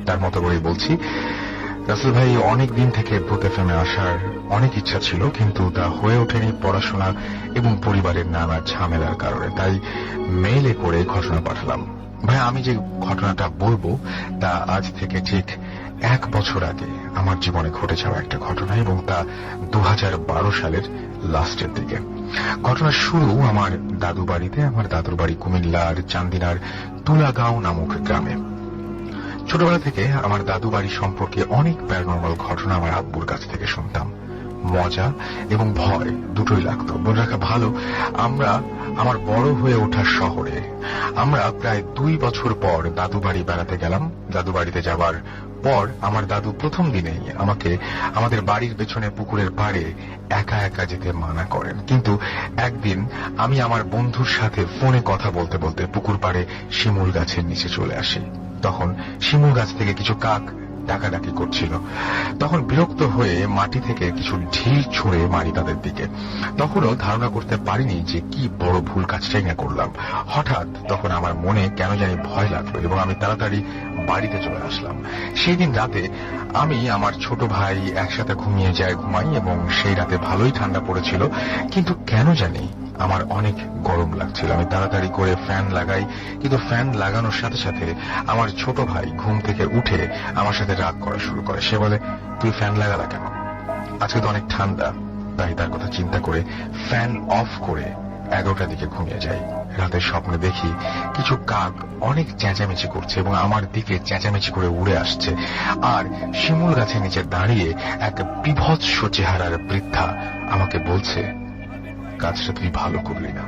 তার মতো করেই বলছি, রাসেল ভাই, অনেক দিন থেকে ভূত এফএমে আসার অনেক ইচ্ছা ছিল, কিন্তু তা হয়ে ওঠেনি পড়াশোনা এবং পরিবারের নানা ঝামেলার কারণে। তাই মেইলে করে ঘটনা পাঠালাম। ভাই, আমি যে ঘটনাটা বলবো তা আজ থেকে ঠিক 1 বছর আগে আমার জীবনে ঘটে যাওয়া একটা ঘটনা, এবং তা 2012 সালের লাস্টের দিকে। ঘটনার শুরু আমার দাদু বাড়িতে। আমার দাদুর বাড়ি কুমিল্লার চান্দিনার তুলাগাঁও নামক গ্রামে। ছোটবেলা থেকে আমার দাদু বাড়ি সম্পর্কে অনেক প্যারানরমাল ঘটনা আমার আব্বুর কাছ থেকে শুনতাম। মজা এবং ভয় দুটোই লাগতো। বলে রাখা ভালো, আমার বড় হয়ে ওঠার শহরে আমরা প্রায় 2 বছর পর দাদু বাড়ি বেড়াতে গেলাম। দাদু বাড়িতে যাবার পর আমার দাদু প্রথম দিনেই আমাকে আমাদের বাড়ির পেছনে পুকুরের পাড়ে একা একা যেতে মানা করেন। কিন্তু একদিন আমি আমার বন্ধুর সাথে ফোনে কথা বলতে বলতে পুকুর পাড়ে শিমুল গাছের নিচে চলে আসি। তখন শিমুল গাছ থেকে কিছু কাক ডাকাডাকি করছিল। তখন বিরক্ত হয়ে মাটি থেকে কিছু ঢিল ছুঁড়ে মারি তাদের দিকে। তখনও ধারণা করতে পারিনি যে কি বড় ভুল কাজটাই না করলাম। হঠাৎ তখন আমার মনে কেন জানি ভয় লাগলো এবং আমি তাড়াতাড়ি বাড়িতে চলে আসলাম। সেই দিন রাতে আমি আমার ছোট ভাই একসাথে ঘুমাই, এবং সেই রাতে ভালোই ঠান্ডা পড়েছিল, কিন্তু কেন জানি আমার অনেক গরম লাগছিল। আমি তাড়াতাড়ি করে ফ্যান লাগাই, কিন্তু ফ্যান লাগানোর সাথে সাথে আমার ছোট ভাই ঘুম থেকে উঠে আমার সাথে রাগ করা শুরু করে। সে বলে, তুই ফ্যান লাগালা কেন? আজকে তো অনেক ঠান্ডা। তাই তার কথা চিন্তা করে ফ্যান অফ করে 11টার দিকে ঘুমিয়ে যাই। রাতের স্বপ্নে দেখি কিছু কাক অনেক চেঁচামেচি করছে এবং আমার দিকে চেঁচামেচি করে উড়ে আসছে। আর শিমুল গাছের নিচে দাঁড়িয়ে এক বিভৎস চেহারার বৃদ্ধা আমাকে বলছে, কাজটা তুই ভালো করলি না।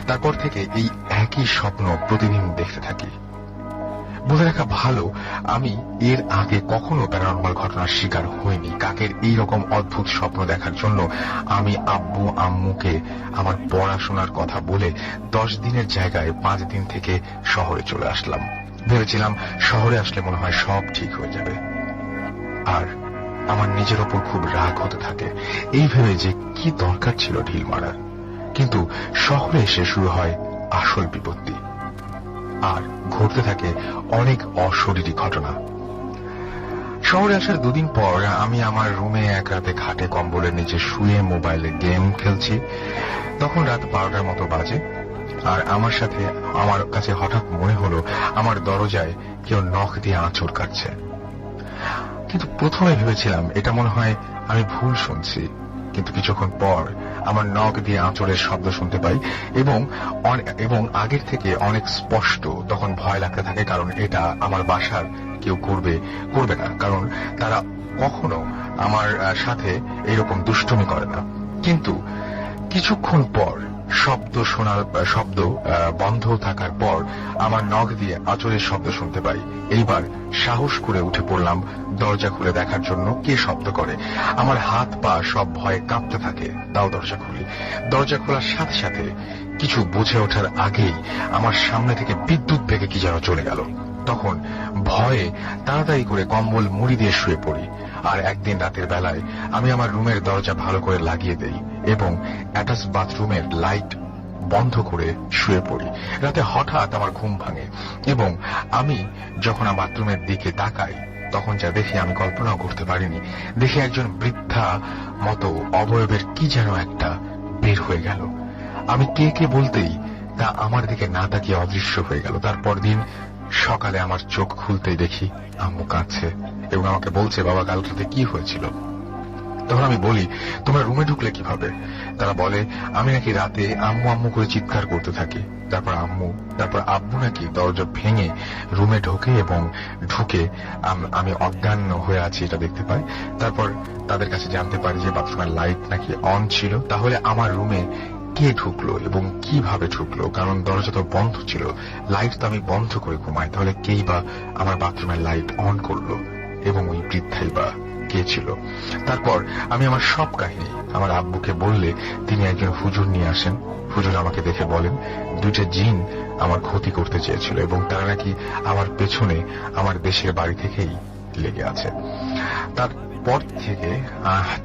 তারপর থেকে এই একই স্বপ্ন প্রতিদিন দেখতে থাকি। বলে রাখা ভালো, আমি এর আগে কখনো প্যারানরমাল ঘটনার শিকার হইনি। কাকের এইরকম অদ্ভুত স্বপ্ন দেখার জন্য আমি আব্বু আম্মুকে আমার পড়াশোনার কথা বলে 10 দিনের জায়গায় 5 দিন থেকে শহরে চলে আসলাম। ভেবেছিলাম শহরে আসলে মনে হয় সব ঠিক হয়ে যাবে। আর আমার নিজের ওপর খুব রাগ হতে থাকে, এই ভেবে যে কি দরকার ছিল ঢিল মারার। কিন্তু শহরে এসে শুরু হয় আসল বিপত্তি, আর ঘটতে থাকে অনেক অশরীরী ঘটনা। শহরে আসার 2 দিন পর আমি আমার রুমে এক রাতে খাটে কম্বলের নিচে শুয়ে মোবাইলে গেম খেলছি। তখন রাত 12টার মতো বাজে, আর আমার কাছে হঠাৎ মনে হলো আমার দরজায় কেউ নখ দিয়ে আঁচড় কাটছে। কিন্তু প্রথমে ভেবেছিলাম এটা মনে হয় আমি ভুল শুনছি, কিন্তু কিছুক্ষণ পর আমার নখ দিয়ে আঁচড়ের শব্দ শুনতে পাই, এবং আগের থেকে অনেক স্পষ্ট। তখন ভয় লাগতে থাকে, কারণ এটা আমার বাসার কেউ করবে না, কারণ তারা কখনো আমার সাথে এরকম দুষ্টুমি করে না। কিন্তু কিছুক্ষণ পর শব্দ বন্ধ থাকার পর আমার নখ দিয়ে আঁচড়ের শব্দ শুনতে পাই। এইবার সাহস করে উঠে পড়লাম দরজা খুলে দেখার জন্য কে শব্দ করে। আমার হাত পা সব ভয়ে কাঁপতে থাকে, তাও দরজা খুলি। দরজা খোলার সাথে সাথে কিছু বুঝে ওঠার আগেই আমার সামনে থেকে বিদ্যুৎ বেগে কি যেন চলে গেল। তখন ভয়ে তাড়াতাড়ি করে কম্বল মুড়ি দিয়ে শুয়ে পড়ি। আর একদিন রাতের বেলায় আমি আমার রুমের দরজা ভালো করে লাগিয়ে দেই এবং অ্যাটাচ বাথরুমের লাইট বন্ধ করে শুয়ে পড়ি। রাতে হঠাৎ আমার ঘুম ভাঙে, এবং আমি যখন আমার বাথরুমের দিকে তাকাই তখন যা দেখি আমি কল্পনাও করতে পারিনি। দেখি একজন বৃদ্ধা মতো অবয়বের কি যেন একটা বের হয়ে গেল। আমি কে বলতেই তা আমার দিকে না তাকিয়ে অদৃশ্য হয়ে গেল। তারপর দিন সকালে আমার চোখ খুলতেই দেখি আম্মু কাঁদছে এবং আমাকে বলছে, বাবা, কাল রাতে কি হয়েছিল? তখন আমি বলি, তোমরা রুমে ঢুকলে কিভাবে? তারা বলে, আমি নাকি রাতে আম্মু আম্মু করে চিৎকার করতে থাকি। তারপর আব্বু নাকি দরজা ভেঙে রুমে ঢোকে এবং ঢুকে আমি অজ্ঞান হয়ে আছি এটা দেখতে পাই। তারপর তাদের কাছে জানতে পারি যে বাথরুমের লাইট নাকি অন ছিল। তাহলে আমার রুমে কে ঢুকলো এবং কিভাবে ঢুকলো? কারণ দরজা তো বন্ধ ছিল, লাইট তো আমি বন্ধ করে ঘুমাই, তাহলে কেই বা আমার বাথরুমের লাইট অন করলো, এবং ওই বৃদ্ধাই বা কে ছিল? তারপর আমি আমার সব কাহিনী আমার আব্বুকে বললে তিনি একজন হুজুর নিয়ে আসেন। হুজুর আমাকে দেখে বলেন, 2টা জিন আমার ক্ষতি করতে চেয়েছিল এবং তারা নাকি আমার পেছনে আমার দেশের বাড়ি থেকেই লেগে আছে। তারপর থেকে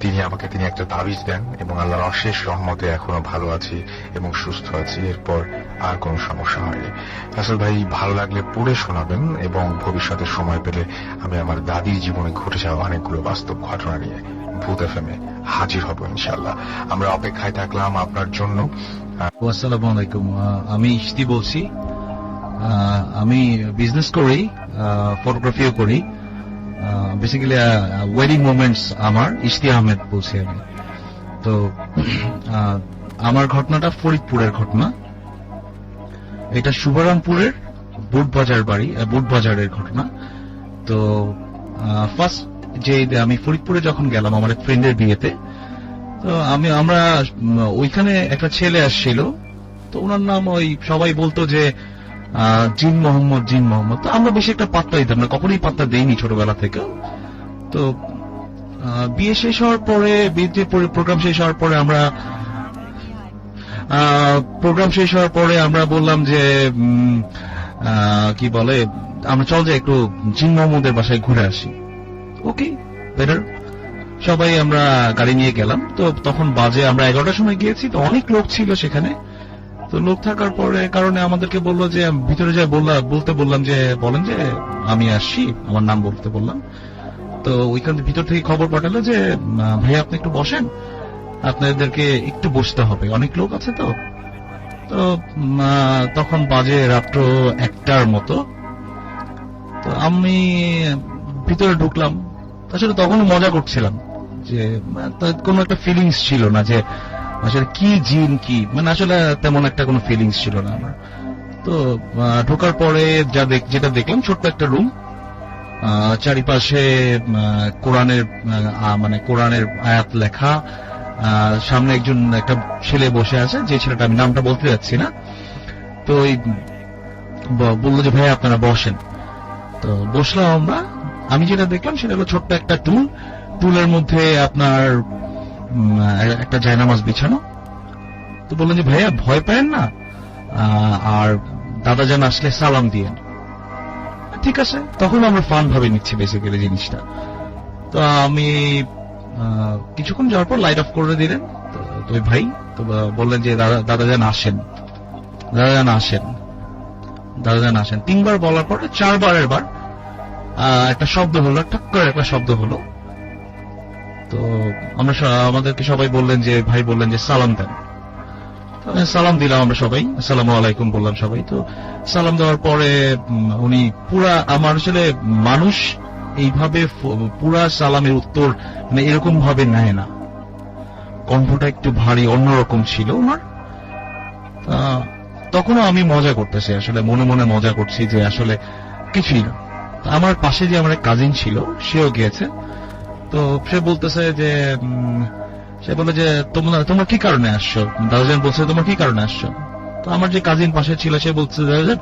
তিনি একটা তাবিজ দেন এবং আল্লাহর অশেষ রহমতে এখনো ভালো আছি এবং সুস্থ আছি। এরপর আর কোনো সমস্যা হয়নি। রাসেল ভাই, ভালো লাগলে পড়ে শোনাবেন এবং ভবিষ্যতে সময় পেলে আমি আমার দাদির জীবনে ঘটে যাওয়া অনেকগুলো বাস্তব ঘটনা নিয়ে ভূত এফএমে হাজির হব ইনশাআল্লাহ। আমরা অপেক্ষায় থাকলাম আপনার জন্য। আসসালামু আলাইকুম। আমি ইশতি বলছি। আমি বিজনেস করি, ফটোগ্রাফিও করি। বেসিক্যালি ওয়েডিং মোমেন্টস আমার। ইশতি আহমেদ বলছি আমি। তো আমার ঘটনাটা ফরিদপুরের ঘটনা। এটা শুভারামপুরের বুটবাজার বাড়ি, বুটবাজারের ঘটনা। তো ফার্স্ট যে আমি ফরিদপুরে যখন গেলাম আমার এক ফ্রেন্ডের বিয়েতে, তো আমরা ওইখানে একটা ছেলে আসছিল। তো ওনার নাম ওই সবাই বলতো যে জিন মোহাম্মদ। তো আমরা বেশি একটা পাত্তা দিতাম না, কখনোই পাত্তা দেইনি ছোটবেলা থেকে। তো বিয়ে শেষ হওয়ার পরে, প্রোগ্রাম শেষ হওয়ার পরে আমরা বললাম যে কি বলে, আমরা চল যে একটু জিন মোহাম্মদের বাসায় ঘুরে আসি। ওকে, বেটার। সবাই আমরা গাড়ি নিয়ে গেলাম। তো তখন বাজে আমরা 11টার সময় গিয়েছি। তো অনেক লোক ছিল সেখানে। তো লোক থাকার পরে কারণে আমাদেরকে বললো যে ভিতরে যাই বলতে বললাম যে বলেন যে আমি আসছি, আমার নাম বলতে বললাম। তো ওইখান ভিতর থেকে খবর পাঠালো যে ভাই আপনি একটু বসেন, আপনাদেরকে একটু বসতে হবে, অনেক লোক আছে। তো তো তখন বাজে রাত্র 1টার মতো। তো আমি ভিতরে ঢুকলাম। আসলে তখন মজা করছিলাম যে কোনো একটা ফিলিংস ছিল না যে আসলে কি জিন কি, মানে আসলে তেমন একটা কোনো ফিলিংস ছিল না আমার। তো ঢোকার পরে যেটা দেখলাম, ছোট্ট একটা রুম, চারিপাশে কোরআনের আয়াত লেখা, সামনে একটা ছেলে বসে আছে, যে ছেলেটা আমি নামটা বলতে যাচ্ছি না। তো ওই বললো যে ভাই আপনারা বসেন। তো বসলাম আমরা। আমি যেটা দেখলাম সেটা হলো ছোট্ট একটা টুলের মধ্যে আপনার একটা জায়নামাজ বিছানো। তো বললেন যে ভাইয়া ভয় পায়েন না, আর দাদা যান আসলে সালাম দিয়েন। ঠিক আছে, তখন আমরা ফান ভাবে নিচ্ছি বেসিক্যালি জিনিসটা। তো আমি কিছুক্ষণ যাওয়ার পর লাইট অফ করে দিলেন। তো ওই ভাই তো বললেন যে দাদা যান আসেন। 3বার বলার পরে 4বারের বার একটা শব্দ হলো, ঠাক করে একটা শব্দ হলো। তো আমাদেরকে সবাই বললেন যে ভাই বললেন যে সালাম দেন। সালাম দিলাম আমরা সবাই, আসসালামু আলাইকুম বললাম সবাই। তো সালাম দেওয়ার পরে উনি আমার আসলে মানুষ এইভাবে পুরা সালামের উত্তর মানে এরকম ভাবে নেয় না, কণ্ঠটা একটু ভারী অন্যরকম ছিল ওনার। তখনও আমি মজা করতেছি, আসলে মনে মনে মজা করছি যে আসলে কিছুই না। আমার পাশে যে আমার এক কাজিন ছিল, সেও গিয়েছে। তো সে বলতেছে যে সে বলে যে তোমরা কি কারণে আসছো, দাদাজান বলছে তোমরা কি কারণে আসছো। তো আমার যে কাজিন পাশে ছিল সে বলছে দাদাজান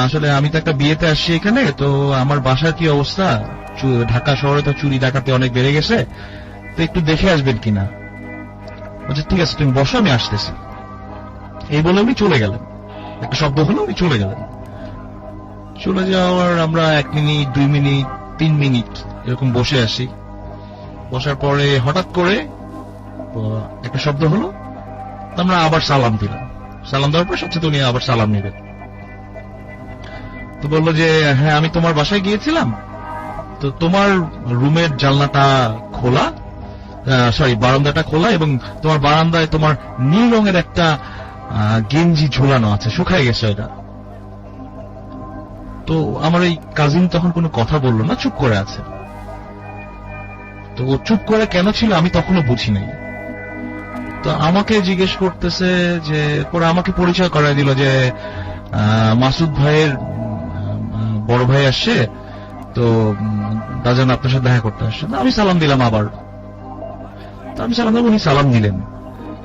আসলে আমি তো একটা বিয়েতে আসছি এখানে, তো আমার বাসার কি অবস্থা, ঢাকা শহরে তো চুরি ডাকাতি অনেক বেড়ে গেছে, তো একটু দেখে আসবেন কিনা। বলছে ঠিক আছে তুমি বসো, আমি আসতেছি। এই বলে উনি চলে গেলেন। একটা শব্দ হলো, উনি চলে গেলেন। চলে যাওয়ার আমরা 1 মিনিট 2 মিনিট 3 মিনিট এরকম বসে আসি। বসার পরে হঠাৎ করে একটা শব্দ হলো, আমরা আবার সালাম দিলাম। সালাম দেওয়ার পর সবচেয়ে উনি আবার সালাম নিবেন। তো বললো যে হ্যাঁ আমি তোমার বাসায় গিয়েছিলাম, তো তোমার রুমের জানলাটা খোলা, বারান্দাটা খোলা, এবং তোমার বারান্দায় তোমার নীল রঙের একটা গেঞ্জি ঝুলানো আছে, শুকায় গেছে এটা। তো আমার এই কাজিন তখন কোনো কথা বললো না, চুপ করে আছে। তো ও চুপ করে কেন ছিল আমি তখনও বুঝি নাই। তো আমাকে জিজ্ঞেস করতেছে যে, পরে আমাকে পরিচয় করায় দিল যে মাসুদ ভাইয়ের বড় ভাই আসছে, তো দাদাজান আপনার সাথে দেখা করতে আসছে। আমি সালাম দিলাম আবার। তো আমি সালাম দিলাম, উনি সালাম দিলেন।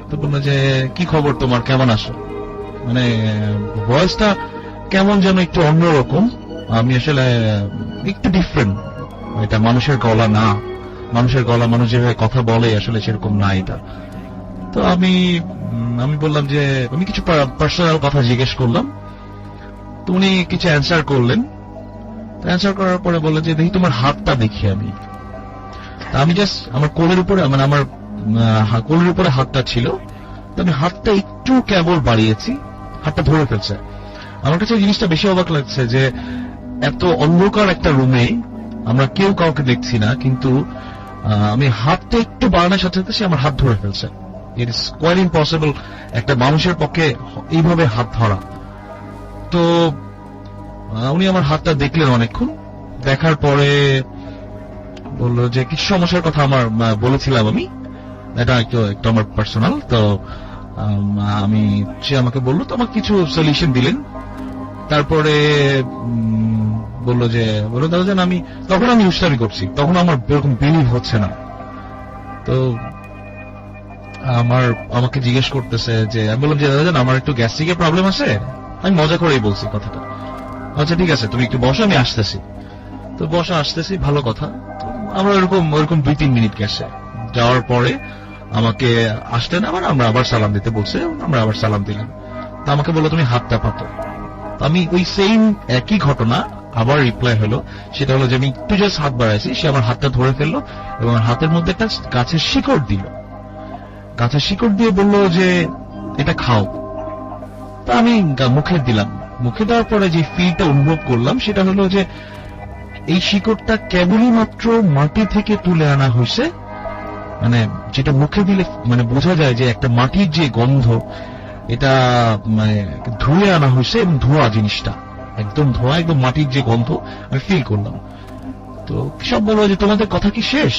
তো বললো যে কি খবর তোমার, কেমন আছো। মানে ভয়েসটা কেমন যেন একটু অন্যরকম, আমি আসলে একটু ডিফারেন্ট। এটা মানুষের গলা না, মানুষের গলা মানুষ যেভাবে কথা বলে আসলে সেরকম না এটা। তো আমি বললাম যে আমি কিছু পার্সোনাল কথা জিজ্ঞেস করলাম। তো উনি কিছু অ্যান্সার করলেন। অ্যান্সার করার পরে বললো যে দেখি তোমার হাতটা দেখি আমি। তা আমি জাস্ট আমার কোলের উপরে মানে আমার কোলের উপরে হাতটা ছিল, তো আমি হাতটা একটু কেবল বাড়িয়েছি, হাতটা ধরে ফেলছে। আমার কাছে এই জিনিসটা বেশি অবাক লাগছে যে এত অন্ধকার একটা রুমে আমরা কেউ কাউকে দেখছি না, কিন্তু আমি হাতটা একটু বাড়ানোর সাথে সাথে সে আমার হাত ধরে ফেলছে। ইট ইজ কোয়াইট ইম্পসিবল একটা মানুষের পক্ষে এইভাবে হাত ধরা। তো উনি আমার হাতটা দেখলেন অনেকক্ষণ, দেখার পরে বললো যে কিছু সমস্যার কথা আমার বলেছিলাম আমি, এটা একটু আমার পার্সোনাল। তো আমি সে আমাকে বললো, তো আমাকে কিছু সলিউশন দিলেন। তারপরে বললো দাদা জান আমি তখন আমি উস্তারি করছি, তখন আমার এরকম বিলিভ হচ্ছে না। তো আমাকে জিজ্ঞেস করতেছে যে, আমি বললাম যে দাদা জান আমার একটু গ্যাস্ট্রিকের প্রবলেম আছে, আমি মজা করেই বলছি কথাটা। আচ্ছা ঠিক আছে তুমি একটু বসো, আমি আসতেছি। তো বসা আসতেছি, ভালো কথা। আমরা ওরকম 2-3 মিনিট গেছে। যাওয়ার পরে আমাকে আসলেন আমরা আবার সালাম দিতে বলছে, আমরা আবার সালাম দিলাম। তো আমাকে বললো তুমি হাতটা পাতো। আমি ওই সেম একই ঘটনা আবার রিপ্লাই হলো, সেটা হলো যে আমি একটু জাস্ট হাত বাড়াইছি, সে আমার হাতটা ধরে ফেললো এবং আমার হাতের মধ্যে একটা গাছের শিকড় দিল। গাছের শিকড় দিয়ে বললো যে এটা খাও। তা আমি মুখে দিলাম। মুখে দেওয়ার পরে যে ফিলটা অনুভব করলাম সেটা হলো যে এই শিকড়টা কেবলই মাত্র মাটি থেকে তুলে আনা হয়েছে, মানে যেটা মুখে দিলে মানে বোঝা যায় যে একটা মাটির যে গন্ধ, এটা মানে ধুয়ে আনা হয়েছে এবং ধোয়া জিনিসটা একদম ধোয়া, একদম মাটির যে গন্ধ আমি ফিল করলাম। তো সব বললো যে তোমাদের কথা কি শেষ?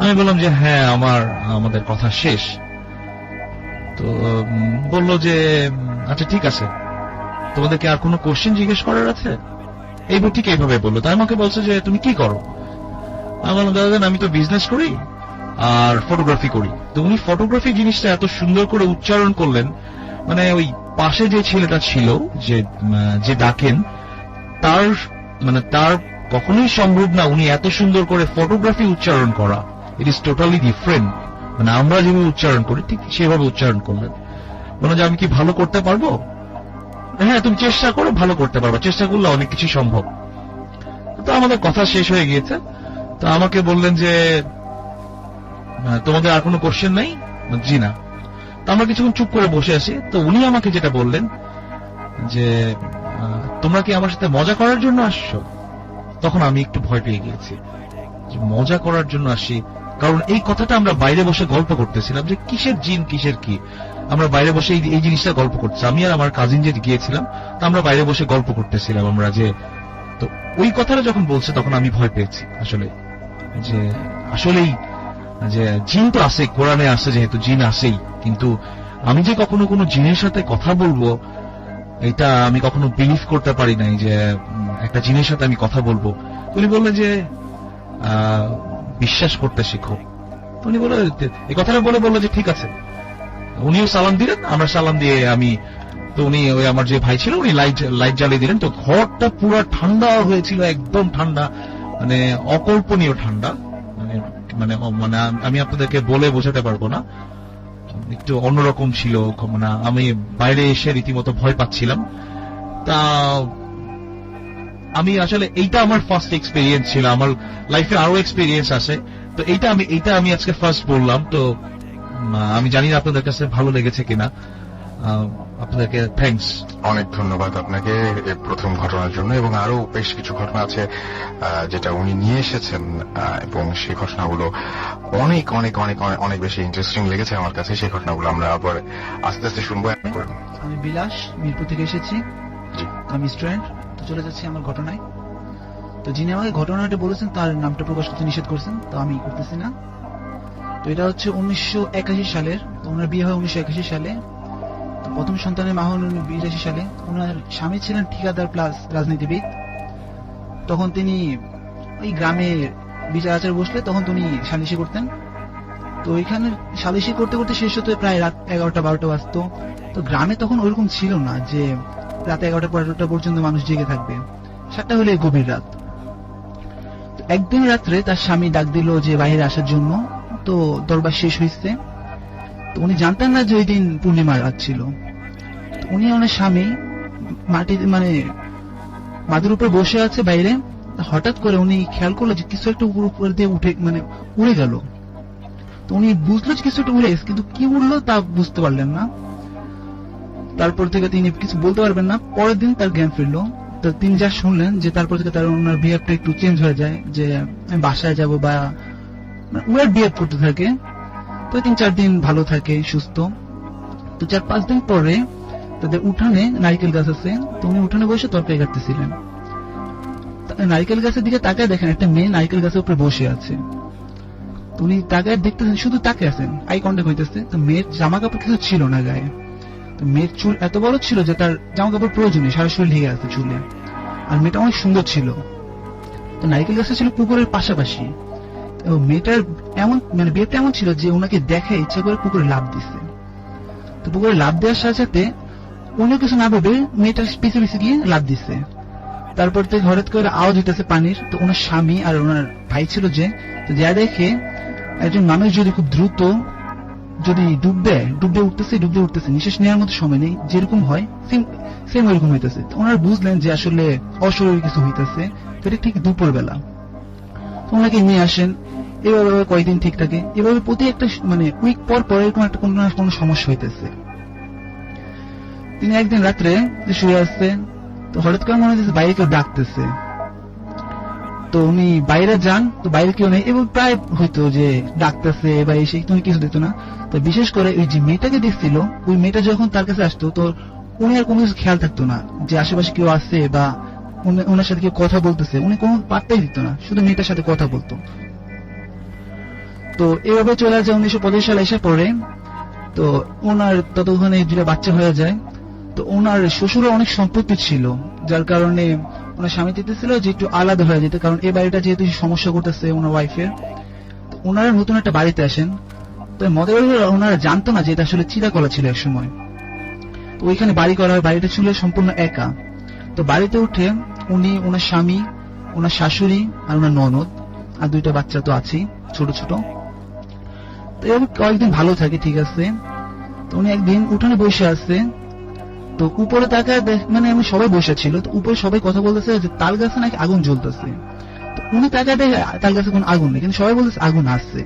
আমি বললাম যে হ্যাঁ আমাদের কথা শেষ। তো বললো যে আচ্ছা ঠিক আছে, তোমাদেরকে আর কোনো কোশ্চেন জিজ্ঞেস করার আছে? ঠিক এইভাবে বললো। তাই আমাকে বলছে যে তুমি কি করো? আমি বললাম দাদা আমি তো বিজনেস করি আর ফটোগ্রাফি করি। তো উনি ফটোগ্রাফি জিনিসটা এত সুন্দর করে উচ্চারণ করলেন, মানে ওই পাশে যে ছেলেটা ছিল যে ডাকেন, তার কখনোই সম্ভব না উনি এত সুন্দর করে ফটোগ্রাফি উচ্চারণ করা। ইট ইজ টোটালি ডিফারেন্ট, মানে আমরা যেভাবে উচ্চারণ করি ঠিক সেভাবে উচ্চারণ করলেন। বললাম যে আমি কি ভালো করতে পারবো? হ্যাঁ তুমি চেষ্টা করো, ভালো করতে পারবো, চেষ্টা করলে অনেক কিছু সম্ভব। তো আমাদের কথা শেষ হয়ে গিয়েছে। তো আমাকে বললেন যে তোমাদের আর কোনো কোশ্চেন নাই? জি না। তো আমরা কিছুক্ষণ চুপ করে বসে আছি। তো উনি আমাকে যেটা বললেন যে তোমরা কি আমার সাথে মজা করার জন্য আসছো? তখন আমি একটু ভয় পেয়ে গিয়েছি যে মজা করার জন্য আসি, কারণ এই কথাটা আমরা বাইরে বসে গল্প করতেছিলাম যে কিসের জিন কিসের কি, আমরা বাইরে বসে এই জিনিসটা গল্প করছি। আমি আর আমার কাজিন যে গিয়েছিলাম, তো আমরা বাইরে বসে গল্প করতেছিলাম আমরা যে, তো ওই কথাটা যখন বলছে তখন আমি ভয় পেয়েছি আসলে, যে আসলেই যে জিন তো আছে, কোরআনে আছে যেহেতু জিন আছেই, কিন্তু আমি যে কখনো কোনো জিনের সাথে কথা বলবো এটা আমি কখনো বিলিভ করতে পারি নাই যে একটা জিনের সাথে আমি কথা বলবো। উনি বললেন যে বিশ্বাস করতে শিখো। উনি বলে এই কথাটা বললো যে ঠিক আছে। উনিও সালাম দিলেন, আমরা সালাম দিয়ে তো উনি ওই আমার যে ভাই ছিল উনি লাইট জ্বালিয়ে দিলেন। তো ঘরটা পুরো ঠান্ডা হয়েছিল, একদম ঠান্ডা, মানে অকল্পনীয় ঠান্ডা, মানে মানে মানে আমি আপনাদেরকে বলে বোঝাতে পারবো না, একটু অন্যরকম ছিল। মানে আমি বাইরে এসে রীতিমতো ভয় পাচ্ছিলাম। তা আমি আসলে এইটা আমার ফার্স্ট এক্সপেরিয়েন্স ছিল, আমার লাইফে আরো এক্সপেরিয়েন্স আছে, তো এইটা আমি আজকে ফার্স্ট বললাম। তো আমি জানি না আপনাদের কাছে ভালো লেগেছে কিনা, আপনাদেরকে থ্যাঙ্কস। অনেক ধন্যবাদ আপনাকে এই প্রথম ঘটনার জন্য, এবং আরো বেশ কিছু ঘটনা আছে যেটা উনি নিয়ে এসেছেন, এবং সেই ঘটনাগুলো অনেক অনেক অনেক অনেক বেশি ইন্টারেস্টিং লেগেছে আমার কাছে। সেই ঘটনাগুলো আমরা আবার আস্তে আস্তে শুনবো। আমি বিলাস, মিরপুর থেকে এসেছি, জি। আমি স্টুডেন্ট। তো চলে যাচ্ছি আমার ঘটনায়। তো যিনি আমাকে ঘটনাটা বলেছেন তার নামটা প্রকাশ করতে নিষেধ করছেন, তো আমি করতেছি না। তো এটা হচ্ছে 1981 সালের। তো ওনার বিয়ে হয় 1981 সালে। তো প্রথম সন্তানের মা হন 1982 সালে। ওনার স্বামী ছিলেন ঠিকাদার প্লাস রাজনীতিবিদ। তখন তিনি ওই গ্রামে বিচার আচার বসলে তখন তিনি সালিশি করতেন। তো ওইখানে সালিশি করতে করতে শেষ হতে প্রায় রাত 11টা-12টা বাজতো। তো গ্রামে তখন ওইরকম ছিল না যে রাত 11টা-12টা পর্যন্ত মানুষ জেগে থাকবে, 7টা হলে গভীর রাত। একদিন রাত্রে তার স্বামী ডাক দিল যে বাইরে আসার জন্য। তো দরবার শেষ হয়েছে। তো উনি জানতেন না যে ওই দিন পূর্ণিমার রাত ছিল। উনি ওনার স্বামী মাটিতে মানে মাদুর উপরে বসে আছে বাইরে, হঠাৎ করে উনি খেয়াল করলো যে কিছু একটা উপর দিয়ে উঠে মানে উড়ে গেল। তো উনি বুঝলো যে কিছু একটা উড়ে গেছে, কিন্তু কি উড়লো তা বুঝতে পারলেন না। তারপর থেকে তিনি কিছু বলতে পারবেন না। পরের দিন তার জ্ঞান ফিরলো। তো তিনি যা শুনলেন যে তারপর থেকে তার ওনার বিহেভটা একটু চেঞ্জ হয়ে যায়, যে আমি বাসায় যাব বা ওয়ার বিহেভ করতে থাকে। তো 3-4 দিন ভালো থাকে সুস্থ। তো 4-5 দিন পরে তাদের উঠানে নারকেল গাছ আছে, তো উনি উঠানে বসে তরকারি কাটতেছিলেন। নারকেল গাছের দিকে তাকায় দেখেন একটা মেয়ে নারকেল গাছের উপরে বসে আছে। তো উনি তাকায় দেখতেছেন, শুধু তাকে আছেন, আই কন্টাক্ট হইতেছে। তো মেয়ের জামা কাপড় কিছু ছিল না গায়ে। তো মেয়ের চুল এত বড় ছিল যে তার জামা কাপড় প্রয়োজনীয়, সারা শরীর ঢেকে আছে চুলে। আর মেয়েটা অনেক সুন্দর ছিল। তো নারকেল গাছটা ছিল পুকুরের পাশাপাশি। তো মেয়েটার এমন মানে বিয়েটা এমন ছিল যে ওনাকে দেখে ইচ্ছা করে পুকুরে লাফ দিচ্ছে। তো পুকুরে লাফ দেওয়ার সাথে সাথে উনি কিছু না ভেবে মেয়েটার পিছে পিছে গিয়ে লাফ দিচ্ছে। তারপর থেকে হঠাৎ করে আওয়াজ হইতেছে পানির। তো ওনার স্বামী আর ওনার ভাই ছিল যে, তো যা দেখে একজন মানুষ যদি খুব দ্রুত যদি ডুববে উঠতেছে নিঃশ্বাস নেওয়ার মতো সময় নেই, যেরকম হয় সেম ওইরকম হইতেছে। ওনারা বুঝলেন যে আসলে অশরীর কিছু হইতেছে। তো এটা ঠিক দুপুর বেলা। তো ওনাকে নিয়ে আসেন। এভাবে কয়েকদিন ঠিক থাকে। এভাবে প্রতি একটা মানে উইক পর পর এরকম একটা কোনো না কোনো সমস্যা হইতেছে। তিনি একদিন রাত্রে শুয়ে আসছে, তো হঠাৎ করে মনে হচ্ছে বাইরে কেউ ডাকতেছে। তো উনি বাইরে যান, তো বাইরে কেউ নেই, এবং প্রায় হয়তো যে ডাকতেছে বা এসে তুমি কিছু দিত না। তো বিশেষ করে ওই যে মেয়েটাকে দেখছিল, ওই মেয়েটা যখন তার কাছে আসতো, তো উনি আর কোনো কিছু খেয়াল থাকতো না যে আশেপাশে কেউ আছে বা ওনার সাথে কেউ কথা বলতেছে। উনি কোনো পাত্তাই দিত না, শুধু মেয়েটার সাথে কথা বলতো। তো এভাবে চলে যায় 1985 সালে এসে পড়ে। তো ওনার ততক্ষণে 2টা বাচ্চা হয়ে যায়। তো ওনার শ্বশুরও অনেক সম্পত্তি ছিল, যার কারণে ওনার স্বামী চেয়েছিল যে একটু আলাদা হয়ে যেতে, কারণ এই বাড়িটা যেহেতু সমস্যা করতেছে ওনার ওয়াইফের। তো ওনারা নতুন একটা বাড়িতে আসেন। তো মজার ব্যাপার, ওনারা জানতো না যে এটা আসলে চিরাকলা ছিল এক সময়। তো ওইখানে বাড়ি করা হয়, বাড়িটা ছিল সম্পূর্ণ একা। তো বাড়িতে উঠে উনি, ওনার স্বামী, ওনার শাশুড়ি আর ওনার ননদ আর 2টা বাচ্চা তো আছেই ছোট ছোট। তো এরকম কয়েকদিন ভালো থাকে, ঠিক আছে। তো উনি একদিন উঠানে বসে আছে। তো উপরে তাকায় মানে আমি সবাই বসে ছিল, তো উপরে সবাই কথা বলতেছে যে তাল গাছে নাকি আগুন জ্বলতেছে। তো উনি তাকায় দেখে তাল গাছে কোনো আগুন নেই, কিন্তু সবাই বলতেছে আগুন আসছে।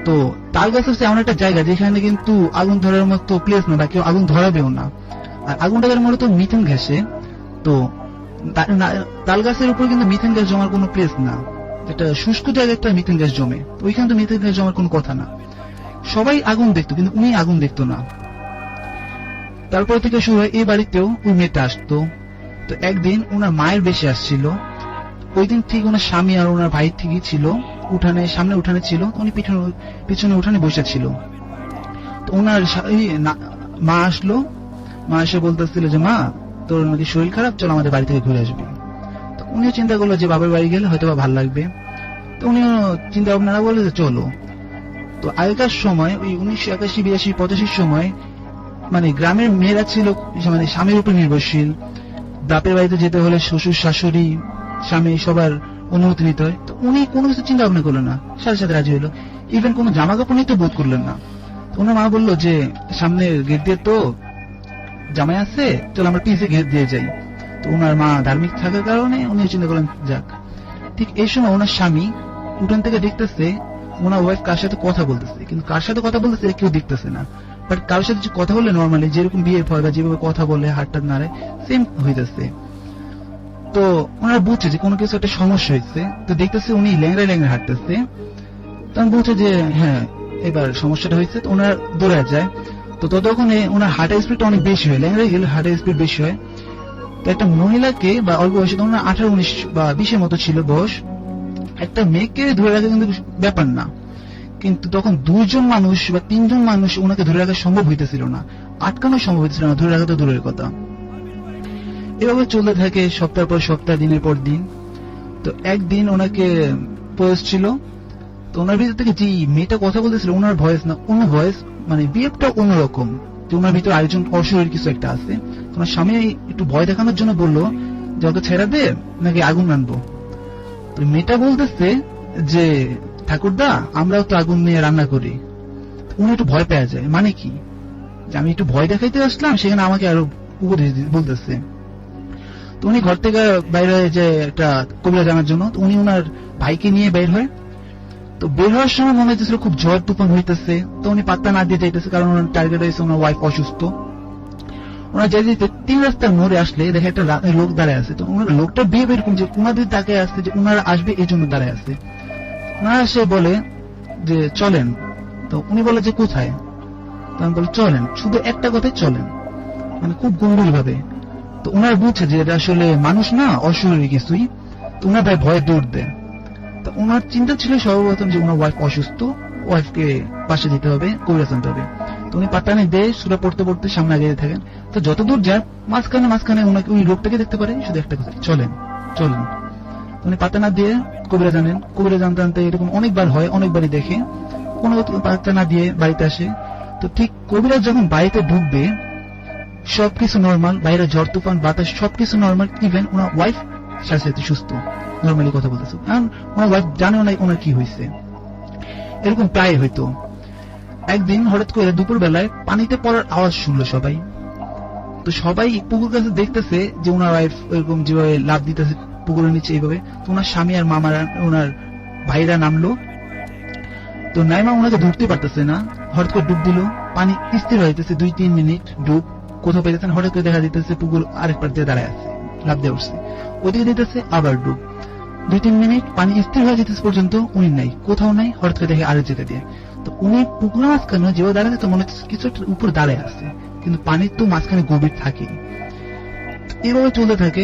তো তাল গাছ হচ্ছে এমন একটা জায়গা যেখানে কিন্তু আগুন ধরার মতো প্লেস না, বা কেউ আগুন ধরাবেও না। আর আগুনটা মূলত মিথেন গ্যাসে। তো তাল গাছের উপর কিন্তু মিথেন গ্যাস জমার কোনো প্লেস না, একটা শুষ্ক জায়গায় একটা মিথেন গ্যাস জমে। তো ওইখানে তো মিথেন গ্যাস জমার কোনো কথা না। সবাই আগুন দেখতো, কিন্তু উনি আগুন দেখতো না। তারপর থেকে শুরু হয় এই বাড়িতেও ওই মেয়েটা আসতো। তো একদিন ওনার মায়ের বেশি আসছিল। ওই দিন ঠিক ওনার স্বামী আর ওনার ভাই ঠিকই ছিল উঠানে, সামনে উঠানে ছিল। উনি পিছনে উঠানে বসে ছিল। তো ওনার মা আসলো। মা এসে বলতেছিল যে মা, তোর নাকি শরীর খারাপ, চল আমাদের বাড়ি থেকে ঘুরে আসবি। তো উনিও চিন্তা করলো যে বাবার বাড়ি গেলে হয়তো বা ভালো লাগবে। তো উনিও চিন্তা ভাবনা বললো যে চলো। তো আগেকার সময় ওই 1981, 82, 85 সময় মানে গ্রামের মেয়েরা ছিল মানে স্বামীর উপর নির্ভরশীল। বাপের বাড়িতে যেতে হলে শ্বশুর শাশুড়ি স্বামী সবার অনুমতি নিতে হয়। তো উনি কোনো কিছু চিন্তা ভাবনা করলেন না, সাথে সাথে রাজি হলো। ইভেন কোনো জামা কাপড় নিতে বোধ করলেন না। ওনার মা বললো যে সামনে গেট দিয়ে তো জামাই আছে, চল আমরা পিছে গেট দিয়ে যাই। তো ওনার মা ধার্মিক থাকার কারণে উনি চিন্তা করলেন যাক। ঠিক এই সময় ওনার স্বামী উঠান থেকে দেখতেছে ওনার ওয়াইফ কার সাথে কথা বলতেছে, কিন্তু কার সাথে কথা বলতেছে কেউ দেখতেছে না। বাট কারোর সাথে কথা বললে নর্মালি যেরকম বিয়ের পর বা যেভাবে কথা বলে হাতটা নাড়ে সেম হইতেছে। তো ওনারা বুঝছে যে কোনো কিছু একটা সমস্যা হয়েছে। তো দেখতেছে উনি ল্যাংড়ায় ল্যাংড়া হাঁটতেছে। তখন বুঝছে যে হ্যাঁ এবার সমস্যাটা হয়েছে। তো ওনার দৌড়ে যায়। তো ততক্ষণে ওনার হার্টের স্পিড অনেক বেশি হয়, ল্যাংড়ায় গেলে হার্টের স্পিড বেশি হয়। তো একটা মহিলাকে বা অল্প বয়সে, ওনার 18, 19 বা 20-এর মতো ছিল বয়স, একটা মেয়েকে ধরে রাখা কিন্তু ব্যাপার না। কিন্তু তখন 2 জন মানুষ বা 3 জন মানুষ ওনাকে ধরে রাখা সম্ভব হইতেছিল না, আটকানো সম্ভব হইতেছিল না, ধরে রাখা তো দূরের কথা। এভাবে চলতে থাকে সপ্তাহ পর সপ্তাহ, দিনের পর দিন। তো একদিন ওনাকে বয়স ছিল। তো ওনার ভিতর থেকে যে মেয়েটা কথা বলতেছিল ওনার ভয়েস না, অন্য ভয়েস, মানে বিহেভটা অন্যরকম, যে ওনার ভিতরে আরেকজন অশরীর কিছু একটা আছে। ওনার স্বামী একটু ভয় দেখানোর জন্য বললো যে ওকে ছেড়ে দে, নাকি আগুন আনবো। তো মেয়েটা বলতেছে যে ঠাকুরদা আমরাও তো আগুন নিয়ে রান্না করি। উনি একটু ভয় পেয়ে যায়, মানে কি যে আমি একটু ভয় দেখাইতে আসলাম, সেখানে আমাকে আরো উপদেশ বলতেছে। তো উনি ঘর থেকে বাইরে হয় যে একটা কবিরা জানার জন্য, তো উনি ওনার ভাইকে নিয়ে বের হয়। তো বের হওয়ার সময় মনে হইতেছিল খুব ঝড় তুফান হইতেছে, তো উনি পাত্তা না দিয়ে যাইতেছে, কারণ ওনার টার্গেট হয়েছে ওনার ওয়াইফ অসুস্থ। ওনার যাই যেতে 3 রাস্তার মোড়ে আসলে দেখে একটা লোক দাঁড়ায় আছে। তো ওনার লোকটা বিয়ে এরকম যে ওনাদের তাকে আসছে যে ওনারা আসবে এই জন্য দাঁড়ায় আছে। ওনারা সে বলে যে চলেন। তো উনি বলে যে কোথায়? তো আমি বলি চলেন, শুধু একটা কথাই চলেন, মানে খুব গম্ভীর ভাবে। তো ওনারা বুঝছে যে এটা আসলে মানুষ না, অশরীরী কিছুই। তো ওনার ভাই ভয়ে দৌড় দেয়। তো ওনার চিন্তা ছিল সর্বপ্রথম যে ওনার ওয়াইফ অসুস্থ, ওয়াইফকে পাশে দিতে হবে, কবিরাজ আনতে হবে। তো উনি পাত্তানি দেয়, সুরা পড়তে পড়তে সামনে আগে থাকেন। তো যতদূর যায় মাঝখানে ওনাকে ওই লোকটাকে দেখতে পারে, শুধু একটা কথা, চলেন চলেন। তো উনি পাত্তা না দিয়ে কবিরাজ আনেন। কবিরাজ আনতে আনতে এরকম অনেকবার হয়, অনেকবারই দেখে, কোনো পাত্তা না দিয়ে বাড়িতে আসে। তো ঠিক কবিরাজ যখন বাড়িতে ঢুকবে সবকিছু নর্মাল, বাইরে ঝড় তুফান বাতাস সবকিছু নর্মাল, ইভেন ওনার ওয়াইফ সাথে সুস্থ, নর্মালি কথা বলতেছে, কারণ ওনার ওয়াইফ জানেও না ওনার কি হয়েছে। এরকম প্রায় হইতো। একদিন হঠাৎ করে দুপুর বেলায় পানিতে পড়ার আওয়াজ শুনলো সবাই। তো সবাই পুকুর কাছে দেখতেছে যে ওনার ওয়াইফ এরকম যেভাবে লাফ দিতেছে পুকুরের নিচে এইভাবে। তো ওনার স্বামী আর মামারা, ওনার ভাইরা নামলো। তো নাইমা ওনাকে ধরতে পারতেছে না, হঠাৎ করে ডুব দিল। পানি স্থির হইতেছে 2-3 মিনিট ডুব, কোথাও পেতেছেন, হঠাৎ করে দেখা দিতেছে পুকুর আরেক পার দিয়ে দাঁড়ায় আছে, লাফ দিয়ে উঠছে, ওদিকে দিতেছে আবার ডুব। 2-3 মিনিট পানি স্থির হয়ে যেতেছে পর্যন্ত উনি নাই, কোথাও নাই, হঠাৎ করে দেখে আরেক যেতে দিয়ে। তো উনি পুকুরের মাঝখানে যেভাবে দাঁড়াচ্ছে তো মনে হচ্ছে কিছু একটা উপর দাঁড়ায় আছে, কিন্তু পানির তো মাঝখানে গভীর থাকে। এভাবে চলতে থাকে।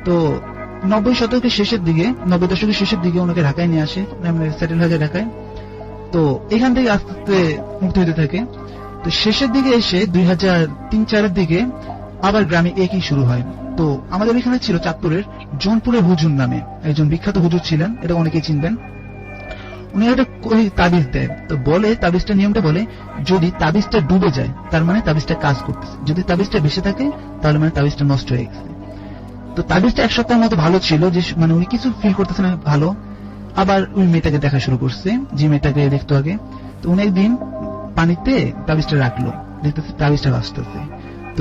তো 90 দশকের শেষের দিকে ওনাকে ঢাকায় নিয়ে আসে, সেটেল হয়ে যায় ঢাকায়। তো এখান থেকে আস্তে আস্তে মুক্তি হতে থাকে। তো শেষের দিকে এসে 2003-04 দিকে আবার গ্রামে একই শুরু হয়। তো আমাদের এখানে ছিল চাঁদপুরের জোনপুরের হুজুর নামে একজন বিখ্যাত হুজুর ছিলেন, এটা অনেকেই চিনবেন। উনি একটা তাবিজ দেয়। তো বলে, তাবিজটা নিয়মটা বলে, যদি তাবিজটা ডুবে যায় তার মানে তাবিজটা কাজ করতেছে, যদি তাবিজটা ভেসে থাকে তাহলে মানে তাবিজটা নষ্ট হয়ে গেছে। তো তাবিজটা 1 সপ্তাহের মতো ভালো ছিল, যে মানে উনি কিছু ফিল করতেছে না ভালো। আবার ওই মেয়েটাকে দেখা শুরু করছে, যে মেয়েটাকে দেখতো আগে। তো উনি একদিন পানিতে তাবিজটা রাখলো, দেখতেছে তাবিজটা ভাসতেছে। তো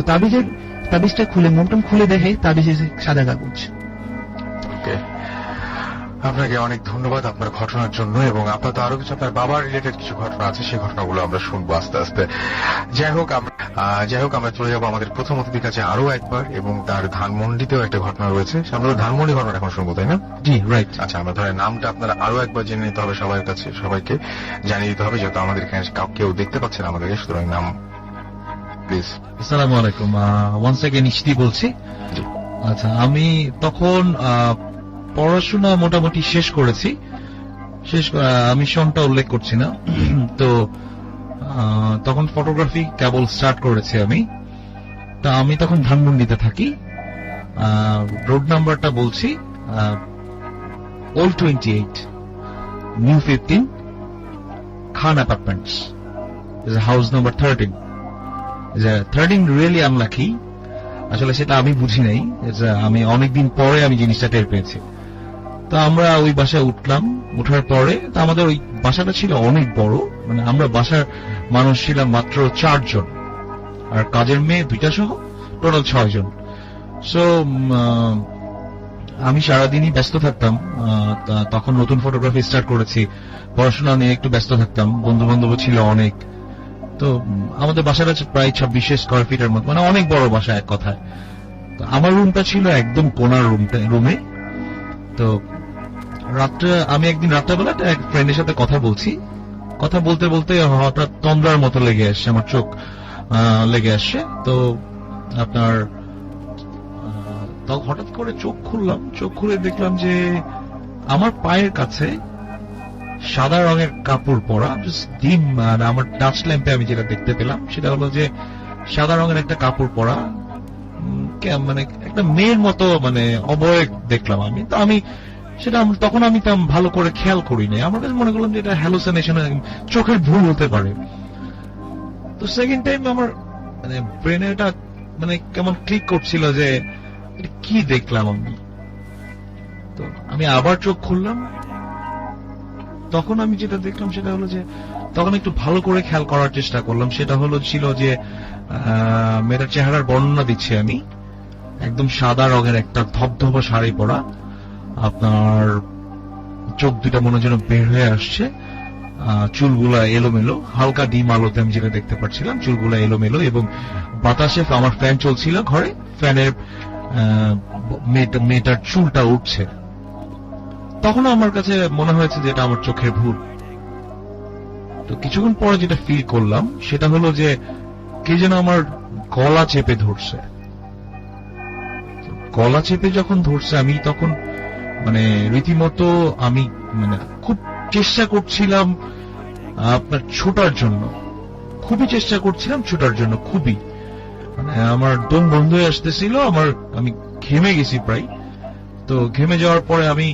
তাবিজটা খুলে মোমটাম খুলে দেখে তাবিজে সাদা কাগজ। ওকে, আপনাকে অনেক ধন্যবাদ আপনার ঘটনার জন্য, এবং আপনার তো আরো কিছু আপনার বাবার রিলেটেড কিছু ঘটনা আছে, সেই ঘটনাগুলো আমরা শুনবো আস্তে আস্তে। যাই হোক আমরা চলে যাবো আমাদের প্রথম অতিথির কাছে আরো একবার, এবং তার ধানমন্ডিতেও একটা ঘটনা রয়েছে। আমরা ধানমন্ডি ঘটনা এখন শুনবো, তাই না? জি, রাইট। আচ্ছা, আমরা ধরেন নামটা আপনারা আরো একবার জেনে নিতে হবে, সবার কাছে সবাইকে জানিয়ে দিতে হবে, যেহেতু আমাদের এখানে কেউ দেখতে পাচ্ছে না আমাদেরকে, সুতরাং নাম প্লিজ। আসসালামু আলাইকুম, ওয়ান্স অ্যাগেন ইশতি বলছি। আচ্ছা, আমি তখন পড়াশোনা মোটামুটি শেষ করেছি, আমি সনটা উল্লেখ করছি না। তো তখন ফটোগ্রাফি কেবল স্টার্ট করেছি আমি। তা আমি তখন ধানমন্ডিতে থাকি। রোড নাম্বারটা বলছি old 28, new 15, Khan apartments, house number 13। 13 really unlucky, আসলে সেটা আমি বুঝি নাই, আমি অনেকদিন পরে আমি জিনিসটা টের পেয়েছি। তো আমরা ওই বাসায় উঠলাম, উঠার পরে তো আমাদের ওই বাসাটা ছিল অনেক বড়, মানে আমরা বাসার মানুষ ছিলাম মাত্র 4 জন, আর কাজের মেয়ে 2টা সহ টোটাল 6 জন। সো আমি সারাদিনই ব্যস্ত থাকতাম। তখন নতুন ফটোগ্রাফি স্টার্ট করেছি, পড়াশোনা নিয়ে একটু ব্যস্ত থাকতাম, বন্ধু বান্ধব ছিল অনেক। তো আমাদের বাসাটা প্রায় 26 স্কোয়ার ফিটের মতো, মানে অনেক বড় বাসা এক কথায়। তো আমার রুমটা ছিল একদম কোনার রুমে। তো আমি একদিন রাত্রেবেলা এক ফ্রেন্ডের সাথে কথা বলতে বলতে হঠাৎ তন্দ্রার মতো লেগে আসছে, আমার চোখ লেগে আসছে। তো আপনার হঠাৎ করে চোখ খুলে দেখলাম যে আমার পায়ের কাছে সাদা রঙের কাপড় পরা, ডিম, আর আমার টাচ ল্যাম্পে আমি যেটা দেখতে পেলাম সেটা হলো যে সাদা রঙের একটা কাপড় পরা, মানে একটা মেয়ের মতো, মানে অবয়ব দেখলাম আমি। তো তখন আমি ভালো করে খেয়াল করিনি, আমার কাছে মনে করলাম যে এটা হ্যালুসিনেশন, চোখের ভুল হতে পারে। তো সেকেন্ড টাইম আমার মানে ব্রেনে এটা মানে কেমন ক্লিক করছিল যে কি দেখলাম আমি। তো আমি আবার চোখ খুললাম, তখন আমি যেটা দেখলাম সেটা হলো যে, তখন একটু ভালো করে খেয়াল করার চেষ্টা করলাম, সেটা ছিল যে মেয়েটার চেহারার বর্ণনা দিচ্ছি আমি। একদম সাদা রঙের একটা ধবধবা শাড়ি পরা, আপনার চোখ দুটা মনে যেন বের হয়ে আসছে, চুলগুলা এলোমেলো, হালকা ডিম আলোতে আমি যেটা দেখতে পাচ্ছিলাম, চুলগুলা এলোমেলো, এবং বাতাসে আমার ফ্যান চলছিল ঘরে, ফ্যানের মেয়েটার চুলটা উঠছে। তখন আমার কাছে মনে হয়েছে যে এটা আমার চোখের ভুল। তো কিছুক্ষণ পরে যেটা ফিল করলাম সেটা হলো যে কে যেন আমার গলা চেপে ধরছে। গলা চেপে যখন ধরছে আমি তখন মানে রীতিমতো আমি মানে খুব চেষ্টা করছিলাম আপনার ছোটার জন্য, খুবই চেষ্টা করছিলাম ছোটার জন্য, খুবই মানে আমার দম বন্ধ হয়ে আসতেছিল, আমি ঘেমে গেছি প্রায়। তো ঘেমে যাওয়ার পরে আমি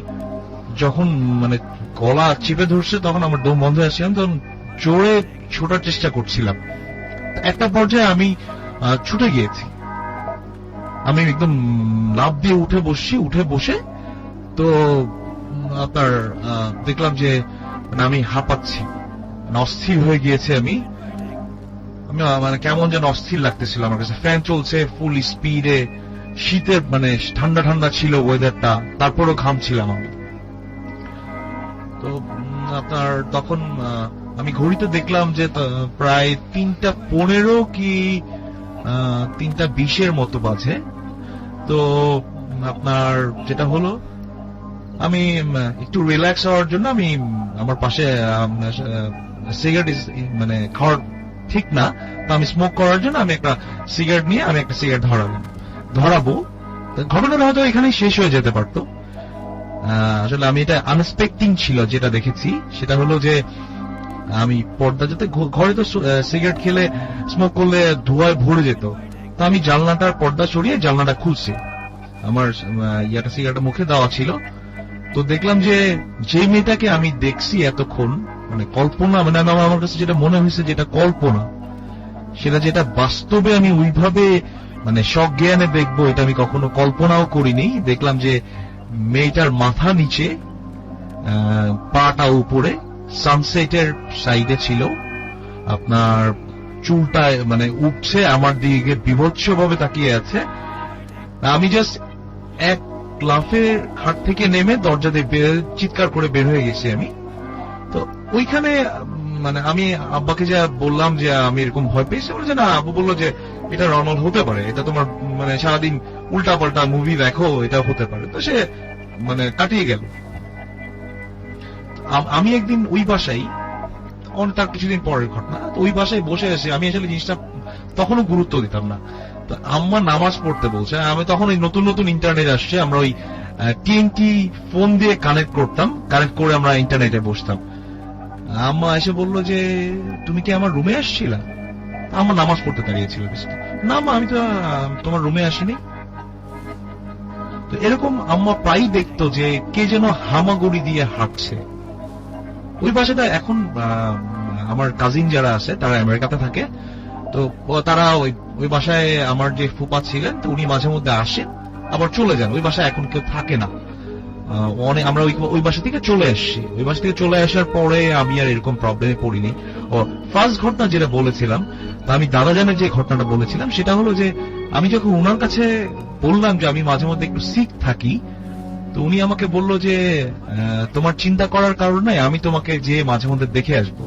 যখন মানে গলা চেপে ধরছে তখন আমার দম বন্ধ হয়ে আসছিলাম, তখন জোরে ছোটার চেষ্টা করছিলাম। একটা পর্যায়ে আমি ছুটে গিয়েছি, আমি একদম লাফ দিয়ে উঠে বসে তো আপনার দেখলাম যে মানে আমি হাঁপাচ্ছি, মানে অস্থির হয়ে গিয়েছে, আমি মানে কেমন যেন অস্থির লাগতেছিল আমার কাছে। ফ্যান চলছে ফুল স্পিডে, শীতের মানে ঠান্ডা ঠান্ডা ছিল ওয়েদারটা, তারপরও ঘামছিলাম আমি। তো আপনার তখন আমি ঘড়িতে দেখলাম যে প্রায় 3:15 কি 3:20 মতো বাজে। তো আপনার যেটা হলো আমি একটু রিল্যাক্স হওয়ার জন্য আমি আমার পাশে সিগারেট মানে খাওয়ার ঠিক না, তো আমি স্মোক করার জন্য আমি একটা সিগারেট নিয়ে আমি একটা সিগারেট ধরাবো। ঘটনাটা হয়তো এখানেই শেষ হয়ে যেতে পারতো। আসলে আমি এটা আনএক্সপেক্টিং ছিল, যেটা দেখেছি সেটা হলো যে আমি পর্দা যাতে ঘরে তো সিগারেট খেলে স্মোক করলে ধোঁয়ায় ভরে যেত, তো আমি জানলাটার পর্দা সরিয়ে জানলাটা খুলছি, আমার ইয়াটা সিগারেটটা মুখে দেওয়া ছিল। তো দেখলাম যে মেয়েটাকে আমি দেখছি এতক্ষণ মানে কল্পনা, মানে আমার কাছে যেটা মনে হয়েছে যেটা কল্পনা, সেটা যেটা বাস্তবে আমি ওইভাবে মানে সজ্ঞানে দেখবো এটা আমি কখনো কল্পনাও করিনি। দেখলাম যে মেয়েটার মাথা নিচে, পাটা উপরে, সানসেটের সাইডে ছিল, আপনার চুলটা মানে উঠছে, আমার দিকে বিভৎসভাবে তাকিয়ে আছে। আমি জাস্ট এক লাফে খাট থেকে নেমে দরজা দিয়ে চিৎকার করে বের হয়ে গেছি আমি। তো ওইখানে মানে আমি আব্বাকে যা বললাম যে আমি এরকম ভয় পেয়েছি, বলে যে না, আব্বু বললো যে এটা নর্মাল হতে পারে, এটা তোমার মানে সারাদিন উল্টা পাল্টা মুভি দেখো, এটা হতে পারে। তো সে মানে কাটিয়ে গেল। আমি একদিন ওই বাসায়, তার কিছুদিন পরের ঘটনা, তো ওই বাসায় বসে আছি, আমি আসলে জিনিসটা তখনও গুরুত্ব দিতাম না। তো আম্মা নামাজ পড়তে বলছে, আমি তখন ওই নতুন নতুন ইন্টারনেট আসছে, আমরা ওই টিএনটি ফোন দিয়ে কানেক্ট করতাম, কানেক্ট করে আমরা ইন্টারনেটে বসতাম। আম্মা এসে বললো যে তুমি কি আমার রুমে আসছিলা? আমার নামাজ পড়তে দাঁড়িয়েছিল। না মা, আমি তো তোমার রুমে আসিনি। তো এরকম আম্মা প্রায়ই দেখতো যে কে যেন হামাগুড়ি দিয়ে হাঁটছে। ওই বাসাটা এখন আমার কাজিন যারা আছে তারা আমেরিকাতে থাকে, তো তারা ওই বাসায় আমার যে ফুপা ছিলেন, তো উনি মাঝে মধ্যে আসেন আবার চলে যান। ওই বাসায় এখন কেউ থাকে না, আমরা ওই বাসা থেকে চলে আসছি। ওই বাসা থেকে চলে আসার পরে আমি আর এরকম প্রবলেমে পড়িনি। ও ফার্স্ট ঘটনা যেটা বলেছিলাম, তা আমি দাদাজানের যে ঘটনাটা বলেছিলাম সেটা হলো যে আমি যখন ওনার কাছে বললাম যে আমি মাঝে মধ্যে একটু সিক থাকি, তো উনি আমাকে বলল যে তোমার চিন্তা করার কারণ নাই, আমি তোমাকে যে মাঝে মধ্যে দেখে আসবো।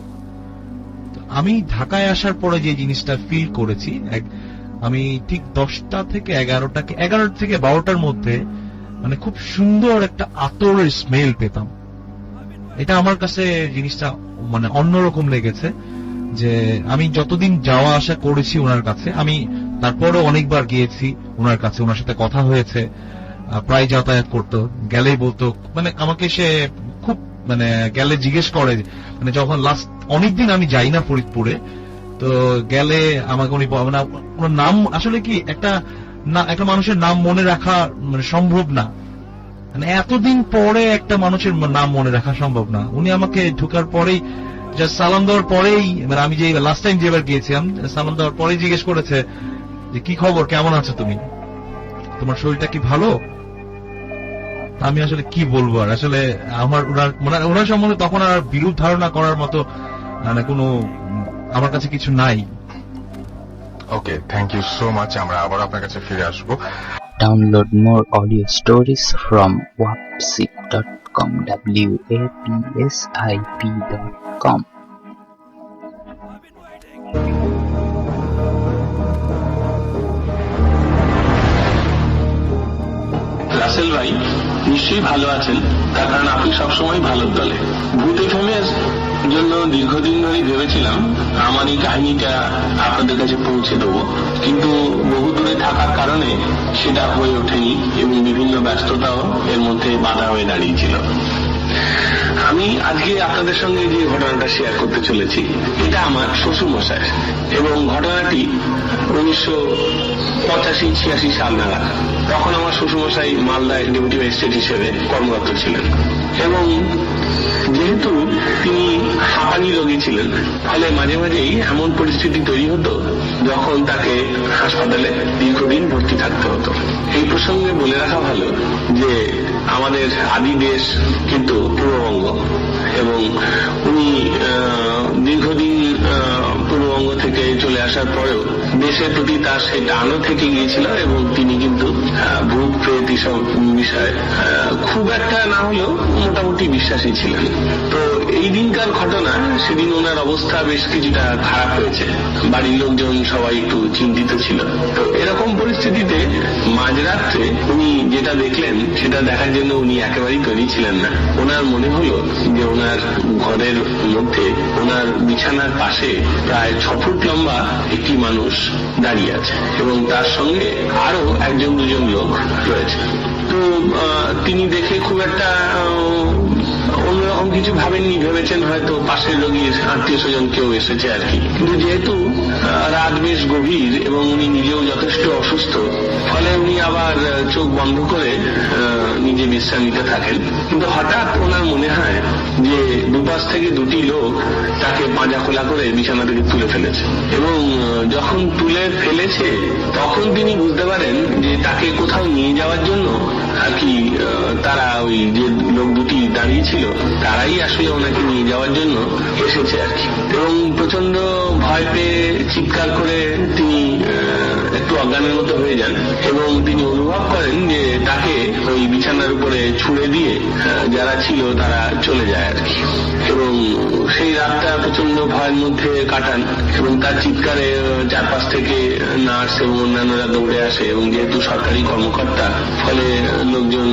আমি ঢাকায় আসার পরে যে জিনিসটা ফিল করেছি, আমি ঠিক 10টা থেকে 11 থেকে 12টার মধ্যে মানে খুব সুন্দর একটা আতরের স্মেল পেতাম। এটা আমার কাছে জিনিসটা মানে অন্যরকম লেগেছে, যে আমি যতদিন যাওয়া আসা করেছি ওনার কাছে, আমি তারপরও অনেকবার গিয়েছি ওনার কাছে, ওনার সাথে কথা হয়েছে, প্রায় যাতায়াত করতো, গেলেই বলতো মানে আমাকে সে খুব মানে গেলে জিজ্ঞেস করে, মানে যখন লাস্ট অনেকদিন আমি যাই না ফরিদপুরে, তো গেলে আমাকে উনি মানে ওনার নাম আসলে কি একটা মানুষের নাম মনে রাখা মানে সম্ভব না, মানে এতদিন পরে একটা মানুষের নাম মনে রাখা সম্ভব না। উনি আমাকে ঢোকার পরেই সালাম দেওয়ার পরেই, মানে আমি যে লাস্ট টাইম যেবার গিয়েছিলাম, সালাম দেওয়ার পরেই জিজ্ঞেস করেছে যে কি খবর, কেমন আছো তুমি, তোমার শরীরটা কি ভালো? আমি আসলে কি বলবো, আর আসলে আমার ওনার সম্বন্ধে তখন আর বিরূপ ধারণা করার মতো মানে কোনো আমার কাছে কিছু নাই। ওকে, থ্যাংক ইউ সো মাচ। আমরা আবার আপনার কাছে ফিরে আসবো। Download more audio stories from wapsip.com. wapsip.com. Rasel ভাই নিশ্চয়ই ভালো আছেন, তার কারণ আপনি সবসময় ভালোর দলে। ভূত এফএমের জন্য দীর্ঘদিন ধরে ভেবেছিলাম আমার এই কাহিনীটা আপনাদের কাছে পৌঁছে দেবো, কিন্তু বহু দূরে থাকার কারণে সেটা হয়ে ওঠেনি এবং বিভিন্ন ব্যস্ততাও এর মধ্যে বাধা হয়ে দাঁড়িয়েছিল। আমি আজকে আপনাদের সঙ্গে যে ঘটনাটা শেয়ার করতে চলেছি এটা আমার শ্বশুরমশাই, এবং ঘটনাটি 1985-86 সাল নাগাদ। তখন আমার শ্বশুরমশাই মালদায় ডেপুটি ম্যাজিস্ট্রেট হিসেবে কর্মরত ছিলেন, এবং যেহেতু তিনি হাঁপানি রোগী ছিলেন, ফলে মাঝে মাঝেই এমন পরিস্থিতি তৈরি হতো যখন তাকে হাসপাতালে দীর্ঘদিন ভর্তি থাকতে হতো। এই প্রসঙ্গে বলে রাখা ভালো যে আমাদের আদি দেশ কিন্তু পূর্ববঙ্গ, এবং উনি দীর্ঘদিন পূর্ববঙ্গ থেকে চলে আসার পরেও দেশের প্রতি তার সেই টানও থেকে গিয়েছিল, এবং তিনি কিন্তু ভূত প্রেত এসব বিষয়ে খুব একটা না হলেও মোটামুটি বিশ্বাসী ছিলেন। তো এই দিনকার ঘটনা, সেদিন ওনার অবস্থা বেশ কিছুটা খারাপ হয়েছে, বাড়ির লোকজন সবাই একটু চিন্তিত ছিল। তো এরকম পরিস্থিতিতে মাঝরাত্রে উনি যেটা দেখলেন সেটা দেখার জন্য উনি একেবারেই তৈরি ছিলেন না। ওনার মনে হলো যে ওনার ঘরের মধ্যে ওনার বিছানার পাশে প্রায় 6 ফুট লম্বা একটি মানুষ দাঁড়িয়ে আছে, এবং তার সঙ্গে আরো 1-2 লোক রয়েছে। তো তিনি দেখে খুব একটা অন্যরকম কিছু ভাবেননি, ভেবেছেন হয়তো পাশের রোগীর আত্মীয় স্বজন কেউ এসেছে আর কি। কিন্তু যেহেতু রাত বেশ গভীর এবং উনি নিজেও যথেষ্ট অসুস্থ, ফলে উনি আবার চোখ বন্ধ করে নিজে বিশ্রাম নিতে থাকেন। কিন্তু হঠাৎ ওনার মনে হয় যে দুপাশ থেকে 2টি লোক তাকে পাঁজা খোলা করে বিছানা থেকে তুলে ফেলেছে, এবং যখন তুলে ফেলেছে তখন তিনি বুঝতে পারেন যে তাকে কোথাও নিয়ে যাওয়ার জন্য আর কি তারা ওই যে লোক 2টি দাঁড়িয়ে ছিল তারাই আসলে ওনাকে নিয়ে যাওয়ার জন্য এসেছে আর কি। এবং প্রচন্ড ভয় পেয়ে চিৎকার করে তিনি একটু অজ্ঞানের মতো হয়ে যান, এবং তিনি অনুভব করেন যে তাকে ওই বিছানার উপরে ছুঁড়ে দিয়ে যারা ছিল তারা চলে যায় আর কি। এবং সেই রাতটা প্রচন্ড ভয়ের মধ্যে কাটান, এবং তার চিৎকারে চারপাশ থেকে নার্স এবং অন্যান্যরা দৌড়ে আসে, এবং যেহেতু সরকারি কর্মকর্তা, ফলে লোকজন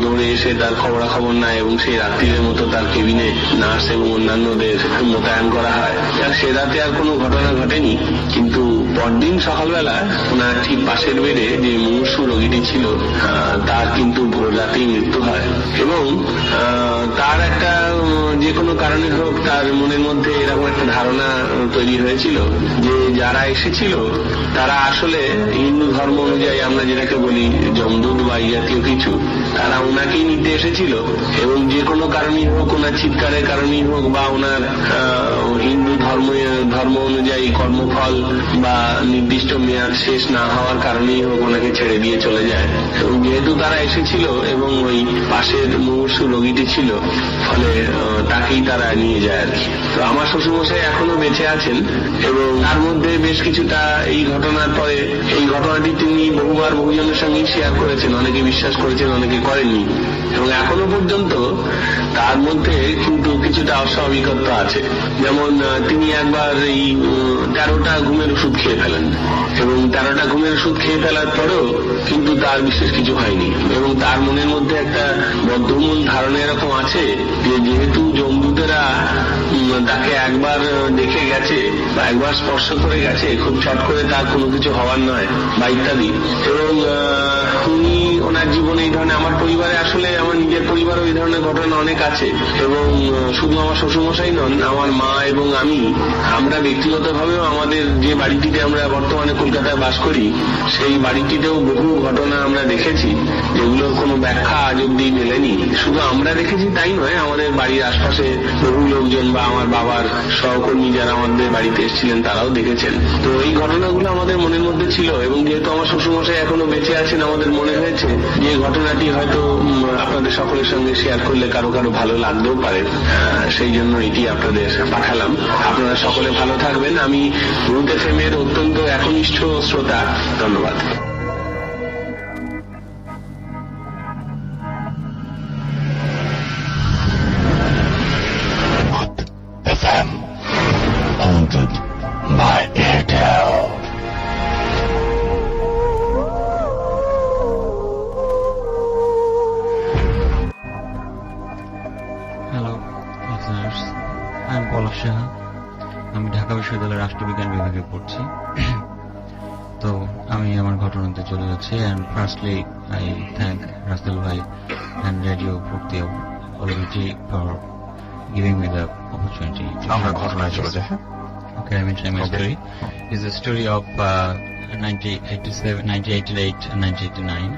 দৌড়ে এসে তার খবরাখবর নেয়, এবং সেই রাত্রির মতো তার কেবিনে নার্স এবং অন্যান্যদের মোতায়েন করা হয়। আর সে রাতে আর কোনো ঘটনা ঘটেনি, কিন্তু পরদিন সকালবেলা ওনার ঠিক পাশের বেডে যে মুমূর্ষু রোগীটি ছিল তার কিন্তু ভোর রাতেই মৃত্যু হয়, এবং তার একটা যে কোনো কারণে হোক তার মনের মধ্যে এরকম একটা ধারণা তৈরি হয়েছিল যে যারা এসেছিল তারা আসলে হিন্দু ধর্ম অনুযায়ী আমরা যেটাকে বলি যমদূত বা জাতীয় কিছু, তারা ওনাকেই নিতে এসেছিল, এবং যে কোনো কারণেই হোক, ওনার চিৎকারের কারণেই হোক বা ওনার হিন্দু ধর্ম অনুযায়ী কর্মফল বা নির্দিষ্ট মেয়াদ শেষ না হওয়ার কারণেই হোক ওনাকে ছেড়ে দিয়ে চলে যায়। এবং যেহেতু তারা এসেছিল এবং ওই পাশের মুমূর্ষু রোগীটি ছিল, ফলে তাকেই তারা নিয়ে যায় আর কি। তো আমার শ্বশুরমশাই এখনো বেঁচে আছেন, এবং তার মধ্যে বেশ কিছুটা এই ঘটনার পরে এই ঘটনাটি তিনি বহুবার বহুজনের সঙ্গে শেয়ার করেছেন, অনেকে বিশ্বাস করেছেন, অনেকে করেননি, এবং এখনো পর্যন্ত তার মধ্যে কিন্তু কিছুটা অস্বাভাবিকত্ব আছে। যেমন তিনি একবার এই 13টা ঘুমের ওষুধ খেয়ে ফেলেন, এবং 13টা ঘুমের ওষুধ খেয়ে ফেলার পরেও কিন্তু তার বিশেষ কিছু হয়নি, এবং তার মনের মধ্যে একটা বদ্ধমূল ধারণা এরকম আছে যে যেহেতু যমদূতেরা তাকে একবার দেখে গেছে বা একবার স্পর্শ করে গেছে, খুব চট করে তার কোনো কিছু হওয়ার নয় বা ইত্যাদি। এবং উনি ওনার জীবনে এই ধরনের, আমার পরিবারে আসলে আমার নিজের পরিবারও এই ধরনের ঘটনা অনেক আছে, এবং শুধু আমার শ্বশুরমশাই নন, আমার মা এবং আমরা ব্যক্তিগতভাবেও আমাদের যে বাড়িটিতে আমরা বর্তমানে কলকাতায় বাস করি সেই বাড়িটিতেও বহু ঘটনা আমরা দেখেছি, যেগুলোর কোনো ব্যাখ্যা আজ অব্দি মেলেনি। শুধু আমরা দেখেছি তাই নয়, আমাদের বাড়ির আশপাশে বহু লোকজন বা আমার বাবার সহকর্মী যারা আমাদের বাড়িতে এসেছিলেন তারাও দেখেছেন। তো এই ঘটনাগুলো আমাদের মনের মধ্যে ছিল, এবং যেহেতু আমার শ্বশুরমশাই এখনো বেঁচে আছেন, আমাদের মনে হয়েছে যে ঘটনাটি হয়তো আপনাদের সকলের সঙ্গে শেয়ার করলে কারো কারো ভালো লাগতেও পারে, সেই জন্য এটি আপনাদের পাঠালাম। আপনারা সকলে ভালো থাকবেন। আমি ভূত এফএম এর অত্যন্ত একনিষ্ঠ শ্রোতা। ধন্যবাদ। আমি পলাশ সাহা, আমি ঢাকা বিশ্ববিদ্যালয়ের রাষ্ট্রবিজ্ঞান বিভাগে পড়ছি। তো আমি আমার ঘটনাতে চলে যাচ্ছি। And firstly I thank Rasel ভাই and radio Foorti already for giving me the opportunity. আমরা ঘটনায় চলে যাই। হ্যাঁ? Okay, I will tell my Okay. story. It's a story of 1987, 1988 and 1989.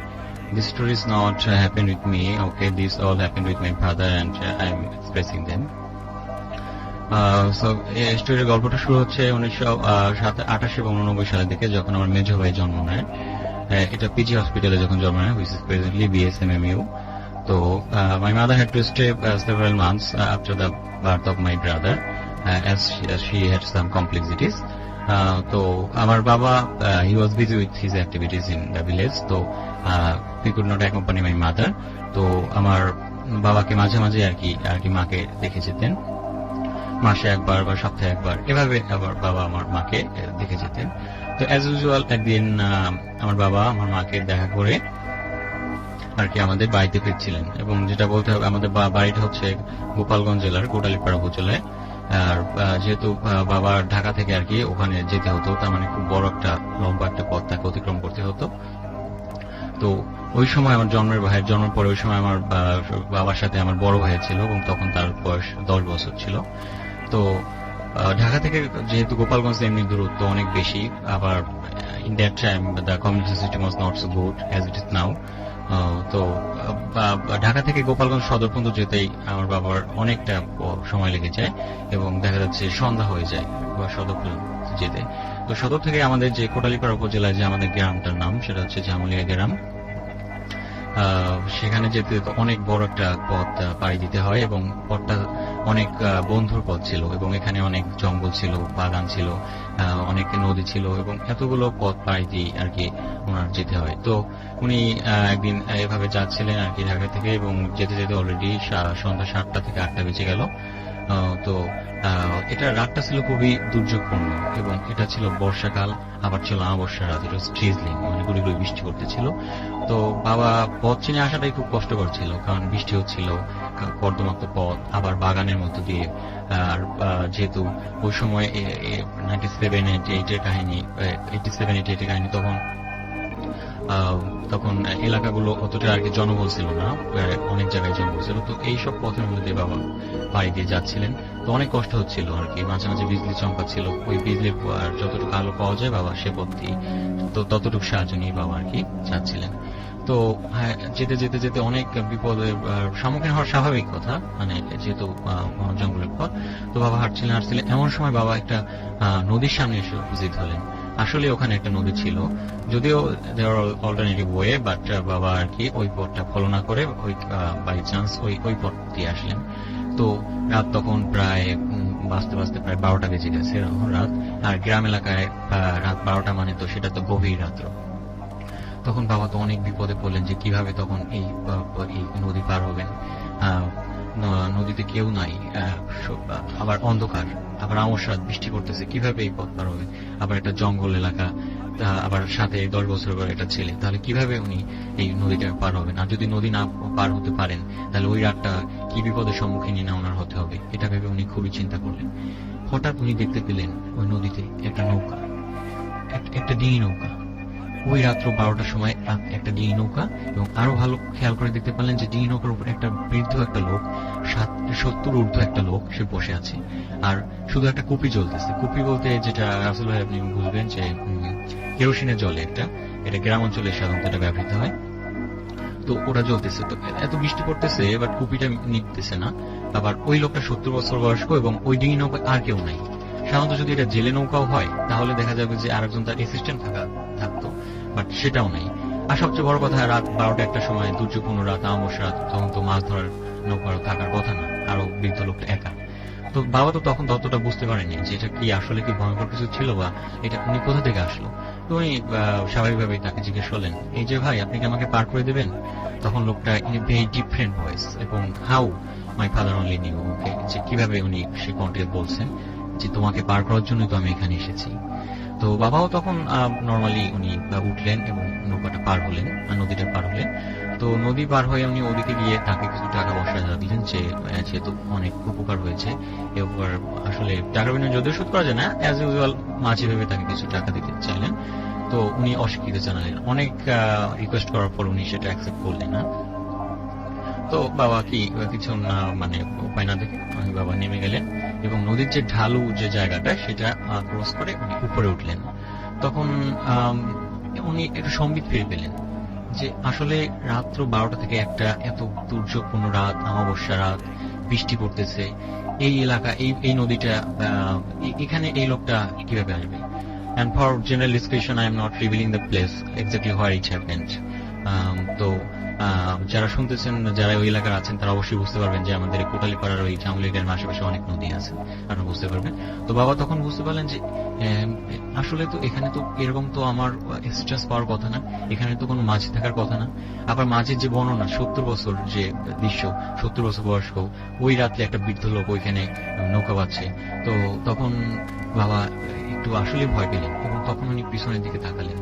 This story is not happened with me. Okay, this all happened with my father and I'm expressing them. এই স্টোরির গল্পটা শুরু হচ্ছে 1988 এবং 1989 সালের দিকে, যখন আমার মেজো ভাই জন্ম নেয়। এটা পিজি হসপিটালে যখন জন্ম নেয়, which is presently BSMMU. তো my mother had to stay several months after the birth of my brother, as she had some complexities. তো আমার বাবা, he was busy with his activities in the village, তো he could not accompany my mother. তো আমার বাবাকে মাঝে মাঝে আর কি মাকে দেখে যেতেন, মাসে একবার বা সপ্তাহে একবার, এভাবে আবার বাবা আমার মাকে দেখে যেতেন। তো অ্যাজ ইউজুয়াল একদিন আমার বাবা আমার মাকে দেখা করে আর কি আমাদের বাড়িতে ফিরছিলেন। এবং যেটা বলতে হবে, আমাদের বাড়িটা হচ্ছে গোপালগঞ্জ জেলার কোটালীপাড়া উপজেলায়। আর যেহেতু বাবা ঢাকা থেকে আর কি ওখানে যেতে হতো, তার মানে খুব বড় একটা লম্বা একটা পথ তাকে অতিক্রম করতে হতো। তো ওই সময় আমার ভাইয়ের জন্মের পরে ওই সময় আমার বাবার সাথে আমার বড় ভাই ছিল এবং তখন তার বয়স 10 বছর ছিল। তো ঢাকা থেকে যেহেতু গোপালগঞ্জ এমনি দূরত্ব অনেক বেশি, আবার in that time the communication system was not so good as it is now. তো ঢাকা থেকে গোপালগঞ্জ সদর পর্যন্ত যেতেই আমার বাবার অনেকটা সময় লেগে যায় এবং দেখা যাচ্ছে সন্ধ্যা হয়ে যায় সদর পর্যন্ত যেতে। তো সদর থেকে আমাদের যে কোটালীপাড়া উপজেলায় যে আমাদের গ্রামটার নাম, সেটা হচ্ছে জামুলিয়া গ্রাম। সেখানে যেতে তো অনেক বড় একটা পথ পাড়ি দিতে হয় এবং পথটা অনেক বন্ধুর পথ ছিল এবং এখানে অনেক জঙ্গল ছিল, বাগান ছিল, অনেক নদী ছিল এবং এতগুলো পথ পাড়ি দিয়ে আর কি ওনার যেতে হয়। তো উনি একদিন এভাবে যাচ্ছিলেন আর কি ঢাকা থেকে, এবং যেতে যেতে অলরেডি সন্ধ্যা 7টা থেকে 8টা বেজে গেল। তো এটা রাতটা ছিল খুবই দুর্যোগপূর্ণ এবং এটা ছিল বর্ষাকাল, আবার ছিল অমাবস্যা রাত, এটা স্ট্রিজলিং, মানে গুড়ি গুড়ি বৃষ্টি করতেছিল। তো বাবা পথ চিনে আসাটাই খুব কষ্টকর ছিল, কারণ বৃষ্টি হচ্ছিল, কর্দমাক্ত পথ, আবার বাগানের মধ্যে দিয়ে। আর যেহেতু ওই সময় 97-88 এর কাহিনী, তখন এলাকাগুলো অতটা আর কি জনবল ছিল না, অনেক জায়গায় জঙ্গল ছিল। তো এইসব পথের মধ্যে বাবা বাড়ি দিয়ে যাচ্ছিলেন, তো অনেক কষ্ট হচ্ছিল আর কি। মাঝে মাঝে বিজলি চমকাচ্ছিল, ওই বিজলির যতটুকু আলো পাওয়া যায় বাবা সে পথ দিয়ে, তো ততটুকু সাহায্য নিয়ে বাবা আর কি যাচ্ছিলেন। তো যেতে যেতে যেতে অনেক বিপদের সম্মুখীন হওয়ার স্বাভাবিক কথা, মানে যেহেতু জঙ্গলের পথ। তো বাবা হাঁটছিলেন, এমন সময় বাবা একটা নদীর সামনে এসে উপস্থিত হলেন। আসলে ওখানে একটা নদী ছিল, যদিও দেয়ার অল্টারনেটিভ ওয়ে, বাট বাবা আর কি ওই পথটা ফলো না করে ওই বাই চান্স ওই পথ দিয়ে আসলেন। তো রাত তখন প্রায় বাঁচতে বাঁচতে প্রায় 12টা বেজে গেছে রাত। আর গ্রাম এলাকায় রাত 12টা মানে তো সেটা তো গভীর রাত্র। তখন বাবা তো অনেক বিপদে পড়লেন যে কিভাবে তখন এই নদী পার হবেন। নদীতে কেউ নাই, আবার অন্ধকার, আবার অমাবস্যা রাত, বৃষ্টি করতেছে, কিভাবে এই পথ পার হবে? আবার একটা জঙ্গল এলাকা, আবার সাথে 10 বছর পর একটা ছেলে, তাহলে কিভাবে উনি এই নদীটা পার হবেন? আর যদি নদী না পার হতে পারেন, তাহলে ওই রাতটা কি বিপদের সম্মুখীন না ওনার হতে হবে, এটা ভেবে উনি খুবই চিন্তা করলেন। হঠাৎ উনি দেখতে পেলেন ওই নদীতে একটা নৌকা, একটা ডিঙি নৌকা। ওই রাত্র 12টার সময় একটা ডিঙি নৌকা, এবং আরো ভালো খেয়াল করে দেখতে পারলেন যে ডিঙি নৌকার উপর একটা বৃদ্ধ একটা লোক, 70 ঊর্ধ্ব একটা লোক, সে বসে আছে। আর শুধু একটা কুপি জ্বলতেছে। কুপি বলতে যেটা আসল ভাই আপনি বুঝবেন যে কেরোসিনের জলে এটা গ্রাম অঞ্চলে সাধারণত এটা ব্যবহৃত হয়। তো ওটা জ্বলতেছে, তো এত বৃষ্টি পড়তেছে, বাট কুপিটা নিতেছে না। আবার ওই লোকটা 70 বছর বয়স্ক এবং ওই ডিঙি নৌকায় আর কেউ নাই। সাধারণত যদি এটা জেলে নৌকাও হয় তাহলে দেখা যাবে যে আরেকজন তার অ্যাসিস্ট্যান্ট থাকতো, বাট সেটাও নাই। আর সবচেয়ে বড় কথা, রাত 12টা একটা সময়, দুর্যোগপূর্ণ রাত, অমাবস্যা রাত, তখন তো মাছ ধরার নৌকার থাকার কথা না, আরো বৃদ্ধ লোকটা একা। তো বাবা তো তখন ততটা বুঝতে পারেনি যে এটা কি আসলে কি ভয়ঙ্কর কিছু ছিল, বা এটা উনি কোথা থেকে আসলো। তো উনি স্বাভাবিকভাবেই তাকে জিজ্ঞেস করলেন, এই যে ভাই, আপনি কি আমাকে পার করে দেবেন? তখন লোকটা in a very different voice, এবং how my father only knew, okay, যে কিভাবে উনি সে কণ্ঠে বলছেন যে তোমাকে পার করার জন্য তো আমি এখানে এসেছি। তো বাবাও তখন নর্মালি উনি উঠলেন এবং নৌকাটা পার হলেন, নদীটা পার হলেন। তো নদী পার হয়ে উনি ওদিকে গিয়ে তাকে কিছু টাকা পয়সা দিলেন, যে যেহেতু অনেক উপকার হয়েছে, এই উপকার আসলে টাকার বিনিময়ে যদিও শোধ করা যায় না, অ্যাজ ইউজুয়াল মাঝি ভেবে তাকে কিছু টাকা দিতে চাইলেন। তো উনি অস্বীকৃতি জানালেন, অনেক রিকোয়েস্ট করার পর উনি সেটা অ্যাকসেপ্ট করলেন না। তো বাবা কি কিছু না মানে উপায় না দেখে আমি বাবা নেমে গেলেন এবং নদীর যে ঢালু যে জায়গাটা সেটা ক্রস করে উনি উপরে উঠলেন। তখন উনি একটু সম্বিত ফিরে পেলেন যে আসলে রাত্র 12টা থেকে একটা এত দুর্যোগপূর্ণ রাত, অমাবস্যা রাত, বৃষ্টি পড়তেছে, এই এলাকা এই নদীটা এখানে এই লোকটা কিভাবে আসবে। And for general discussion, I am not revealing the place exactly where it happened. তো যারা শুনতেছেন, যারা ওই এলাকার আছেন, তারা অবশ্যই বুঝতে পারবেন যে আমাদের কোটালীপাড়ার ওই জামুলি ড্যামের আশেপাশে অনেক নদী আছে, আপনারা বুঝতে পারবেন। তো বাবা তখন বুঝতে পারলেন যে আসলে তো এখানে তো এরকম তো আমার এক্সট্রাস পাওয়ার কথা না, এখানে তো কোনো মাঝি থাকার কথা না। আবার মাঝির যে বর্ণনা 70 বছর যে দৃশ্য, 70 বছর বয়স্ক ওই রাত্রে একটা বৃদ্ধ লোক ওইখানে নৌকা বাচ্ছে। তো তখন বাবা একটু আসলে ভয় পেলেন এবং তখন উনি পিছনের দিকে তাকালেন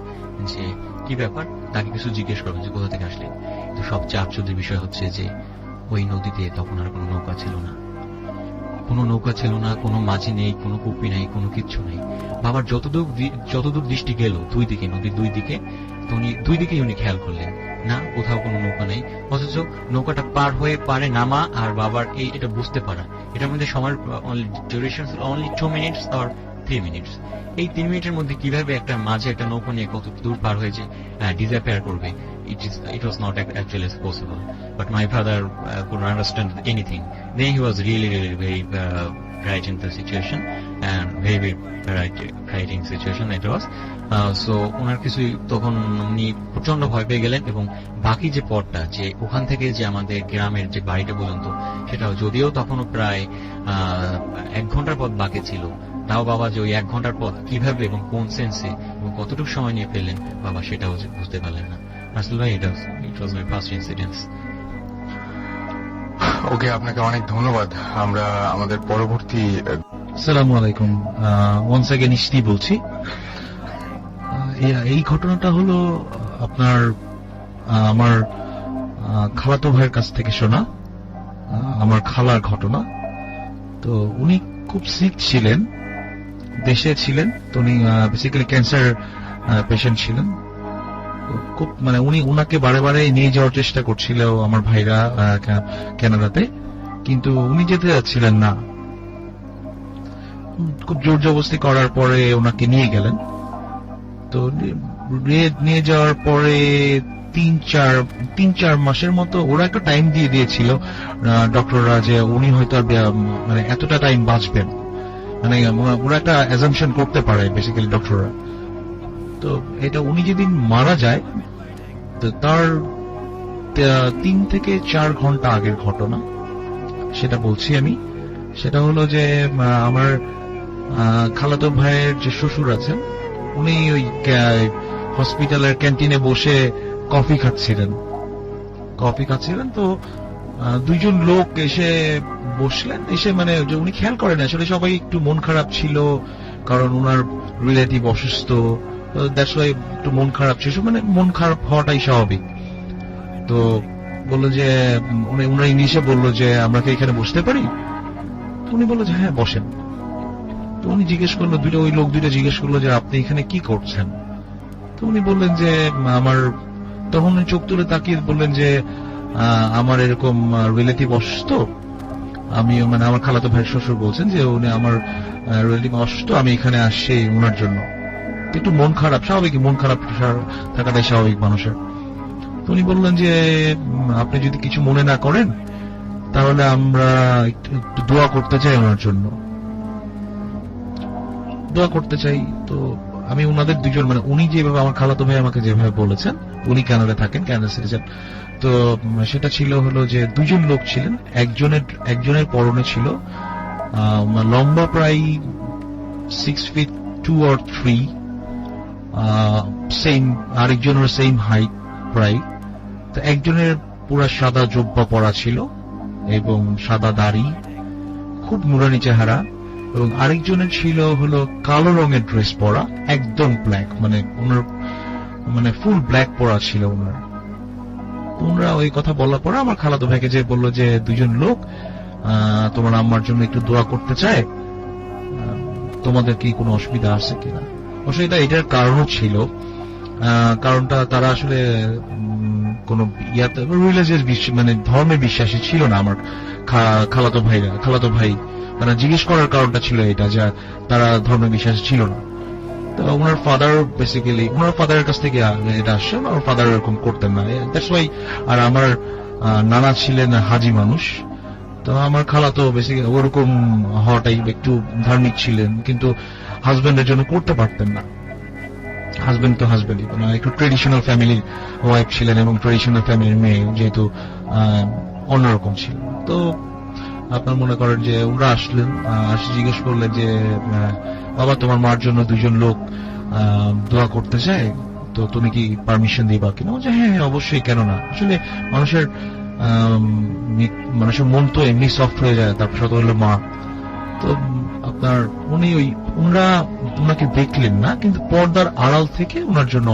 যে কি ব্যাপার, তাকে কিছু জিজ্ঞেস করবেন যে কোথা থেকে আসলেন। তো সবচেয়ে আশ্চর্যের বিষয় হচ্ছে যে ওই নদীতে তখন আর কোনো নৌকা ছিল না, কোনো নৌকা ছিল না, কোনো মাঝি নেই, কোনো কুপি নেই, কোনো কিচ্ছু নেই। বাবার যতদূর দৃষ্টি গেল দুই দিকে, নদীর দুই দিকে, তো উনি দুই দিকেই উনি খেয়াল করলেন না কোথাও কোনো নৌকা নেই, অথচ নৌকাটা পার হয়ে পারে নামা আর বাবার এটা বুঝতে পারা, এটার মধ্যে সময়ের duration only 2 minutes or 3 minutes. এই 3 মিনিটের মধ্যে কিভাবে একটা মাঝে একটা নৌকা নিয়ে কত দূর পার হয়ে যে ডিসঅ্যাপিয়ার করবে, it was not actually possible. But my father couldn't understand anything. Then he was really very frightened the situation, and very frightening situation it was. So ওনার কিছুই তখন উনি প্রচন্ড ভয় পেয়ে গেলেন এবং বাকি যে পথটা, যে ওখান থেকে যে আমাদের গ্রামের যে বাড়িটা পর্যন্ত, সেটাও যদিও তখনও প্রায় 1 ঘন্টার পথ বাকি ছিল, তাও বাবা যে ওই 1 ঘন্টার পথ কিভাবে এবং কোন সেন্সে এবং কতটুকু সময় নিয়ে পেলেন বাবা সেটাও বুঝতে পারলেন না। আসলে ভাই ইট ওয়াজ মাই ফার্স্ট ইনসিডেন্টস। ওকে, আপনাকে অনেক ধন্যবাদ। আমরা আমাদের পরবর্তী আসসালামু আলাইকুম, ওয়ান্স অ্যাগেন ইশতি বলছি। এই ঘটনাটা হলো আপনার আমার খালাতো ভাইয়ের কাছ থেকে শোনা, আমার খালার ঘটনা। তো উনি খুব সিক ছিলেন, দেশে ছিলেন, তো উনি বেসিক্যালি ক্যান্সার পেশেন্ট ছিলেন। খুব মানে উনাকে বারে বারে নিয়ে যাওয়ার চেষ্টা করছিল আমার ভাইরা কানাডাতে, কিন্তু উনি যেতে যাচ্ছিলেন না। খুব জোর জবরদস্তি করার পরে ওনাকে নিয়ে গেলেন। তো নিয়ে যাওয়ার পরে 3-4 মাসের মতো ওরা একটা টাইম দিয়ে দিয়েছিল ডক্টররা, যে উনি হয়তো মানে এতটা টাইম বাঁচবেন, মানে ওরা একটা অ্যাজাম্পশন করতে পারে বেসিক্যালি ডক্টররা। তো এটা উনি যেদিন মারা যায়, তো তার 3 থেকে 4 ঘন্টা আগের ঘটনা সেটা বলছি আমি। সেটা হলো যে আমার খালাতো ভাইয়ের যে শ্বশুর আছেন, উনি ওই হসপিটালের ক্যান্টিনে বসে কফি খাচ্ছিলেন। তো 2জন লোক এসে বসলেন, এসে মানে উনি খেয়াল করেন আসলে সবাই একটু মন খারাপ ছিল, কারণ ওনার রিলেটিভ অসুস্থ, দ্যাটস ওয়াই একটু মন খারাপ ছিল, মানে মন খারাপ হওয়াটাই স্বাভাবিক। তো বললো যে উনি ইংলিশে বললো যে আমরা কি এখানে বসতে পারি? উনি বললো যে হ্যাঁ বসেন। তো উনি জিজ্ঞেস করলো, ওই লোক দুইটা জিজ্ঞেস করলো যে আপনি এখানে কি করছেন? তো উনি বললেন যে আমার, তখন উনি চোখ তুলে তাকিয়ে বললেন যে আমার এরকম রিলেটিভ অসুস্থ, আমি মানে আমার খালাতো ভাইয়ের শ্বশুর বলছেন যে উনি আমার রিলেটিভ অসুস্থ, আমি এখানে আসছি ওনার জন্য। একটু মন খারাপ, স্বাভাবিক, মন খারাপ থাকাটাই স্বাভাবিক মানুষের। তো উনি বললেন যে আপনি যদি কিছু মনে না করেন তাহলে আমরা একটু দোয়া করতে চাই ওনার জন্য, দোয়া করতে চাই। তো আমি ওনাদের 2জন, মানে উনি যেভাবে, আমার খালাতো ভাই আমাকে যেভাবে বলেছেন, উনি কানাডা থাকেন, কানাডা সিটিজেন। তো সেটা ছিল হলো যে 2জন লোক ছিলেন, একজনের পরনে ছিল লম্বা প্রায় 6 feet 2 or 3, সেম, আরেকজনের সেম হাইট প্রায়। তো একজনের পুরা সাদা জুব্বা পরা ছিল এবং সাদা দাড়ি, খুব নুরানি চেহারা, এবং আরেকজনের ছিল হলো কালো রঙের ড্রেস পরা, একদম ব্ল্যাক, মানে ওনার মানে ফুল ব্ল্যাক পরা ছিল ওনার। তোমরা ওই কথা বলার পরে আমার খালাতো ভাইকে যে বললো যে দুজন লোক তোমার আম্মার জন্য একটু দোয়া করতে চায়, তোমাদের কি কোনো অসুবিধা আছে কিনা। অসুবিধা এটার কারণও ছিল, কারণটা তারা আসলে কোন ইয়াতে রিলিজিয়াস মানে ধর্মে বিশ্বাসী ছিল না আমার খালাতো ভাই মানে জিজ্ঞেস করার কারণটা ছিল এটা যে তারা ধর্মে বিশ্বাসী ছিল না। তো ওনার ফাদার বেসিক্যালি ওনার ফাদারের কাছ থেকে এটা আসছে, আমার ফাদার এরকম করতেন না, দ্যাটস ওয়াই। আর আমার নানা ছিলেন হাজি মানুষ, তো আমার খালাতো বেসিক্যালি ওরকম হওয়াটাই একটু ধার্মিক ছিলেন, কিন্তু হাজবেন্ডের জন্য করতে পারতেন না। হাজবেন্ড তো হাজবেন্ডই, মানে একটু ট্রেডিশনাল ফ্যামিলির ওয়াইফ ছিলেন এবং ট্রেডিশনাল ফ্যামিলির মেয়ে, যেহেতু অন্যরকম ছিল। তো আপনার মনে করেন যে ওরা আসলেন, আসে জিজ্ঞেস করলেন যে বাবা তোমার মার জন্য দুজন লোক দোয়া করতে চায়, তো তুমি কি পারমিশন দিবা কিনা। যে হ্যাঁ অবশ্যই, কেন না। আসলে মানুষের মন তো এমনি সফট হয়ে যায়, তারপর সাথে হলো মা। তো আপনার ওনাকে দেখলেন না, কিন্তু পর্দার আড়াল থেকে ওনার জন্য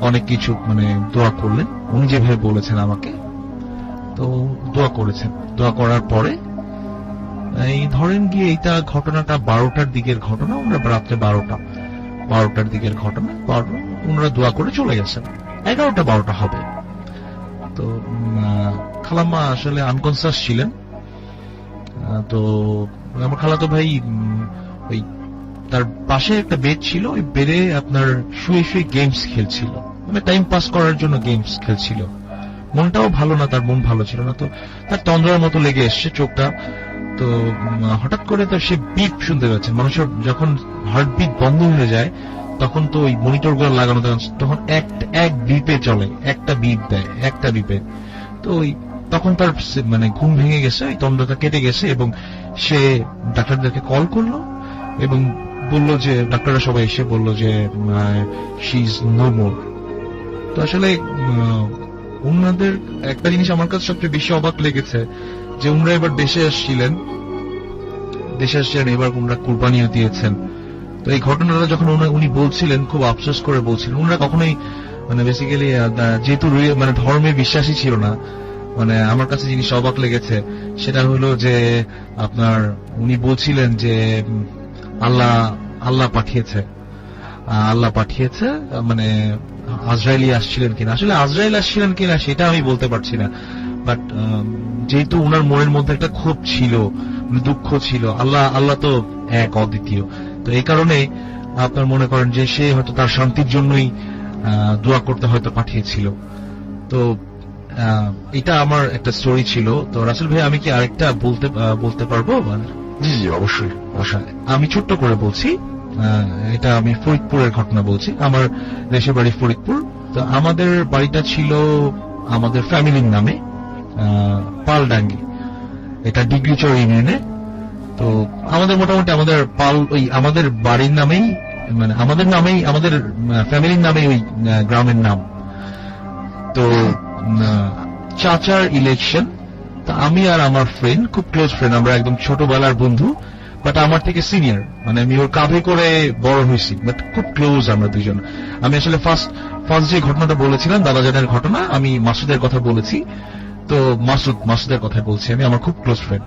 অনেক কিছু মানে দোয়া করলেন, উনি যেভাবে বলেছেন আমাকে। তো দোয়া করেছেন, দোয়া করার পরে এই ধরেন গিয়ে এইটা ঘটনাটা 12টার দিকের ঘটনা, ওনারা রাত্রে 12টার দিকের ঘটনা। ওনারা দোয়া করে চলে গেছেন, 11টা-12টা হবে। তো খালাম্মা আসলে আনকনসিয়াস ছিলেন। তো আমার খালাতো ভাই ওই তার পাশে একটা বেড ছিল, ওই বেডে আপনার শুয়ে শুয়ে গেমস খেলছিল, মানে টাইম পাস করার জন্য গেমস খেলছিল। মনটাও ভালো না, তার মন ভালো ছিল না, তো তার তন্দ্রার মতো লেগে এসছে চোখটা। তো হঠাৎ করে তার সে বিপ শুনতে পাচ্ছেন, মানুষের যখন হার্টবিট বন্ধ হয়ে যায় তখন তো ওই মনিটর গুলো লাগানো, তখন এক বিপে চলে, একটা বিপ দেয়, একটা বিপে। তো ওই তখন তার মানে ঘুম ভেঙে গেছে, তন্দ্রাটা কেটে গেছে, এবং সে ডাক্তারদেরকে কল করলো এবং বললো যে ডাক্তাররা সবাই এসে বললো যে শি ইজ নো মোর। তো আসলে ওনাদের একটা জিনিস আমার কাছে সবচেয়ে বেশি অবাক লেগেছে যে উনারা এবার দেশে আসছিলেন, এবার ওনারা কুরবানিও দিয়েছেন। তো এই ঘটনাটা যখন উনি বলছিলেন, খুব আফসোস করে বলছিলেন। ওনারা কখনোই মানে বেসিক্যালি যেহেতু মানে ধর্মে বিশ্বাসী ছিল না, মানে আমার কাছে জিনিস অবাক লেগেছে সেটা হলো যে আপনার উনি বলছিলেন যে আল্লাহ পাঠিয়েছে, মানে আজরাইলি আসছিলেন কিনা। আসলে আজরাইল আসছিলেন কিনা সেটা আমি বলতে পারছি না, বাট যেহেতু উনার মনের মধ্যে একটা ক্ষোভ ছিল, দুঃখ ছিল, আল্লাহ তো এক অদ্বিতীয়, তো এই কারণে আপনার মনে করেন যে সে হয়তো তার শান্তির জন্যই দোয়া করতে হয়তো পাঠিয়েছিল। তো এটা আমার একটা স্টোরি ছিল। তো রাসেল ভাই, আমি কি আরেকটা বলতে পারবো? জি অবশ্যই। আমি ছোট্ট করে বলছি, এটা আমি ফরিদপুরের ঘটনা বলছি। আমার দেশের বাড়ি ফরিদপুর। তো আমাদের বাড়িটা ছিল আমাদের ফ্যামিলির নামে, পালডাঙ্গি, এটা ডিগ্রিচর ইউনিয়নে। তো আমাদের মোটামুটি আমাদের বাড়ির নামেই, মানে আমাদের ফ্যামিলির নামেই ওই গ্রামের নাম। তো চাচার ইলেকশন, তা আমি আর আমার ফ্রেন্ড, খুব ক্লোজ ফ্রেন্ড, আমরা একদম ছোটবেলার বন্ধু, বাট আমার থেকে সিনিয়র, মানে আমি ওর কাঁধে করে বড় হয়েছি, বাট খুব ক্লোজ আমরা দুজন। আমি আসলে ফার্স্ট যে ঘটনাটা বলেছিলাম দাদাজানের ঘটনা, আমি মাসুদের কথা বলেছি। তো মাসুদের কথা বলছি আমি, আমার খুব ক্লোজ ফ্রেন্ড।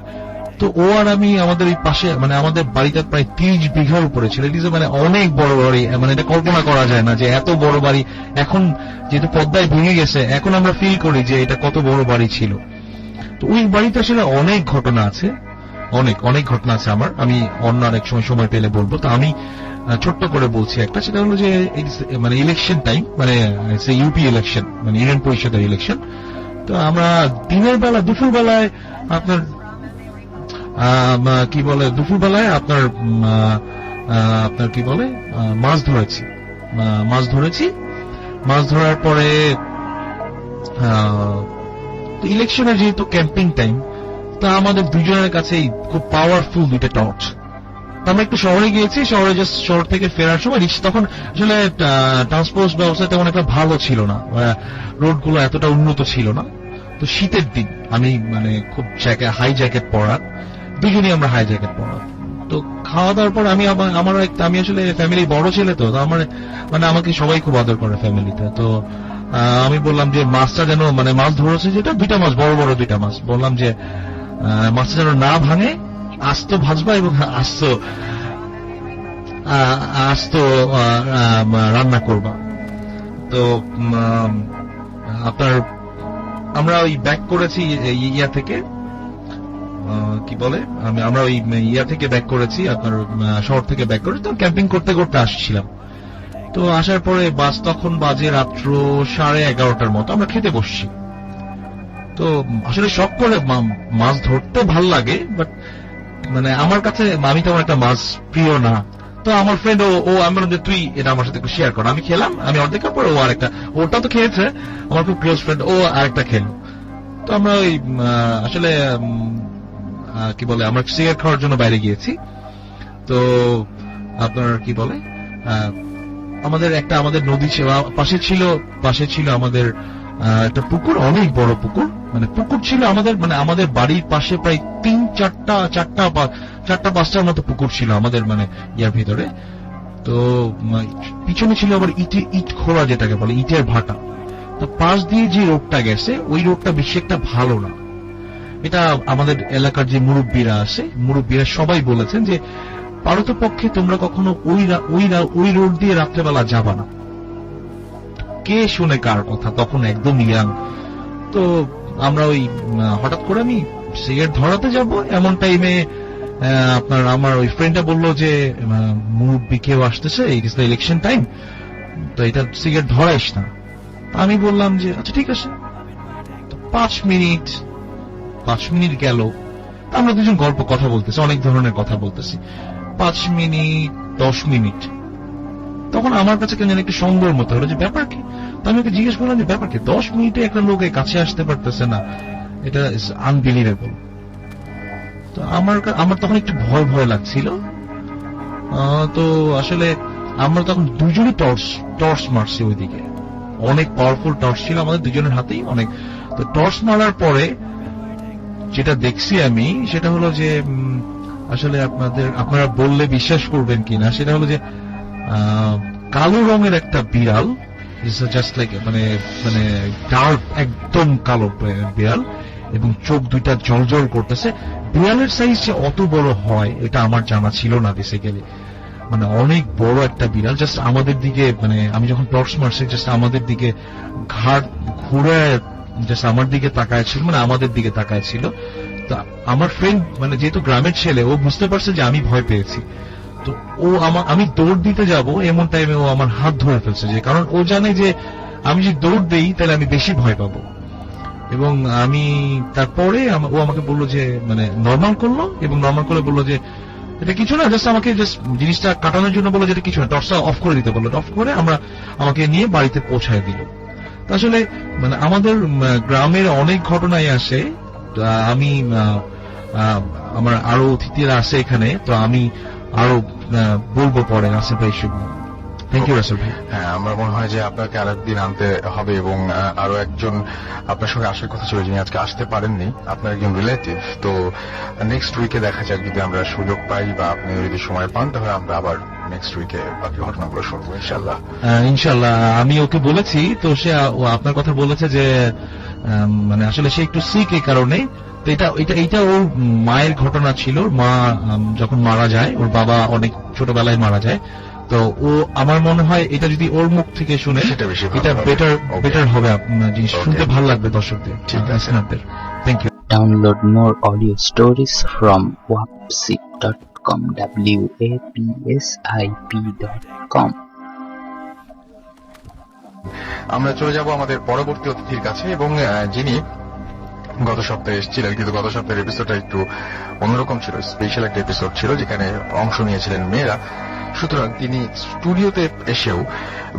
তো ও আর আমি আমাদের এই পাশে, মানে আমাদের বাড়িটা প্রায় 30 বিঘার উপরে ছিল। ইট ইজ মানে অনেক বড় বাড়ি, মানে এটা কল্পনা করা যায় না যে এত বড় বাড়ি। এখন যেহেতু পদ্মায় ভেঙে গেছে, এখন আমরা ফিল করি যে এটা কত বড় বাড়ি ছিল। তো ওই বাড়িতে আসলে অনেক ঘটনা আছে, অনেক ঘটনা আছে আমার, আমি অন্য আরেক সময় পেলে বলবো। তো আমি ছোট্ট করে বলছি একটা, সেটা হলো যে মানে ইলেকশন টাইম, মানে ইউপি ইলেকশন, মানে ইউনিয়ন পরিষদের ইলেকশন। তো আমরা দিনের বেলা, দুপুরবেলায় আপনার দুপুরবেলায় আপনার কি বলে মাছ ধরার পরে ইলেকশনের যেহেতু ক্যাম্পিং টাইম, তা আমাদের দুজনের কাছেই খুব পাওয়ারফুল দুইটা টর্চ। আমরা একটু শহরে গিয়েছি, শহর থেকে ফেরার সময় তখন আসলে ট্রান্সপোর্ট ব্যবস্থা তেমন একটা ভালো ছিল না, রোডগুলো এতটা উন্নত ছিল না। তো শীতের দিন আমি মানে খুব হাই জ্যাকেট পরা, দুজনই আমরা হাই জ্যাকেট পরা। তো খাওয়া দাওয়ার পর আমি আসলে ফ্যামিলি বড় ছেলে, তো আমার মানে আমাকে সবাই খুব আদর করে ফ্যামিলিতে। তো আমি বললাম যে মাছটা যেন মানে মাছ ধরেছে যেটা 2টা মাছ, বড় বড় 2টা মাছ, বললাম যে মাছটা যেন না ভাঙে, আস্ত ভাজবা এবং আস্ত রান্না করবা। তো আপনার আমরা ওই ব্যাক করেছি ইয়া থেকে, কি বলে, আমরা ওই ইয়া থেকে ব্যাক করেছি, আপনার শহর থেকে ব্যাক করেছি। তো ক্যাম্পিং করতে করতে আসছিলাম। তো আসার পরে বাস তখন বাজে রাত্র 11:30টার মতো, আমরা খেতে বসছি। তো আসলে শখ করে মাছ ধরতে ভাল লাগে, বাট মানে আমার কাছে আমি তেমন একটা মাছ প্রিয় না। তো আমার ফ্রেন্ড ও আমি বললাম যে তুই এটা আমার সাথে শেয়ার কর। আমি খেলাম, আমি অর্ধেক পর ও আরেকটা, ওটা তো খেয়েছে, আমার খুব ক্লোজ ফ্রেন্ড, ও আরেকটা খেলো। তো আমরা ওই আসলে কি বলে, আমরা সিগারেট খাওয়ার জন্য বাইরে গিয়েছি। তো আপনার কি বলে, আমাদের নদী ছিল পাশে ছিল আমাদের একটা পুকুর, অনেক বড় পুকুর, মানে পুকুর ছিল আমাদের, মানে আমাদের বাড়ির পাশে প্রায় 3-4টার মতো পুকুর ছিল আমাদের মানে ইয়ার ভিতরে। তো পিছনে ছিল আবার ইট খোলা, যেটাকে বলে ইটের ভাটা। তো পাশ দিয়ে যে রোডটা গেছে, ওই রোডটা বেশি একটা ভালো না। এটা আমাদের এলাকার যে মুরব্বীরা সবাই বলেছেন যে পারতপক্ষে তোমরা কখনো ওই রোড দিয়ে রাত্রেবেলা যাবা না। কে শুনে কার কথা, তখন একদম ইয়াং। তো আমরা ওই হঠাৎ করে আমি সিগারেট ধরাতে যাব, এমন টাইমে আপনার আমার ওই ফ্রেন্ডটা বললো যে মুরব্বী কেউ আসতেছে, ইটস দ্য ইলেকশন টাইম, তো এটা সিগারেট ধরাইস না। আমি বললাম যে আচ্ছা ঠিক আছে। 5 মিনিট গেল, আমরা দুজন কথা বলতেছি, অনেক ধরনের কথা বলতেছি। 5 মিনিট, 10 মিনিট, তখন আমার কাছে কেন একটু সন্দেহের মতো হলো যে ব্যাপার কি। তো আমি ওকে জিজ্ঞেস করলাম যে ব্যাপার কি, 10 মিনিটে একটা লোক কাছে আসতে পারতেছে না, এটা আনবিলিভেবল। তো আমার তখন একটু ভয় লাগছিল। তো আসলে আমরা তখন দুজনই টর্চ মারছি ওইদিকে, অনেক পাওয়ারফুল টর্চ ছিল আমাদের দুজনের হাতেই অনেক। তো টর্চ মারার পরে যেটা দেখছি আমি, সেটা হলো যে আসলে আপনারা বললে বিশ্বাস করবেন কিনা, সেটা হলো যে কালো রঙের একটা বিড়াল, জাস্ট লাইক মানে ডার্ক, একদম কালো বিড়াল, এবং চোখ 2টা জল করতেছে। বিড়ালের সাইজ যে অত বড় হয় এটা আমার জানা ছিল না বেসিক্যালি, মানে অনেক বড় একটা বিড়াল। জাস্ট আমাদের দিকে, মানে আমি যখন টর্চ মারছি জাস্ট আমাদের দিকে ঘাট ঘুরে জাস্ট আমার দিকে তাকায় ছিল, মানে আমাদের দিকে তাকায় ছিল। তো আমার ফ্রেন্ড, মানে যেহেতু গ্রামের ছেলে, ও বুঝতে পারছে যে আমি ভয় পেয়েছি। তো আমি দৌড় দিতে যাব, এমন টাইমে ও আমার হাত ধরে ফেলছে, যে কারণ ও জানে যে আমি যদি দৌড় দেই তাহলে আমি বেশি ভয় পাবো। এবং আমি তারপরে ও আমাকে বললো যে, মানে নর্মাল করলো, এবং নর্মাল করে বললো যে এটা কিছু না, জাস্ট আমাকে জিনিসটা কাটানোর জন্য বললো যে এটা কিছু না, টর্চটা অফ করে দিতে বললো। অফ করে আমাকে নিয়ে বাড়িতে পৌঁছায় দিল। আসলে মানে আমাদের গ্রামের অনেক ঘটনাই আসে। আমি আমার আরো অতিথিরা আছে এখানে, তো আমি আরো বলবো পরে। রাসেল ভাই, শুভ থ্যাংক ইউ রাসেল ভাই। হ্যাঁ, আমার মনে হয় যে আপনাকে আরেকদিন আনতে হবে, এবং আরো একজন আপনার সঙ্গে আসার কথা ছিল যিনি আজকে আসতে পারেননি, আপনার একজন রিলেটিভ। তো নেক্সট উইকে দেখা যাক, যদি আমরা সুযোগ পাই বা আপনি যদি সময় পান, তাহলে আমরা আবার নেক্সট উইকে বাকি ঘটনাগুলো শুনবো ইনশাল্লাহ। ইনশাল্লাহ, আমি ওকে বলেছি, তো সে আপনার কথা বলেছে যে মানে আসলে সে একটু সিক, এই কারণে। তো এটা ওর মায়ের ঘটনা ছিল। মা যখন মারা যায়, ওর বাবা অনেক ছোটবেলায় মারা যায়। তো ও, আমার মনে হয় এটা যদি ওর মুখ থেকে শুনে সেটা বেশি এটা বেটার হবে, জিনিস শুনতে ভালো লাগবে দর্শকদের। ঠিক আছে, thank you. Download more audio stories from wapsip.com. wapsip.com. আমরা চলে যাব আমাদের পরবর্তী অতিথির কাছে, এবং যিনি গত সপ্তাহে এসেছিলেন, কিন্তু গত সপ্তাহের এপিসোডটা একটু অন্যরকম ছিল, স্পেশাল একটা এপিসোড ছিল যেখানে অংশ নিয়েছিলেন মেয়েরা। সুতরাং তিনি স্টুডিওতে এসেও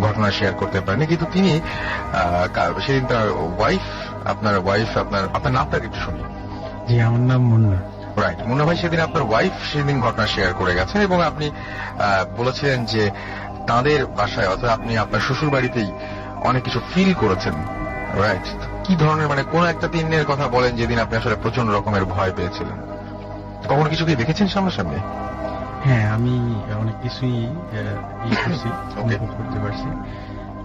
ঘটনা শেয়ার করতে পারেনি, কিন্তু তিনি সেদিন তার আপনার নামটা একটু শুনি। জি, আমার নাম মুন্না। রাইট, মুন্না ভাই, সেদিন আপনার ওয়াইফ সেদিন ঘটনা শেয়ার করে গেছেন, এবং আপনি বলেছিলেন যে তাদের বাসায়, অর্থাৎ আপনি আপনার শ্বশুর বাড়িতেই অনেক কিছু ফিল করেছেন। রাইট, কি ধরনের, মানে কোন একটা দিনের কথা বলেন যেদিন আপনি আসলে প্রচন্ড রকমের ভয় পেয়েছিলেন? কখনো কিছু কি দেখেছেন সামনাসামনি? হ্যাঁ, আমি অনেক কিছুই করছি, অনুভব করতে পারছি।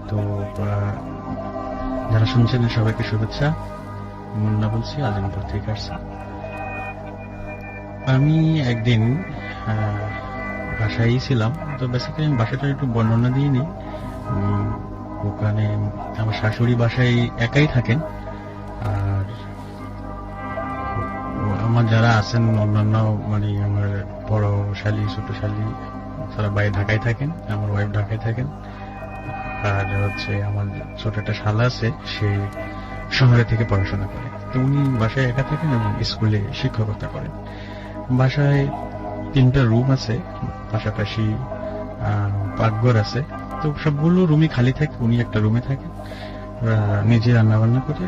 তো যারা শুনছেন সবাইকে শুভেচ্ছা। মুন্না বলছি, আজিমপুর থেকে আসছি। আমি একদিন বাসায় ছিলাম, তো বেসিক্যালি আমি বাসাটা একটু বর্ণনা দিয়ে নিই। ওখানে আমার শাশুড়ি বাসায় একাই থাকেন, আর আমার যারা আছেন অন্যান্য মানে আমার বড় শালী ছোট শালী তারা বাইরে ঢাকায় থাকেন, আমার ওয়াইফ ঢাকায় থাকেন, আর হচ্ছে আমার ছোট একটা শালা আছে, সে শহরে থেকে পড়াশোনা করে। তো উনি বাসায় একা থাকেন এবং স্কুলে শিক্ষকতা করেন। বাসায় 3টা রুম আছে, পাশাপাশি পাকঘর আছে। তো সবগুলো রুমই খালি থাকে, উনি একটা রুমে থাকেন, নিজে রান্না বান্না করে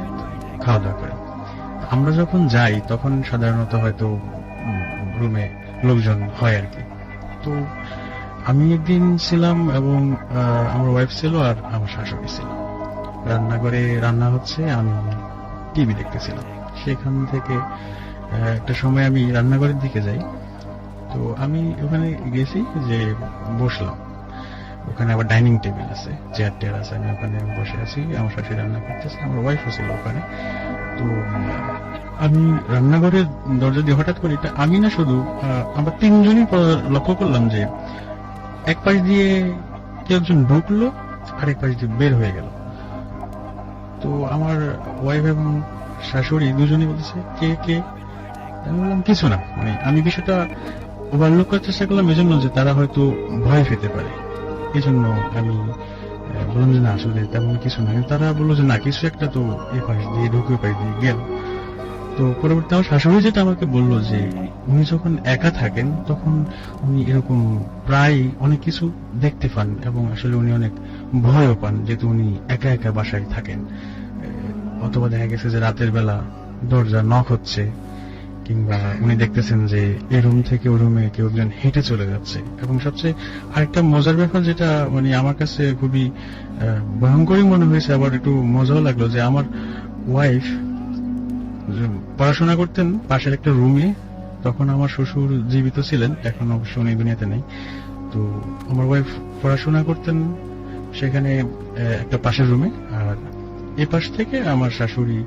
খাওয়া দাওয়া করেন। আমরা যখন যাই তখন সাধারণত হয়তো রুমে লোকজন হয় আর কি। তো আমি একদিন ছিলাম এবং আমার ওয়াইফ ছিল আর আমার শাশুড়ি ছিল। রান্নাঘরে রান্না হচ্ছে, আমি টিভি দেখতেছিলাম। সেখান থেকে একটা সময় আমি রান্নাঘরের দিকে যাই। তো আমি ওখানে গেছি, যে বসলাম। ওখানে আবার ডাইনিং টেবিল আছে, চেয়ার টেয়ার আছে, আমি ওখানে বসে আছি, আমার শাশুড়ি রান্না করতেছে, আমার ওয়াইফও ছিল ওখানে। তো আমি রান্নাঘরের দরজা দিয়ে হঠাৎ করে আমি না শুধু আমরা 3জনই লক্ষ্য করলাম যে এক পাশ দিয়ে কেউ একজন ঢুকলো, আরেক পাশ দিয়ে বের হয়ে গেল। তো আমার ওয়াইফ এবং শাশুড়ি দুজনেই বলতেছে কে কে। আমি বললাম কিছু না, মানে আমি বিষয়টা ওভারলুক করার চেষ্টা করলাম এজন্য যে তারা হয়তো ভয় পেতে পারে, এই জন্য আমি বললাম যে না আসলে তেমন কিছু না। তারা বললো যে না কিছু একটা তো এই পাশ দিয়ে ঢুকে পাশ দিয়ে গেল। তো পরবর্তী আমার শাশুড়ি যেটা আমাকে বললো যে উনি যখন একা থাকেন তখন উনি এরকম প্রায় অনেক কিছু দেখতে পান এবং আসলে উনি অনেক ভয়ও পান, যেহেতু উনি একা একা বাসায় থাকেন। অথবা দেখা গেছে যে রাতের বেলা দরজা নক হচ্ছে, কিংবা উনি দেখতেছেন যে এই রুম থেকে ওই রুমে কেউ একজন হেঁটে চলে যাচ্ছে। এবং সবচেয়ে আরেকটা মজার ব্যাপার যেটা মানে আমার কাছে খুবই ভয়ঙ্করই মনে হয়েছে, আবার একটু মজাও লাগলো, যে আমার ওয়াইফ পড়াশোনা করতেন পাশের একটা রুমে। তখন আমার শ্বশুর জীবিত ছিলেন, এখন অবশ্য উনি দুনিয়াতে নেই। তো আমার ওয়াইফ পড়াশোনা করতেন সেখানে একটা পাশের রুমে, আর এ পাশ থেকে আমার শাশুড়ি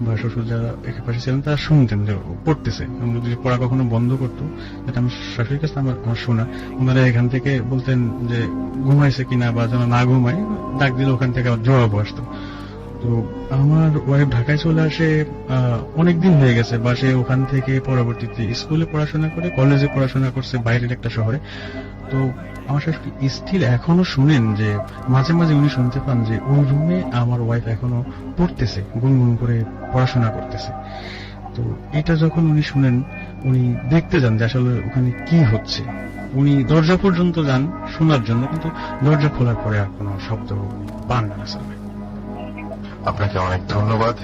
বা শ্বশুর যারা এক পাশে ছিলেন তারা শুনতেন যে পড়তেছে। যদি পড়া কখনো বন্ধ করতো, যেটা আমার শাশুড়ির কাছে আমার শোনা, ওনারা এখান থেকে বলতেন যে ঘুমাইছে কিনা, বা যেন না ঘুমায় ডাক দিলে ওখান থেকে আবার জবাবও আসতো। তো আমার ওয়াইফ ঢাকায় চলে আসে অনেকদিন হয়ে গেছে, বা সে ওখান থেকে পরবর্তীতে স্কুলে পড়াশোনা করে, কলেজে পড়াশোনা করছে বাইরের একটা শহরে। তো আমার শাশুড়ি স্টিল এখনো শুনেন যে মাঝে মাঝে উনি শুনতে পান যে ওই রুমে আমার ওয়াইফ এখনো পড়তেছে, গুনগুন করে পড়াশোনা করতেছে। তো এটা যখন উনি শুনেন, উনি দেখতে যান যে আসলে ওখানে কি হচ্ছে। উনি দরজা পর্যন্ত যান শোনার জন্য, কিন্তু দরজা খোলার পরে আর কোনো শব্দ পান না আসলে। আপনাকে অনেক ধন্যবাদ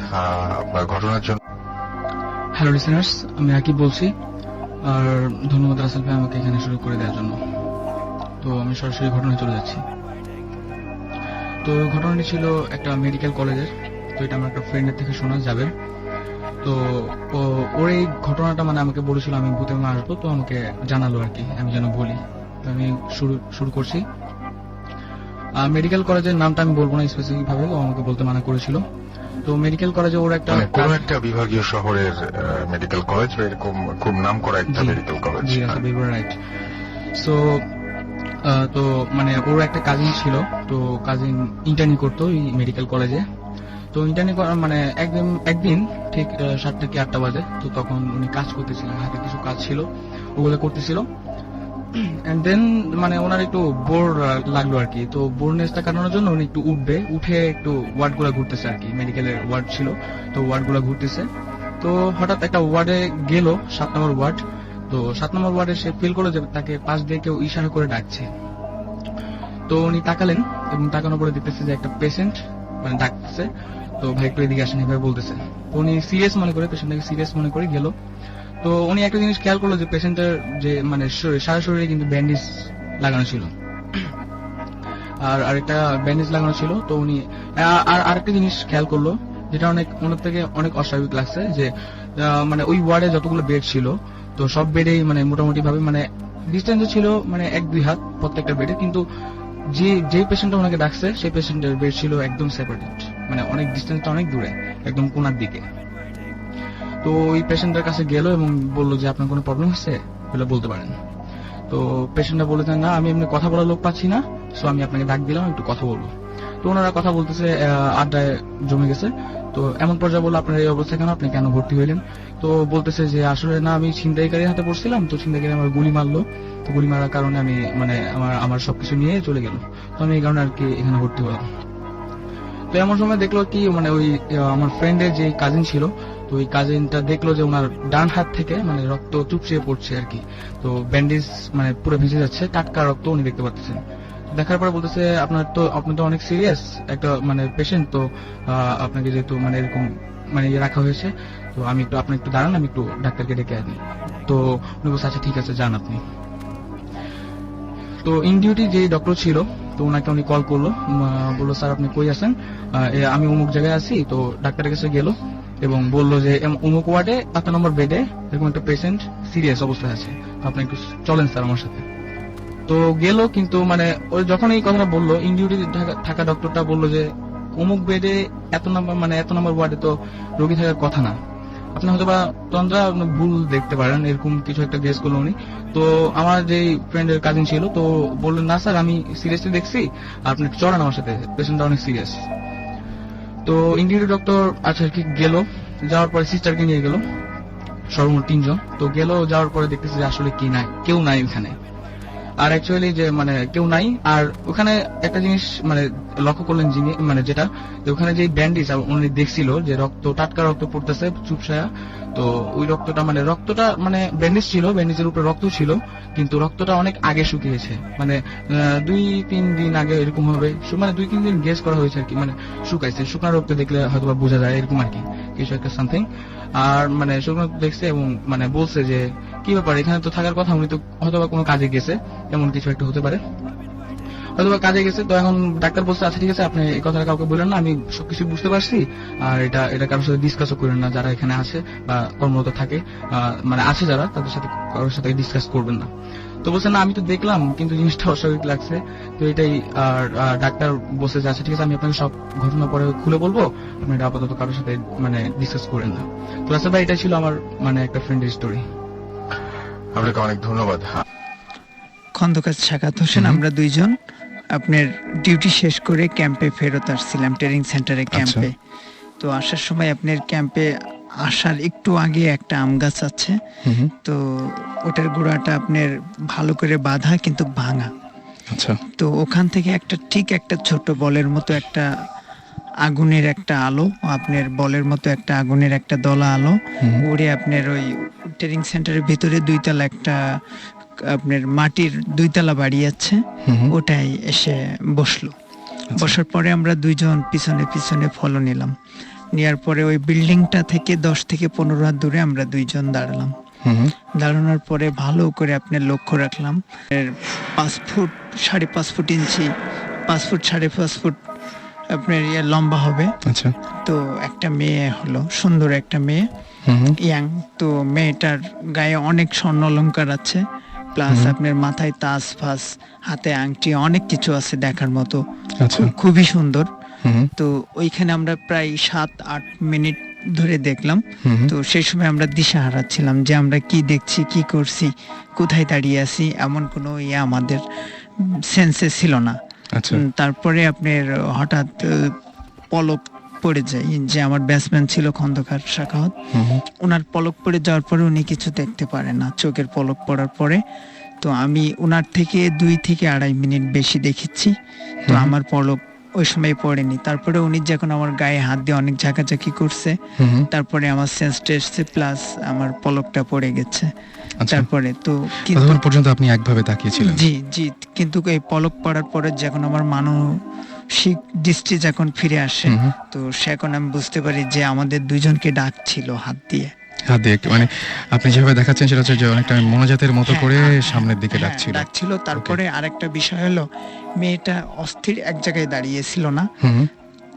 আপনার ঘটনার জন্য। হ্যালো লিসেনার্স, আমি আকিব বলছি, আর ধন্যবাদ রাসেল ভাই আমাকে এখানে শুরু করে দেওয়ার জন্য। তো আমি সরাসরি ঘটনায় চলে যাচ্ছি। তো ঘটনাটি ছিল একটা মেডিকেল কলেজের। তো এটা আমার একটা ফ্রেন্ডের থেকে শোনা যাবে। তো ওর এই ঘটনাটা মানে আমাকে বলেছিল আমি ভূতে আসবো, তো আমাকে জানালো আর কি, আমি যেন বলি। তো আমি শুরু করছি। মেডিকেল কলেজের নামটা আমি বলবো না স্পেসিফিক ভাবে, ও আমাকে বলতে মানা করেছিল। তো মেডিকেল কলেজে ওর একটা কোন একটা বিভাগীয় শহরের মেডিকেল কলেজ, এরকম খুব নাম করা একটা মেডিকেল কলেজ। রাইট। সো তো মানে ওর একটা কাজিন ছিল, তো কাজিন ইন্টার্নি করতো এই মেডিকেল কলেজে। তো ইন্টার্নি মানে একদিন ঠিক 7টা কি 8টা বাজে। তো তখন উনি কাজ করতেছিলেন, হাতে কিছু কাজ ছিল, ওগুলো করতেছিল। এন্ড দেন মানে ওনার একটু বোর লাগলো আর কি। তো বোরনেসটা কাটানোর জন্য উনি একটু উঠে একটু ওয়ার্ড গুলা ঘুরতেছে আর কি, মেডিকেলের ওয়ার্ড ছিল, তো ওয়ার্ড গুলা ঘুরতেছে। তো হঠাৎ একটা ওয়ার্ডে গেল, 7 নম্বর ওয়ার্ড। তো 7 নম্বর ওয়ার্ডে সে ফিল করলো যে তাকে পাশ দিয়ে কেউ ইশারা করে ডাকছে। তো উনি তাকালেন, এবং তাকানোর পরে দেখতেছে যে একটা পেশেন্ট মানে ডাকতেছে। তো ভাই একটু এদিকে আসেন এভাবে বলতেছে। তো উনি সিরিয়াস মনে করে, পেশেন্টটাকে সিরিয়াস মনে করে গেল। তো উনি একটা জিনিস খেয়াল করলো যে পেশেন্টের যে মানে সারা শরীরে কিন্তু ব্যান্ডেজ লাগানো ছিল, আর আরেকটা ব্যান্ডেজ লাগানো ছিল। তো উনি আরেকটা জিনিস খেয়াল করলো, যেটা ওনার থেকে অনেক অস্বাভাবিক লাগছে, যে মানে ওই ওয়ার্ডে যতগুলো বেড ছিল, তো সব বেডেই মানে মোটামুটি ভাবে মানে ডিস্টেন্স ছিল মানে 1-2 হাত প্রত্যেকটা বেডে, কিন্তু যে পেশেন্টটা ওনাকে ডাকছে সেই পেশেন্টের বেড ছিল একদম সেপারেটেড, মানে অনেক ডিস্টেন্সটা অনেক দূরে, একদম কোনার দিকে। তো ওই পেশেন্টের কাছে গেল এবং বললো যে আপনার কোনো প্রবলেম হচ্ছে বলে বলতে পারেন। তো পেশেন্টটা বলেছেন না, আমি এমনি কথা বলার লোক পাচ্ছি না, সো আমি আপনাকে ডাক দিলাম একটু কথা বলবো। তো ওনারা কথা বলতেছে, আড্ডায় জমে গেছে। তো এমন পর্যায়ে বললো আপনার এই অবস্থা কেন, আপনি কেন ভর্তি হইলেন? তো বলতেছে যে আসলে না, আমি ছিনতাইকারীর হাতে পড়ছিলাম, তো ছিনতাইকারী আমার গুলি মারলো, তো গুলি মারার কারণে আমি মানে আমার সবকিছু নিয়ে চলে গেল, তো আমি এই কারণে আর কি এখানে ভর্তি হলাম। তো এমন সময় দেখলো কি মানে ওই আমার ফ্রেন্ডের যে কাজিন ছিল, তো ওই কাজিনটা দেখলো যে ওনার ডান হাত থেকে মানে রক্ত চুপচিয়ে পড়ছে আর কি। তো ব্যান্ডেজ মানে পুরো ভিজে যাচ্ছে, টাটকা রক্ত উনি দেখতে পাচ্ছেন। দেখার পরে বলতেছে আপনি তো অনেক সিরিয়াস একটা মানে পেশেন্ট, তো আপনাকে যেহেতু মানে এরকম মানে রাখা হয়েছে, তো আপনি একটু দাঁড়ান, আমি একটু ডাক্তারকে ডেকে আনি। তো উনি বলছে আচ্ছা ঠিক আছে যান আপনি। তো ইন ডিউটি যে ডক্টর ছিল, তো ওনাকে উনি কল করলো, বললো স্যার আপনি কই আছেন? আমি অমুক জায়গায় আছি। তো ডাক্তারের কাছে গেল এবং বললো যে অমুক ওয়ার্ডে 8 নম্বর বেডে এরকম একটা পেশেন্ট সিরিয়াস অবস্থায় আছে, তো আপনি একটু চলেন স্যার আমার সাথে। তো গেল, কিন্তু মানে ওই যখন এই কথাটা বললো, ইন ডিউটি থাকা ডক্টরটা বললো যে অমুক বেডে এত নম্বর ওয়ার্ডে তো রোগী থাকার কথা না, আপনি হয়তো বা তন্দ্রা ভুল দেখতে পারেন, এরকম কিছু একটা গেস করলো উনি। তো আমার যে ফ্রেন্ডের কাজিন ছিল, তো বললেন না স্যার আমি সিরিয়াসলি দেখছি, আপনি একটু চলেন আমার সাথে, পেশেন্টটা অনেক সিরিয়াস। তো ইন্ডিভিজুয়াল ডক্টর আচ্ছা কি গেল, যাওয়ার পরে সিস্টারকে নিয়ে গেল, সর্বমোট 3 জন। তো গেল, যাওয়ার পরে দেখতেছে যে আসলে কেউ নাই ওখানে, আর অ্যাকচুয়ালি যে মানে কেউ নাই। আর ওখানে একটা জিনিস মানে লক্ষ্য করলেন যিনি মানে যেটা, ওখানে যে ব্যান্ডেজ উনি দেখছিল যে টাটকা রক্ত পড়তেছে চুপসায়া, তো ওই রক্তটা মানে ব্যান্ডেজ ছিল, ব্যান্ডেজের উপরে রক্ত ছিল, কিন্তু রক্তটা অনেক আগে শুকিয়েছে, মানে 2-3 দিন আগে এরকম হবে, মানে 2-3 দিন গেস করা হয়েছে আর কি, মানে শুকাইছে। শুকনো রক্ত দেখলে হয়তো বোঝা যায় এরকম আর কি, কিছু একটা সামথিং। আর মানে শুকনো দেখছে এবং মানে বলছে যে কি ব্যাপার, এখানে তো থাকার কথা, উনি তো হয়তো বা কোনো কাজে গেছে, এমন কিছু একটা হতে পারে, হয়তো বা কাজে গেছে। তো এখন ডাক্তার বলছে আচ্ছা ঠিক আছে আপনি এই কথাটা কাউকে বললেন না, আমি সবকিছু বুঝতে পারছি, আর এটা কারোর সাথে ডিসকাসও করেন না, যারা এখানে আছে বা কর্মরত থাকে মানে আছে যারা, তাদের সাথে কারোর সাথে ডিসকাস করবেন না। তো বলছে না আমি তো দেখলাম, কিন্তু জিনিসটা অস্বাভাবিক লাগছে, তো এটাই। আর ডাক্তার বলছে যে আচ্ছা ঠিক আছে আমি আপনাকে সব ঘটনা পরে খুলে বলবো, আপনি এটা আপাতত কারোর সাথে মানে ডিসকাস করেন না। তো রাসেল ভাই, এটা ছিল আমার মানে একটা ফ্রেন্ডের স্টোরি। আপনাকে অনেক ধন্যবাদ। খন্দকার সাকাত হোসেন, আমরা 2 জন আপনার ডিউটি শেষ করে ক্যাম্পে ফেরত আসছিলাম, ট্রেনিং সেন্টারে ক্যাম্পে। তো আসার সময় আপনার ক্যাম্পে আসার একটু আগে একটা আম গাছ আছে, তো ওটার গোড়াটা আপনার ভালো করে বাঁধা কিন্তু ভাঙা। আচ্ছা। তো ওখান থেকে একটা ছোট বলের মতো একটা আগুনের একটা আলো, আপনার বলের মতো একটা আগুনের একটা দলা আলো উড়ে আপনার ওই ট্রেনিং সেন্টারের ভিতরে 2 তলা একটা আপনার মাটির 2 তলা বাড়ি আছে, ওটাই এসে বসলো। বসার পরে আমরা 2 জন পিছনে পিছনে ফলো নিলাম, নেওয়ার পরে ওই বিল্ডিংটা থেকে 10 থেকে 15 হাত দূরে আমরা 2 জন দাঁড়ালাম। দাঁড়ানোর পরে ভালো করে আপনার লক্ষ্য রাখলাম, 5 ফুট 5.5 ফুট ইঞ্চি, 5 ফুট 5.5 ফুট আপনার লম্বা হবে। আচ্ছা। তো একটা মেয়ে হলো, সুন্দর একটা মেয়ে, ইয়াং। তো মেয়েটার গায়ে অনেক স্বর্ণ অলংকার আছে, প্লাস আপনার মাথায় তাজ ফাজ, হাতে আংটি, অনেক কিছু আছে দেখার মতো, খুবই সুন্দর। তো ওইখানে আমরা প্রায় 7-8 মিনিট ধরে দেখলাম। তো সেই সময় আমরা দিশা হারাচ্ছিলাম যে আমরা কি দেখছি, কি করছি, কোথায় দাঁড়িয়ে আছি, এমন কোনো আমাদের সেন্সে ছিল না। তারপরে আপনার হঠাৎ পলক পড়ে যায়, যে আমার ব্যাটসম্যান ছিল খন্দকার সাখাওয়াত, ওনার পলক পড়ে যাওয়ার পরে উনি কিছু দেখতে পারে না, চোখের পলক পড়ার পরে। তো আমি ওনার থেকে 2 থেকে 2.5 মিনিট বেশি দেখেছি, তো আমার পলক ওই সময় পড়েনি। তারপরে উনি যখন আমার গায়ে হাত দিয়ে অনেক ঝাঁকাঝাঁকি করছে, তারপরে আমার সেন্সটা এসছে, প্লাস আমার পলকটা পড়ে গেছে। তারপরে তো ততক্ষণ পর্যন্ত আপনি একভাবে তাকিয়েছিলেন? জি। কিন্তু এই পলক পড়ার পরে যখন আমার মানসিক দৃষ্টি যখন ফিরে আসে, তো সেখন আমি বুঝতে পারি যে আমাদের 2 জনকে ডাকছিল হাত দিয়ে। মানে আপনি যেভাবে দেখাচ্ছেন সেটা হচ্ছে যে অনেকটা মনোজাতের মতো করে সামনের দিকে ডাকছিল। তারপরে আরেকটা বিষয় হলো, মেয়েটা অস্থির এক জায়গায় দাঁড়িয়েছিল না,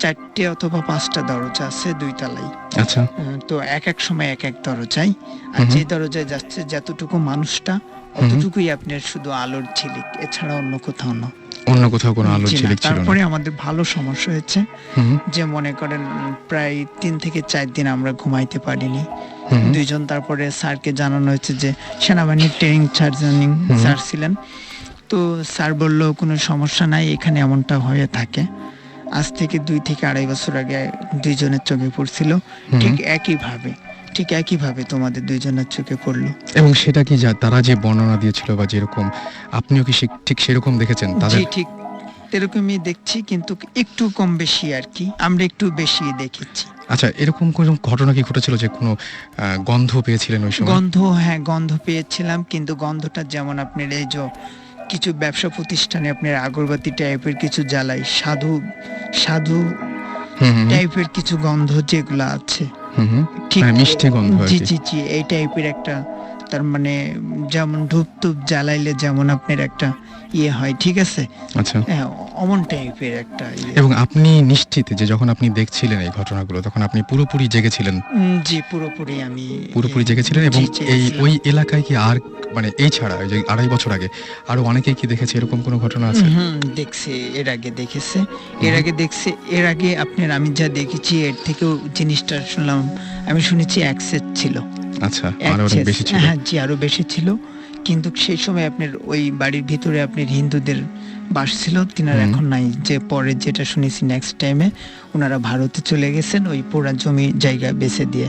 4টে অথবা 5টা দরজা আছে 2 তলায়। আচ্ছা। তো এক সময় এক দরজায়, আর যে দরজায় যাচ্ছে যতটুকু মানুষটা, অতটুকুই আপনার শুধু আলোর ঝিলিক, এছাড়া অন্য কোথাও না। অন্য কোথাও কোনো আলোর জি না, ঝিলিক ছিল না। তারপরে আমাদের ভালো সমস্যা হয়েছে, হুম, যে মনে করেন প্রায় 3 থেকে 4 দিন আমরা ঘুমাইতে পারিনি। হুম, দুইজন তারপরে স্যারকে জানানো হয়েছে যে সেনাবাহিনীর ট্রেনিং স্যার ছিলেন, তো স্যার বলল কোনো সমস্যা নাই, এখানে এমনটা হয়ে থাকে। আজ থেকে 2 থেকে 2.5 বছর আগে দুইজনের চোখে পড়ছিল, ঠিক একইভাবে তোমাদের দুইজনের চোখে পড়লো। এবং সেটা কি তারা যে বর্ণনা দিয়েছিল বা যেরকম আপনিও কি ঠিক সেরকম দেখেছেন তাদের? জি ঠিক এরকমই দেখছি, কিন্তু একটু কম বেশি আর কি, আমরা একটু বেশি দেখেছি। আচ্ছা, এরকম কোনো ঘটনা কি ঘটেছিল যে কোনো গন্ধ পেয়েছিলেন ওই সময়? গন্ধ পেয়েছিলাম, কিন্তু গন্ধটা যেমন আপনার এই যে কিছু ব্যবসা প্রতিষ্ঠানে আপনার আগরবাতি টাইপের কিছু জ্বালাই, সাধু হুম, হুম, টাইপের কিছু গন্ধ যেগুলো আছে, হুম, হুম, ঠিক মানে মিষ্টি গন্ধ আর জি কি। জি জি এই টাইপের একটা, তার মানে যেমন ধূপ জ্বালাইলে যেমন আপনার একটা ইয়ে হয়, ঠিক আছে, আচ্ছা, হ্যাঁ অমন টাইপের একটা ইয়ে। এবং আপনি নিশ্চিত যে যখন আপনি দেখছিলেন এই ঘটনাগুলো তখন আপনি পুরোপুরি জেগেছিলেন? জি পুরোপুরি আমি পুরোপুরি জেগেছিলেন। এবং জি, এই জেগেছিলাম। ওই এলাকায় কি আর মানে এই ছাড়া ওই যে 2.5 বছর আগে আরো অনেকেই কি দেখেছে এরকম কোনো ঘটনা আছে? দেখছে, এর আগে দেখছে, এর আগে আপনার আমি যা দেখেছি এর থেকেও জিনিসটা শুনলাম, আমি শুনেছি অ্যাক্সেস ছিল, আচ্ছা, আরো অনেক বেশি ছিল। হ্যাঁ জি আরো বেশি ছিল, কিন্তু সেই সময় আপনার ওই বাড়ির ভিতরে আপনার হিন্দুদের বাস ছিল, তিনারা এখন নাই, যে পরে যেটা শুনেছি নেক্সট টাইমে ওনারা ভারতে চলে গেছেন ওই পুরা জমি জায়গা বেচে দিয়ে,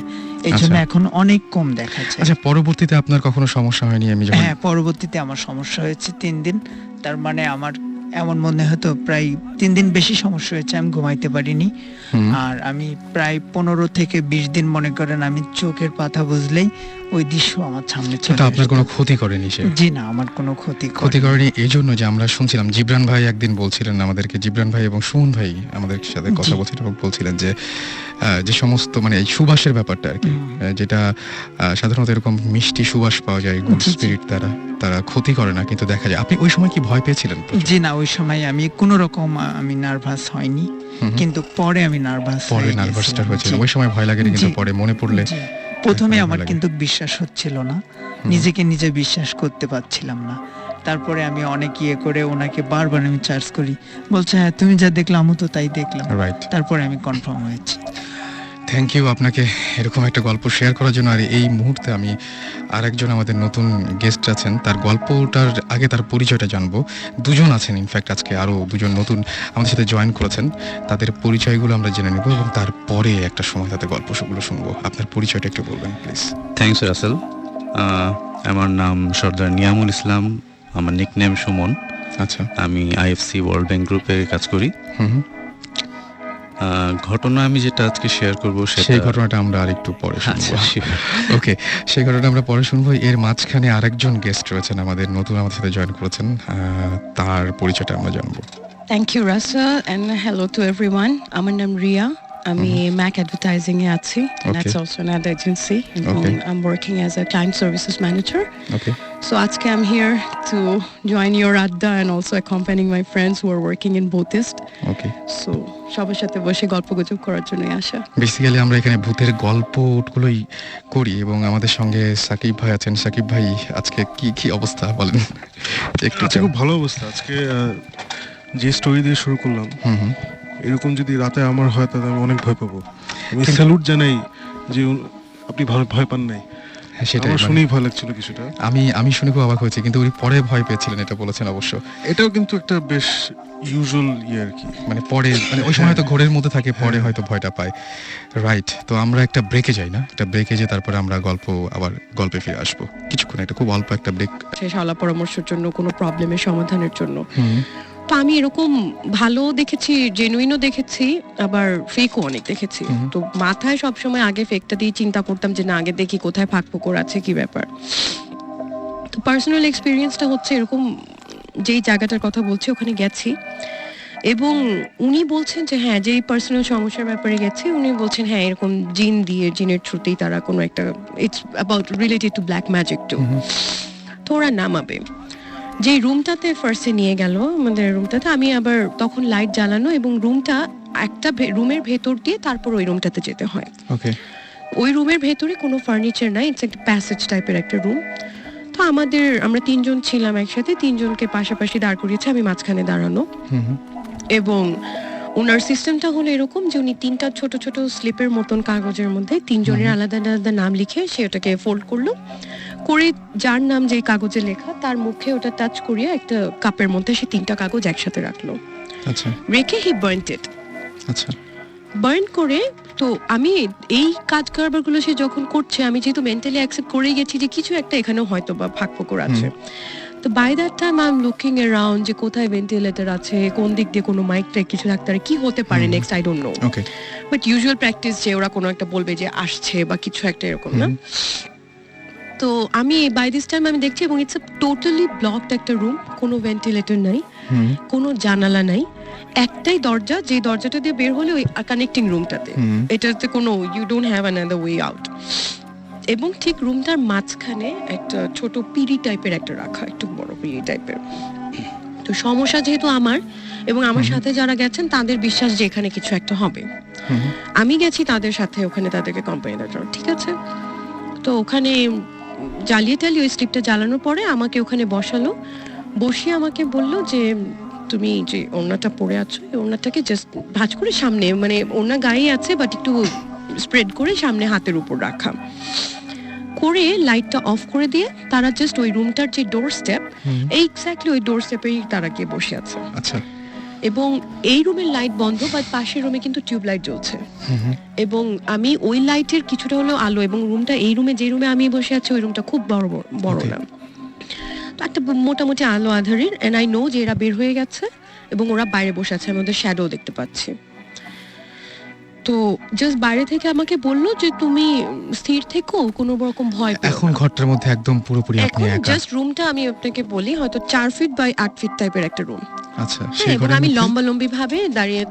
এই জন্য আচ্ছা। এখন অনেক কম দেখা যায়। আচ্ছা, পরবর্তীতে আপনার কখনো সমস্যা হয়নি? আমি যখন হ্যাঁ পরবর্তীতে আমার সমস্যা হয়েছে 3 দিন, তার মানে আমার এমন মনে হতো প্রায় 3 দিন বেশি সমস্যা হয়েছে, আমি ঘুমাইতে পারিনি। হুম, আর আমি প্রায় 15 থেকে 20 দিন মনে করেন আমি চোখের পাতা বুঝলেই ওই দৃশ্য আমার সামনে চলে কিন্তু আপনার আসতো। কোনো ক্ষতি করেনি সে? জি না, আমার কোনো ক্ষতি ক্ষতি করেনি এই জন্য যে আমরা শুনছিলাম জিবরান ভাই একদিন বলছিলেন আমাদেরকে, জিবরান ভাই এবং সুমন ভাই আমাদের সাথে কথা জি। বলছিলেন এবং বলছিলেন যে যে সমস্ত মানে এই সুবাসের ব্যাপারটা আর কি, যেটা সাধারণত এরকম মিষ্টি সুবাস পাওয়া যায়, গুড জি, জি। স্পিরিট, তারা ক্ষতি করে না, কিন্তু দেখা যায়। আপনি ওই সময় কি ভয় পেয়েছিলেন? জি না, ওই সময় আমি কোনো রকম আমি নার্ভাস হয়নি, হুম, কিন্তু পরে আমি নার্ভাস পরে নার্ভাসটা হয়েছিল, ওই সময় ভয় লাগেনি, কিন্তু জি। পরে মনে পড়লে প্রথমে ভয় আমার লাগে। কিন্তু বিশ্বাস হচ্ছিল না, নিজেকে নিজে বিশ্বাস করতে পারছিলাম না। তারপরে আমি অনেক ইয়ে করে ওনাকে বারবার আমি চার্জ করি, বলছে হ্যাঁ তুমি যা দেখলাম আমি তো তাই দেখলাম, রাইট। তারপরে আমি কনফার্ম হয়েছি। থ্যাংক ইউ আপনাকে এরকম একটা গল্প শেয়ার করার জন্য। আর এই মুহূর্তে আমি আরেকজন আমাদের নতুন গেস্ট আছেন, তার গল্পটার আগে তার পরিচয়টা জানবো। দুজন আছেন, ইনফ্যাক্ট আজকে আরো দুজন নতুন আমাদের সাথে জয়েন করেছেন, তাদের পরিচয়গুলো আমরা জেনে নেব এবং তারপরে একটা সময় তাদের গল্পগুলো শুনবো। আপনার পরিচয়টা একটু বলবেন প্লিজ। থ্যাংকস রাসেল। আমার নাম সর্দার নিয়ামুল ইসলাম, আমার নিকনেম সুমন। আচ্ছা, আমি আইএফসি ওয়ার্ল্ড ব্যাংক গ্রুপে কাজ করি। হুম, ঘটনা আমি যেটা আজকে শেয়ার করব সেই ঘটনাটা আমরা আরেকটু পরে আচ্ছা, শুনবো। ওকে, সেই ঘটনাটা আমরা পরে শুনবো। এর মাঝখানে আরেকজন গেস্ট রয়েছেন আমাদের নতুন, আমাদের সাথে জয়েন করেছেন, তার পরিচয়টা আমরা জানবো। Thank you, Russell, and hello to everyone. আমার নাম রিয়া, আমি ম্যাক অ্যাডভার্টাইজিং এ আছি, and that's also an ad agency, and I'm working as a client services manager. Okay. So আজকে I'm here to join your adda and also accompanying my friends who are working in Buddhist. Okay. So সবার সাথে বসে গল্পগুজব করার জন্যই আসা। Basically আমরা এখানে ভূতের গল্পগুলোই করি এবং আমাদের সঙ্গে সাকিব ভাই আছেন। সাকিব ভাই, আজকে কি অবস্থা বলেন একটু? আজকে খুব ভালো অবস্থা। আজকে যে স্টোরি দিয়ে শুরু করলাম, এরকম যদি রাতে আমার হয় তাহলে আমি অনেক ভয় পাবো। আমি স্যালুট জানাই যে আপনি ভয় পান নাই। সেটা আমার শুনেই ভয় লাগছিল কিছুটা। আমি শুনে খুব অবাক হয়েছি, কিন্তু উনি পরে ভয় পেয়েছিলেন এটা বলেছেন অবশ্য। এটাও কিন্তু একটা বেশ ইউজুয়াল ইয়ে আর কি, মানে পরে মানে ওই সময় হয়তো ঘোরের মধ্যে থাকে, পরে হয়তো ভয়টা পায়। রাইট, তো আমরা একটা ব্রেকে যাই না, একটা ব্রেকে যে তারপরে আমরা গল্পে ফিরে আসবো কিছুক্ষণ, একটা খুব অল্প একটা ব্রেক। শেষ আলাপ পরামর্শের জন্য, কোনো প্রবলেমের সমাধানের জন্য। তো আমি এরকম ভালো দেখেছি, জেনুইনও দেখেছি, আবার ফেকও অনেক দেখেছি। তো মাথায় সবসময় আগে ফেকটা দিয়ে চিন্তা করতাম যে না, আগে দেখি কোথায় ফাঁক ফোকর আছে, কি ব্যাপার। তো পার্সোনাল এক্সপিরিয়েন্সটা হচ্ছে এরকম, যেই জায়গাটার কথা বলছি ওখানে গেছি এবং উনি বলছেন যে হ্যাঁ, যেই পার্সোনাল সমস্যার ব্যাপারে গেছি উনি বলছেন হ্যাঁ এরকম জিনের থ্রুতেই তারা কোনো একটা, it's about related to black magic too. তো ওরা নামাবে যে রুমটাতে ফার্স্টে নিয়ে গেল, আমাদের রুমটাতে, আমি আবার তখন লাইট জ্বালানো এবং রুমটা একটা রুমের ভেতর দিয়ে তারপর ওই রুমটাতে যেতে হয়। ওকে। ওই রুমের ভেতরে কোনো ফার্নিচার নাই, ইটস একটা প্যাসেজ টাইপের একটা রুম। তো আমরা 3 জন ছিলাম একসাথে, 3 জনকে পাশাপাশি দাঁড় করিয়েছে, আমি মাঝখানে দাঁড়ানো। এবং ওনার সিস্টেমটা হলো এরকম যে উনি 3টা ছোট ছোট স্লিপের মতন কাগজের মধ্যে 3 জনের আলাদা আলাদা নাম লিখে সে ওটাকে ফোল্ড করলো, করে যার নাম যে কাগজে লেখা তার মুখে ওটা টাচ করিয়ে একটা কাপের মধ্যে সে 3টা কাগজ একসাথে রাখলো। আচ্ছা রেখে হি বার্নড ইট। আচ্ছা বার্ন করে, তো আমি এই কাজ কারবারগুলো সে যখন করছে, আমি যেহেতু মেন্টালি অ্যাকসেপ্ট করে গেছি যে কিছু একটা এখানেও হয়তো বা ফাঁকফোকর আছে, তো by that time I am looking around যে কোথায় ভেন্টিলেটর আছে, কোন দিক দিয়ে কোনো মাইক টাইক কিছু রাখতে পারে, কি হতে পারে next, I don't know. Okay, but usual practice যে ওরা কোনো একটা বলবে যে আসছে বা কিছু একটা এরকম না। তো আমি বাই দিস টাইম আমি দেখছি, এবং ইটস আ টোটালি ব্লকড একটা রুম, কোনো ভেন্টিলেটর নাই, কোনো জানালা নাই, একটাই দরজা, যে দরজাটা দিয়ে বের হলে ওই কানেক্টিং রুমটাতে, এটাতে কোনো you don't have another way out. এবং ঠিক রুমটার মাঝখানে একটা ছোট পিড়ি টাইপের একটা রাখা, একটু বড় পিড়ি টাইপের। তো সমস্যা যেহেতু আমার এবং আমার সাথে যারা গেছেন তাদের বিশ্বাস যে এখানে কিছু একটা হবে, আমি গেছি তাদের সাথে ওখানে, তাদেরকে কোম্পানি দেওয়ার জন্য, ঠিক আছে। তো ওখানে জ্বালিয়ে টালিয়ে ওই স্লিপটা জ্বালানোর পরে আমাকে ওখানে বসালো, বসিয়ে আমাকে বললো যে তুমি যে ওড়নাটা পরে আছো, এই ওড়নাটাকে জাস্ট ভাঁজ করে সামনে, মানে ওড়না গায়ে আছে বাট একটু স্প্রেড করে সামনে হাতের উপর রাখা, করে লাইটটা অফ করে দিয়ে তারা জাস্ট ওই রুমটার যে ডোর স্টেপ, এক্স্যাক্টলি ওই ডোর স্টেপেই তারা গিয়ে বসে আছে। আচ্ছা, এবং এই রুমের লাইট বন্ধ, বাট পাশের রুমে কিন্তু টিউব লাইট জ্বলছে, এবং আমি ওই লাইটের কিছুটা হলো আলো, এবং রুমটা, এই রুমে যে রুমে আমি বসে আছি ওই রুমটা খুব বড় না, তো একটা মোটামুটি আলো আধারের, এন্ড আই নো যে এরা বের হয়ে গেছে এবং ওরা বাইরে বসে আছে, আমি ওদের শ্যাডো দেখতে পাচ্ছি। তো জাস্ট বাইরে থেকে আমাকে বললো যে তুমি স্থির থেকো, কোনো রকম ভয় পেও না। এখন ঘরটার মধ্যে একদম পুরোপুরি আপনি এখন একা। জাস্ট রুমটা আমি আপনাকে বলি হয়তো 4 ফিট বাই 8 ফিট টাইপের একটা রুম। আচ্ছা, হ্যাঁ, সেই এবং ঘরের আমি মধ্যে লম্বালম্বি ভাবে দাঁড়িয়ে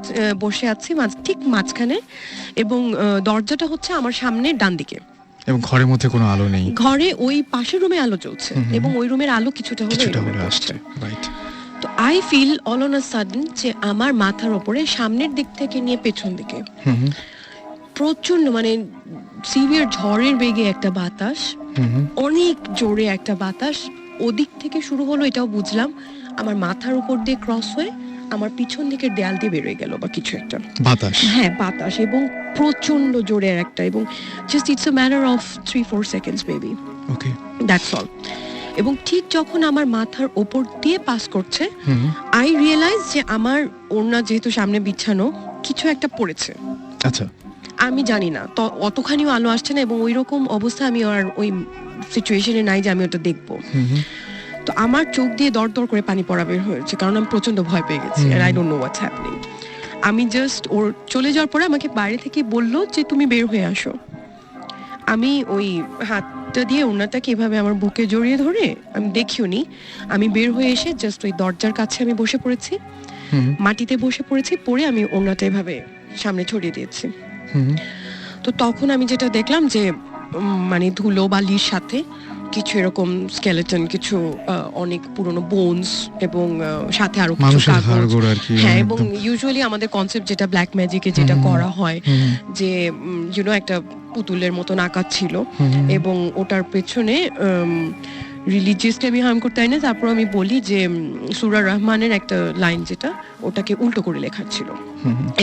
বসে আছি ঠিক মাঝখানে, এবং দরজাটা হচ্ছে আমার সামনে ডান দিকে, এবং ঘরের মধ্যে কোনো আলো নেই। ঘরে ওই পাশের রুমে আলো জ্বলছে, এবং ওই রুমের আলো কিছুটা হলে আসছে, রাইট। তো I feel all on a sudden যে আমার মাথার উপরে সামনের দিক থেকে নিয়ে পেছন দিকে প্রচন্ড, মানে সিভিয়ার ঝড়ের বেগে একটা বাতাস, অনেক জোরে একটা বাতাস ওদিক থেকে শুরু হলো, এটাও বুঝলাম, আমার মাথার উপর দিয়ে ক্রস হয়ে আমার পিছন দিকের দেয়াল দিয়ে বেরোয় গেল বা কিছু একটা বাতাস। হ্যাঁ, বাতাস, এবং প্রচন্ড জোরে একটা, এবং just it's a matter of 3-4 seconds baby, okay, that's all. এবং ঠিক যখন আমার মাথার ওপর দিয়ে পাস করছে, আই রিয়েলাইজ যে আমার ওড়না যেহেতু সামনে বিছানো, কিছু একটা পড়েছে। আচ্ছা, আমি জানি না, তো অতখানিও আলো আসছে না, এবং ওই রকম অবস্থা আমি আর ওই সিচুয়েশনে নাই যে আমি ওটা দেখবো। তো আমার চোখ দিয়ে দর করে পানি পড়া বের হয়েছে, কারণ আমি প্রচন্ড ভয় পেয়ে গেছি, and I don't know what's happening. আমি জাস্ট ওর চলে যাওয়ার পরে আমাকে বাইরে থেকে বললো যে তুমি বের হয়ে আসো। আমি ওই হাতটা দিয়ে ওড়নাটাকে এভাবে আমার বুকে জড়িয়ে ধরে, আমি দেখিও নি, আমি বের হয়ে এসে জাস্ট ওই দরজার কাছে আমি বসে পড়েছি, মাটিতে বসে পড়েছি, পরে আমি ওড়নাটা এভাবে সামনে ছড়িয়ে দিয়েছি। তো তখন আমি যেটা দেখলাম যে মানে ধুলো বালির সাথে কিছু এরকম স্কেলেটন, কিছু অনেক পুরনো বোনস, এবং সাথে আরো কিছু কাগজ। হ্যাঁ, এবং ইউজুয়ালি আমাদের কনসেপ্ট যেটা ব্ল্যাক ম্যাজিকে যেটা করা হয়, যে ইউনো একটা পুতুলের মতন আঁকা ছিল, এবং ওটার পেছনে রিলিজিয়াসলি আমি হার্ম করতে চাই না, তারপর আমি বলি যে সূরা রহমানের একটা লাইন যেটা ওটাকে উল্টো করে লেখা ছিল,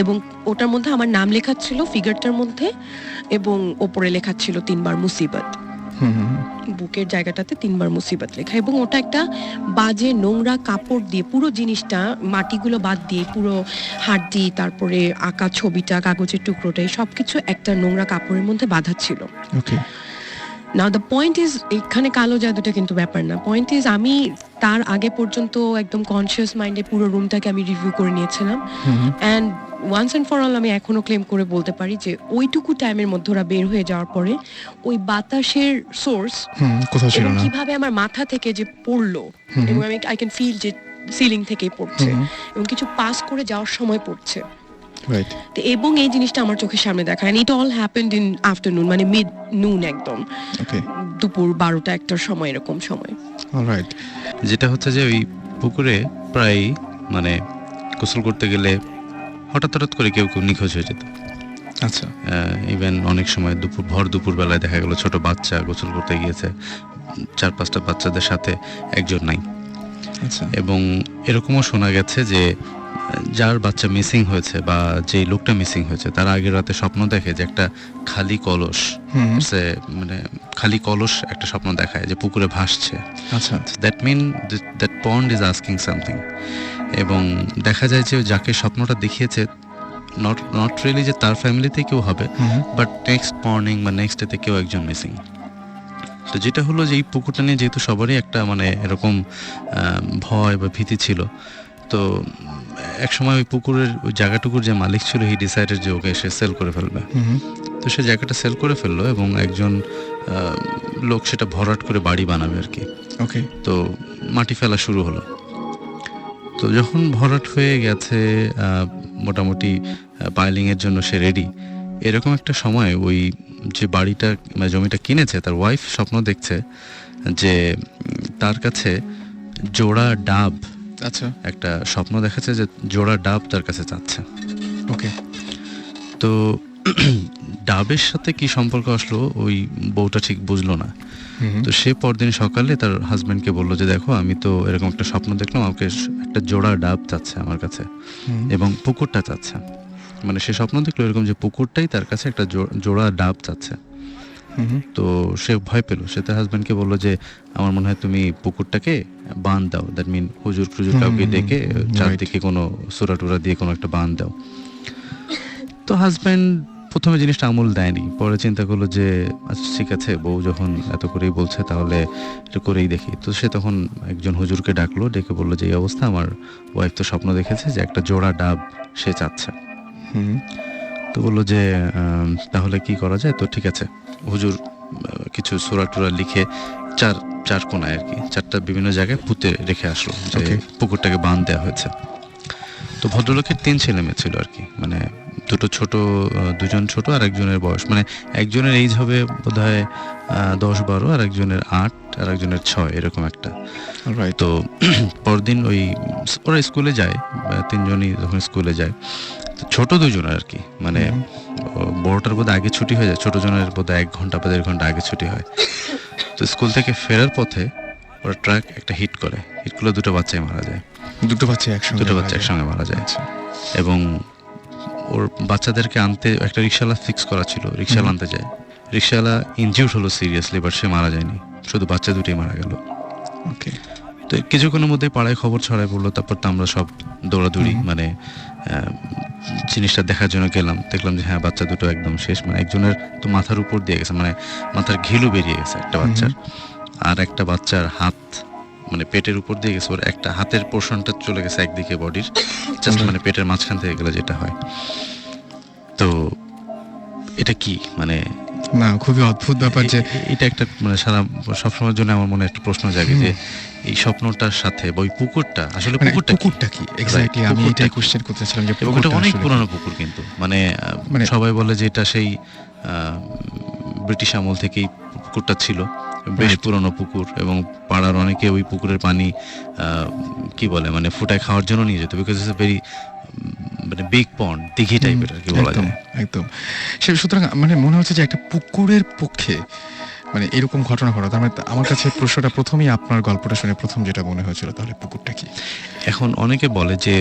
এবং ওটার মধ্যে আমার নাম লেখা ছিল ফিগারটার মধ্যে, এবং ওপরে লেখা ছিল 3 বার মুসিবত, বুকের জায়গাটাতে 3 বার মুসিবত লেখা, এবং ওটা একটা বাজে নোংরা কাপড় দিয়ে, পুরো জিনিসটা মাটিগুলো বাদ দিয়ে, পুরো হাড্ডি, তারপরে আঁকা ছবিটা, কাগজের টুকরোটা, সবকিছু একটা নোংরা কাপড়ের মধ্যে বাঁধা ছিল। ওকে, নাও দ্য পয়েন্ট ইজ, এখানে কালো জাদুটা কিন্তু ব্যাপার না, পয়েন্ট ইজ আমি তার আগে পর্যন্ত একদম কনসিয়াস মাইন্ডে পুরো রুমটাকে আমি রিভিউ করে নিয়েছিলাম, and once and for all আমি এখনো ক্লেম করে বলতে পারি যে ওইটুকু টাইমের মধ্যে ওরা বের হয়ে যাওয়ার পরে ওই বাতাসের সোর্স কোথাও ছিল না, কিভাবে আমার মাথা থেকে যে পড়লো, এবং আমি আই ক্যান ফিল যে সিলিং থেকেই পড়ছে, এবং কিছু পাস করে যাওয়ার সময় পড়ছে, এবং এই জিনিসটা আমার চোখের সামনে দেখা, and it all happened in afternoon, মানে মিড নুন, একদম দুপুর 12টা-1টার সময়, এরকম সময়। অলরাইট, যেটা হচ্ছে যে ওই পুকুরে প্রায় মানে গোসল করতে গেলে হঠাৎ করে কেউ নিখোঁজ হয়ে যেত। আচ্ছা, ইভেন অনেক সময় ভর দুপুর বেলায় দেখা গেল ছোট বাচ্চা গোসল করতে গিয়েছে, 4-5টা বাচ্চাদের সাথে একজন নাই। আচ্ছা। এবং এরকমও শোনা গেছে যে যার বাচ্চা মিসিং হয়েছে বা যে লোকটা মিসিং হয়েছে তারা আগের রাতে স্বপ্ন দেখে যে একটা খালি কলস, মানে খালি কলস একটা স্বপ্ন দেখায় যে পুকুরে ভাসছে। আচ্ছা। That mean that pond is asking something. এবং দেখা যায় যে যাকে স্বপ্নটা দেখিয়েছে নট রিয়েলি যে তার ফ্যামিলিতে কেউ হবে, বাট নেক্সট মর্নিং বা নেক্সট ডেতে কেউ একজন মিসিং। তো যেটা হলো যে এই পুকুরটা নিয়ে যেহেতু সবারই একটা মানে এরকম ভয় বা ভীতি ছিল, তো এক সময় ওই পুকুরের ওই জায়গাটুকুর যে মালিক ছিল হি ডিসাইডেড যে ওকে সে সেল করে ফেলবে। তো সে জায়গাটা সেল করে ফেললো এবং একজন লোক সেটা ভরাট করে বাড়ি বানাবে আর কি। ওকে। তো মাটি ফেলা শুরু হলো। তো যখন ভরাট হয়ে গেছে, মোটামুটি পাইলিংয়ের জন্য সে রেডি, এরকম একটা সময় ওই যে বাড়িটা মানে জমিটা কিনেছে তার ওয়াইফ স্বপ্ন দেখছে যে তার কাছে জোড়া ডাব, আচ্ছা, একটা স্বপ্ন দেখাচ্ছে যে জোড়া ডাব তার কাছে চাচ্ছে। ওকে। তো ডাবের সাথে কি সম্পর্ক আসলো ওই বউটা ঠিক বুঝলো না। তো সে পরদিন সকালে তার হাজবেন্ডকে বললো যে দেখো আমি তো এরকম একটা স্বপ্ন দেখলাম, আমাকে একটা জোড়া ডাব চাচ্ছে আমার কাছে এবং পুকুরটা চাচ্ছে। মানে সে স্বপ্ন দেখলো এরকম যে পুকুরটাই তার কাছে একটা জোড়া ডাব চাচ্ছে। তো সে ভয় পেল, সে তার হাজবেন্ডকে বললো যে আমার মনে হয় তুমি পুকুরটাকে বাঁধ দাও, দ্যাট মিন হুজুর টুজুর কাউকে ডেকে চারদিকে কোনো সুরা টুরা দিয়ে কোনো একটা বাঁধ দাও। তো হাজবেন্ড প্রথমে জিনিসটা আমল দেয়নি, পরে চিন্তা করলো যে আচ্ছা ঠিক আছে বউ যখন এত করেই বলছে তাহলে এটা করেই দেখি। তো সে তখন একজন হুজুরকে ডাকলো, ডেকে বললো যে এই অবস্থা, আমার ওয়াইফ তো স্বপ্ন দেখেছে যে একটা জোড়া ডাব সে চাচ্ছে। তো বললো যে তাহলে কি করা যায়? তো ঠিক আছে, হুজুর কিছু সূরা টুরা লিখে চার কোনায় আর কি 4টা বিভিন্ন জায়গায় পুঁতে রেখে আসলো যে পুকুরটাকে বাঁধ দেওয়া হয়েছে। তো ভদ্রলোকের 3 ছেলে মেয়ে ছিল আর কি, মানে দুজন ছোট আর একজনের বয়স মানে একজনের এইজ হবে বোধহয় 10-12, আর একজনের 8 আর একজনের 6 এরকম একটা। তো পরদিন ওরা স্কুলে যায়, 3জনই যখন স্কুলে যায়, ছোট 2জনের আর কি, মানে বড়টার বোধহয় আগে ছুটি হয়ে যায়, ছোট জনের বোধহয় 1 ঘন্টা বা 1.5 ঘন্টা আগে ছুটি হয়। তো স্কুল থেকে ফেরার পথে ওরা ট্রাক একটা হিট করলে 2টো বাচ্চাই মারা যায়। দুটো বাচ্চা একসঙ্গে মারা যায়। এবং ওর বাচ্চাদেরকে আনতে একটা রিক্সাওয়ালা ফিক্স করা ছিল, রিক্সাওয়ালা আনতে যায়, রিক্সাওয়ালা ইনজিউর্ড হলো সিরিয়াসলি, বাট সে মারা যায়নি, শুধু বাচ্চা দুটোই মারা গেল। ওকে। তো কিছুক্ষণের মধ্যে পাড়ায় খবর ছড়ায় পড়লো, তারপর তো আমরা সব দৌড়াদৌড়ি মানে জিনিসটা দেখার জন্য গেলাম, দেখলাম যে হ্যাঁ বাচ্চা দুটো একদম শেষ, মানে একজনের তো মাথার উপর দিয়ে গেছে, মানে মাথার ঘিলু বেরিয়ে গেছে একটা বাচ্চার, আর একটা বাচ্চার হাত মানে পেটের উপর দিয়ে গেছে, ওর একটা হাতের পোর্শনটা চলে গেছে একদিকে বডির, জাস্ট মানে পেটের মাঝখান থেকে গেলে যেটা হয়। তো এটা কি মানে না, খুবই অদ্ভুত ব্যাপার যে এটা একটা মানে সারা সবসময়ের জন্য আমার মনে একটা প্রশ্ন জাগে যে এই স্বপ্নটার সাথে ওই পুকুরটা আসলে পুকুরটা কি এক্স্যাক্টলি, আমি এটাই কোশ্চেন করতেছিলাম যে পুকুরটা অনেক পুরনো পুকুর, কিন্তু মানে সবাই বলে যে এটা সেই ব্রিটিশ আমল থেকেই পুকুরটা ছিল, বেশ পুরনো পুকুর, এবং পাড়ার অনেকে ওই পুকুরের পানি কি বলে মানে ফুটায় খাওয়ার জন্য নিয়ে যেত, বিকজ ইটস ভেরি মানে বিগ পন্ড, দিঘি টাইপের আর কি বলা যায়। একদম। সুতরাং মানে মনে হচ্ছে যে একটা পুকুরের পক্ষে মানে এরকম ঘটনা ঘটা, তার মানে আমার কাছে প্রশ্নটা প্রথমেই আপনার গল্পটা শুনে প্রথম যেটা মনে হয়েছিল, তাহলে পুকুরটা কি? এখন অনেকে বলে যে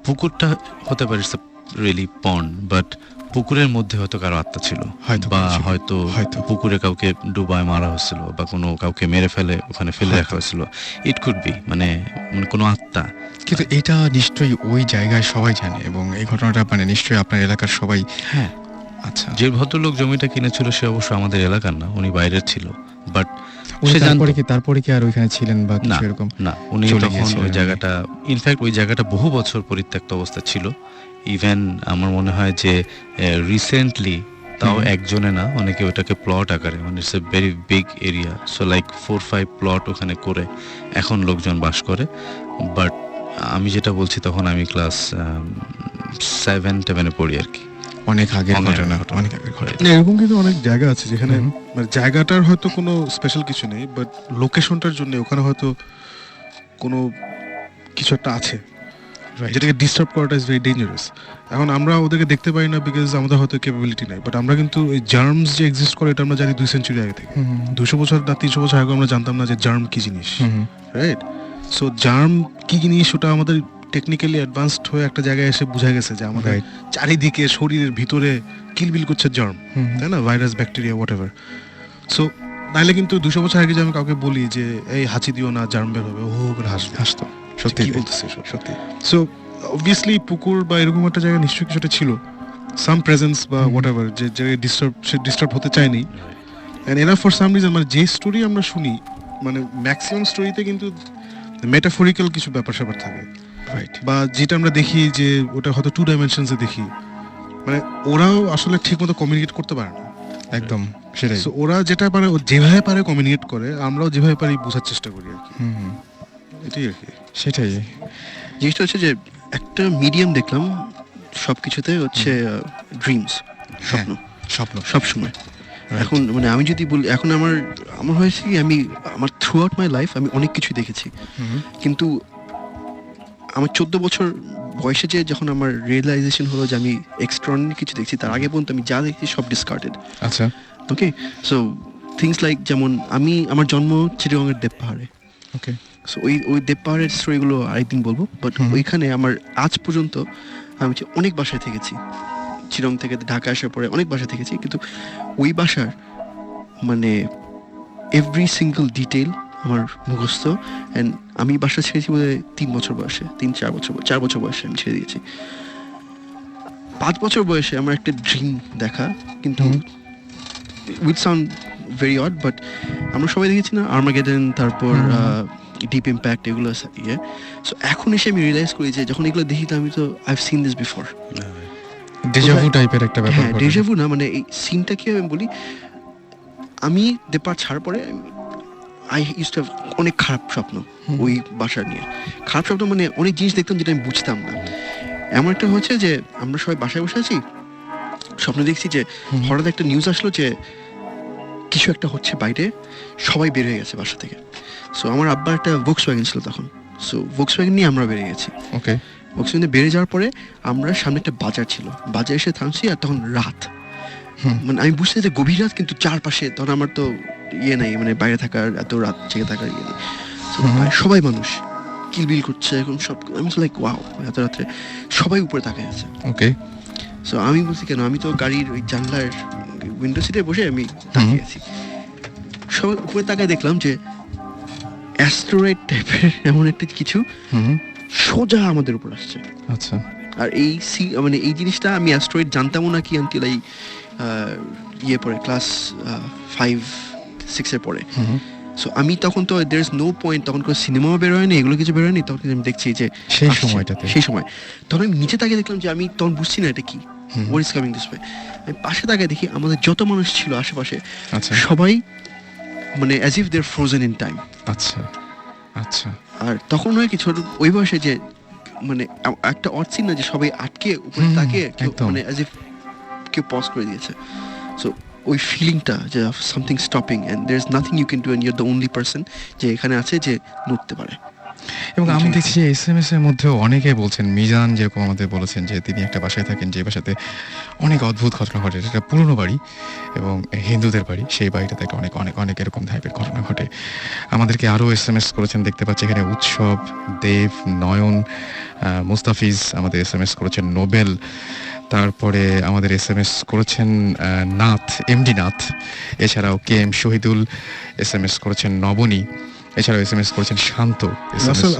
পুকুরটা হতে পারে রিয়েলি পন্ড, বাট পুকুরের মধ্যে হয়তো কারো আত্মা ছিল, বা হয়তো পুকুরে কাউকে ডুবায় মারা হয়েছিল, বা কোনো কাউকে মেরে ফেলে ওখানে ফেলে রাখা হয়েছিল, ইট কুড বি মানে কোনো আত্মা। কিন্তু এটা নিশ্চয়ই ওই জায়গায় সবাই জানে, এবং এই ঘটনাটা মানে নিশ্চয়ই আপনার এলাকার সবাই। হ্যাঁ, আচ্ছা। যে ভদ্রলোক জমিটা কিনেছিল সে অবশ্য আমাদের এলাকার না, উনি বাইরের ছিল, বাট তারপরে কি আর ওইখানে ছিলেন বা কিছু এরকম? না, উনি তখন ওই জায়গাটা, ইনফ্যাক্ট ওই জায়গাটা বহু বছর পরিত্যক্ত অবস্থা ছিল। ইভেন আমার মনে হয় যে রিসেন্টলি তাও একজনে না, অনেকে ওটাকে প্লট আকারে, মানে it's a very big area, so like 4-5 plot ওখানে করে এখন লোকজন বাস করে। বাট আমি যেটা বলছি তখন আমি ক্লাস 7-10 পড়ি আর কি, অনেক আগের ঘটনা, অনেক আগের ঘটনা। এরকম কিন্তু অনেক জায়গা আছে যেখানে মানে জায়গাটার হয়তো কোনো স্পেশাল কিছু নেই, বাট লোকেশনটার জন্য ওখানে হয়তো কোনো কিছু একটা আছে, যেটাকে ডিস্টার্ব করাটা ইজ ভেরি ডেঞ্জারাস। এখন আমরা ওদেরকে দেখতে পাই না বিকজ আমাদের হয়তো ক্যাপাবিলিটি নাই, বাট আমরা কিন্তু এই জার্মস যে এক্সিস্ট করে এটা আমরা জানি 2 সেঞ্চুরি আগে থেকে। 200 বছর না 300 বছর আগে আমরা জানতাম না যে জার্ম কি জিনিস, রাইট? সো জার্ম কি জিনিস ওটা আমাদের টেকনিক্যালি অ্যাডভান্সড হয়ে একটা জায়গায় এসে বোঝা গেছে যে আমাদের চারিদিকে শরীরের ভিতরে কিলবিল করছে জার্ম, তাই না? Virus, bacteria, what ever. So নাইলে কিন্তু 200 বছর আগে যে আমি কাউকে বলি যে এই হাঁচি দিও না জার্ম বের হবে, ও করে হাসতো। সত্যি কি বলতেছে সত্যি। সো অবভিয়াসলি পুকুর বা এরকম একটা জায়গায় নিশ্চয়ই কিছুটা ছিল, সাম প্রেজেন্স বা হোয়াট এভার, যে ডিস্টার্ব হতে চায়নি। And enough for some reason, মানে যে স্টোরি আমরা শুনি, মানে ম্যাক্সিমাম স্টোরিতে কিন্তু মেটাফরিক্যাল কিছু ব্যাপার স্যাপার থাকে, রাইট? বা যেটা আমরা দেখি যে ওটা হয়তো 2 ডাইমেনশনসে দেখি, মানে ওরাও আসলে ঠিক মতো কমিউনিকেট করতে পারে না। একদম সেটাই। সো ওরা যেটা পারে, ও যেভাবে পারে কমিউনিকেট করে, আমরাও যেভাবে পারি বোঝার চেষ্টা করি আর কি। এটাই আর কি। সেটাই জিনিসটা হচ্ছে যে একটা মিডিয়াম দেখলাম সবকিছুতে হচ্ছে ড্রিমস, স্বপ্ন সব সময়। এখন মানে আমি যদি বলি, এখন আমার হয়েছে কি, আমি আমার থ্রু আউট মাই লাইফ আমি অনেক কিছু দেখেছি, কিন্তু আমার 14 বছর বয়সে যে যখন আমার রিয়েলাইজেশন হলো যে আমি এক্সট্রাঅর্ডিনারি কিছু দেখছি, তার আগে পর্যন্ত আমি যা দেখছি সব ডিসকার্ডেড। আচ্ছা, ওকে। সো থিংস লাইক, যেমন আমার জন্ম চিটাগংয়ের দেব পাহাড়ে। ওকে। সো ওই দেব পাহাড়ের স্টোরিগুলো আরেকদিন বলবো, বাট ওইখানে আমার আজ পর্যন্ত আমি অনেক বাসায় থেকেছি, চিরং থেকে ঢাকা আসার পরে অনেক বাসায় থেকেছি, কিন্তু ওই বাসার মানে এভরি সিঙ্গল ডিটেল আমার মুখস্থ। অ্যান্ড আমি বাসা ছেড়েছি বলে 3 বছর বয়সে, 4 বছর বয়সে আমি ছেড়ে দিয়েছি। 5 বছর বয়সে আমার একটা ড্রিম দেখা, কিন্তু with sound very odd, but আমরা সবাই দেখেছি না আর্মাগেডন, তারপর ডিপ ইম্প্যাক্ট, এগুলো ইয়ে। সো এখন এসে আমি রিয়েলাইজ করি যে যখন এগুলো দেখি, তো আমি তো I have seen this before. Déjà vu টাইপের একটা ব্যাপার। হ্যাঁ, ডেজাভু না, মানে এই সিনটা কি আমি বলি, আমি দেপার ছাড় পরে আই ইউজ টু হ্যাভ অনেক খারাপ স্বপ্ন ওই বাসা নিয়ে। খারাপ স্বপ্ন মানে অনেক জিনিস দেখতাম যেটা আমি বুঝতাম না। এমন একটা হচ্ছে যে আমরা সবাই বাসায় বসে আছি, স্বপ্ন দেখছি যে হঠাৎ একটা নিউজ আসলো যে কিছু একটা হচ্ছে বাইরে, সবাই বের হয়ে গেছে বাসা থেকে। সো আমার আব্বার একটা ভোক্সওয়াগন ছিল তখন, সো ভোক্সওয়াগন নিয়ে আমরা বেরিয়ে গেছি। ওকে। ভোক্সওয়াগনে বেরিয়ে যাওয়ার পরে আমরা সামনে একটা বাজার ছিল, বাজারে এসে থামছি, আর তখন রাত। মানে আমি বুঝতে যে গভীর রাত, কিন্তু চারপাশে তখন আমার তো ইয়ে নাই, মানে বাইরে থাকার, এত রাত জেগে থাকার ইয়ে নেই। সবাই মানুষ কিলবিল করছে, এখন সব। আমি লাইক ওয়াও, এত রাত্রে সবাই উপরে তাকায় আছে। ওকে। সো আমি বলছি কেন, আমি তো গাড়ির ওই জানলার উইন্ডো সিটে বসে আমি তাকিয়ে আছি, সবাই উপরে তাকায় দেখলাম যে অ্যাস্টেরয়েড টাইপের এমন একটা কিছু সোজা আমাদের উপর আসছে। আচ্ছা। আর এই মানে এই জিনিসটা আমি অ্যাস্টেরয়েড জানতামও না কি আনটিল এই ইয়ে পরে ক্লাস 5-6 এর পরে। সো আমি তখন তো দের ইজ নো পয়েন্ট, তখন কোনো সিনেমাও বেরোয়নি, এগুলো কিছু বেরোয়নি, তখন আমি দেখছি যে সেই সময় তখন আমি নিচে তাকিয়ে দেখলাম যে আমি তখন বুঝছি না এটা কি, what is coming this way. আমি পাশে তাকিয়ে দেখি আমাদের যত মানুষ ছিল আশেপাশে সবাই মানে as if they are frozen in time. আচ্ছা আচ্ছা। আর তখন হয় কি, ছোট ওই বয়সে যে মানে একটা অড সিন না, যে সবাই আটকে উপরে তাকিয়ে মানে অ্যাজ ইফ কেউ পজ করে দিয়েছে। সো ওই ফিলিংটা যে something stopping and there is nothing you can do and you are the only person যে এখানে আছে যে নড়তে পারে। এবং আমি দেখছি যে SMS এর মধ্যেও অনেকে বলছেন, মিজান যেরকম আমাদের বলেছেন যে তিনি একটা বাসায় থাকেন, যে বাসাতে অনেক অদ্ভুত ঘটনা ঘটে, এটা পুরনো বাড়ি এবং হিন্দুদের বাড়ি, সেই বাড়িটাতে একটা অনেক অনেক অনেক এরকম টাইপের ঘটনা ঘটে। আমাদেরকে আরও SMS করেছেন, দেখতে পাচ্ছি এখানে উৎসব, দেব, নয়ন, মুস্তাফিজ আমাদের SMS করেছেন, নোবেল, তারপরে আমাদের SMS করেছেন নাথ, MD নাথ, এছাড়াও KM শহীদুল SMS করেছেন, নবনী, এছাড়াও SMS করেছেন শান্ত।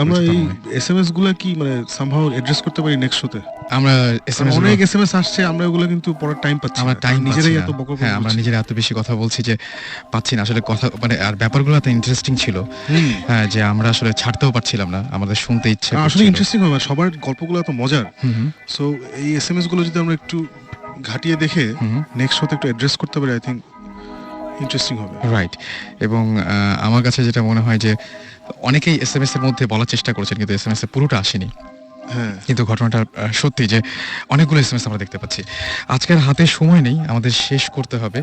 আমরা এই SMS গুলা কি মানে সামহাউ অ্যাড্রেস করতে পারি নেক্সট শোতে? আমরা SMS অনেক SMS আসছে, আমরা ওগুলো কিন্তু পড়ার টাইম পাচ্ছি না, আমরা টাইম নিজেরাই এত বকবক। হ্যাঁ, আমরা নিজেরা এত বেশি কথা বলছি যে পাচ্ছি না আসলে কথা, মানে আর ব্যাপারগুলো এত ইন্টারেস্টিং ছিল হ্যাঁ, যে আমরা আসলে ছাড়তেও পারছিলাম না, আমাদের শুনতে ইচ্ছে আসলে ইন্টারেস্টিং হবে, সবার গল্পগুলো এত মজার। সো এই SMS গুলো যদি আমরা একটু ঘাটিয়ে দেখে নেক্সট শোতে একটু অ্যাড্রেস করতে পারি, আই থিংক ইন্টারেস্টিং হবে। রাইট। এবং আমার কাছে যেটা মনে হয় যে অনেকেই SMS এর মধ্যে বলার চেষ্টা করেছেন, কিন্তু SMS এ পুরোটা আসেনি। কিন্তু ঘটনাটা সত্যি যে অনেকগুলো SMS আমরা দেখতে পাচ্ছি। আজকের হাতে সময় নেই, আমাদের শেষ করতে হবে।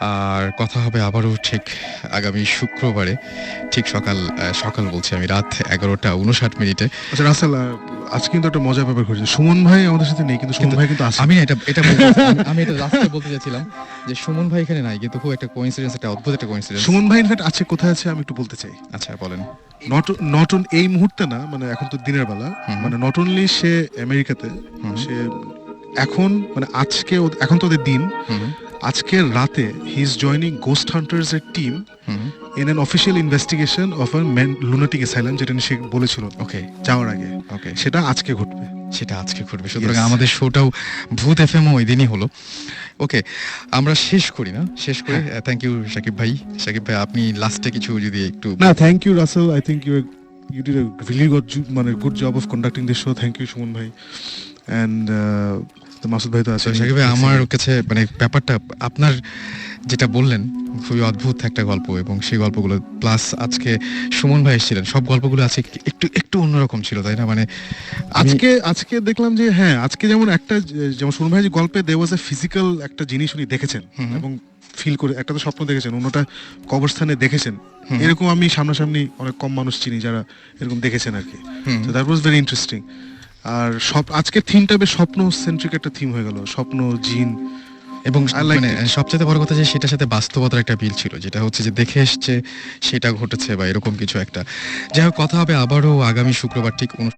আর কথা হবে আবারও ঠিক আগামী শুক্রবারে, ঠিক সকাল বলছি আমি, রাত 11:59। আচ্ছা রাসেল, আজকে কিন্তু একটা মজার ব্যাপার ঘটেছে। সুমন ভাই আমাদের সাথে নেই, কিন্তু সুমন ভাই কিন্তু আছে। আমি এটা লাস্টে বলতে চাইছিলাম যে সুমন ভাই এখানে নাই, কিন্তু খুব একটা কোইন্সিডেন্স, একটা অদ্ভুত একটা কোইন্সিডেন্স। সুমন ভাই ইনফ্যাক্ট আছে, কোথায় আছে আমি একটু বলতে চাই। আচ্ছা বলেন। নট অন এই মুহূর্তে না, মানে এখন তো দিনের বেলা, মানে নট অনলি সে আমেরিকাতে, সে এখন মানে এখন তো ওদের দিন, আজকের রাতে he is joining ghost hunters এর team in an official investigation of a lunatic asylum, যেটা সে বলেছিল ওকে যাওয়ার আগে। ওকে, সেটা আজকে ঘটবে। সুতরাং আমাদের শোটাও ভূত এফএম ওই দিনই হলো। ওকে, আমরা শেষ করি। থ্যাংক ইউ শাকিব ভাই, আপনি লাস্টে কিছু যদি একটু। না, thank you Rasel, I think you did a really good job of conducting this show. Thank you Suman ভাই, and মাসুদ ভাই তো আছে। শাকিব ভাই, আমার কাছে মানে ব্যাপারটা আপনার যেটা বললেন খুবই অদ্ভুত একটা গল্প, এবং সেই গল্পগুলো প্লাস আজকে সুমন ভাই এসেছিলেন, সব গল্পগুলো আছে একটু অন্যরকম ছিল, তাই না? মানে আজকে দেখলাম যে হ্যাঁ, আজকে যেমন সুমন ভাই যে গল্পে there was a physical একটা জিনিস উনি দেখেছেন এবং ফিল করে, একটা তো স্বপ্ন দেখেছেন, অন্যটা কবরস্থানে দেখেছেন। এরকম আমি সামনাসামনি অনেক কম মানুষ চিনি যারা এরকম দেখেছেন আর কি। তো দ্যাট ওয়াজ ভেরি ইন্টারেস্টিং। আর আজকের থিমটা বেশ স্বপ্ন সেন্ট্রিক একটা থিম হয়ে গেল, স্বপ্ন, জিন, এবং মানে সবচেয়ে বড় কথা যে সেটার সাথে বাস্তবতার একটা বিল ছিল, যেটা হচ্ছে যে দেখে এসছে সেটা ঘটেছে বা এরকম কিছু একটা। যাই হোক, কথা হবে আবারও আগামী শুক্রবার ঠিক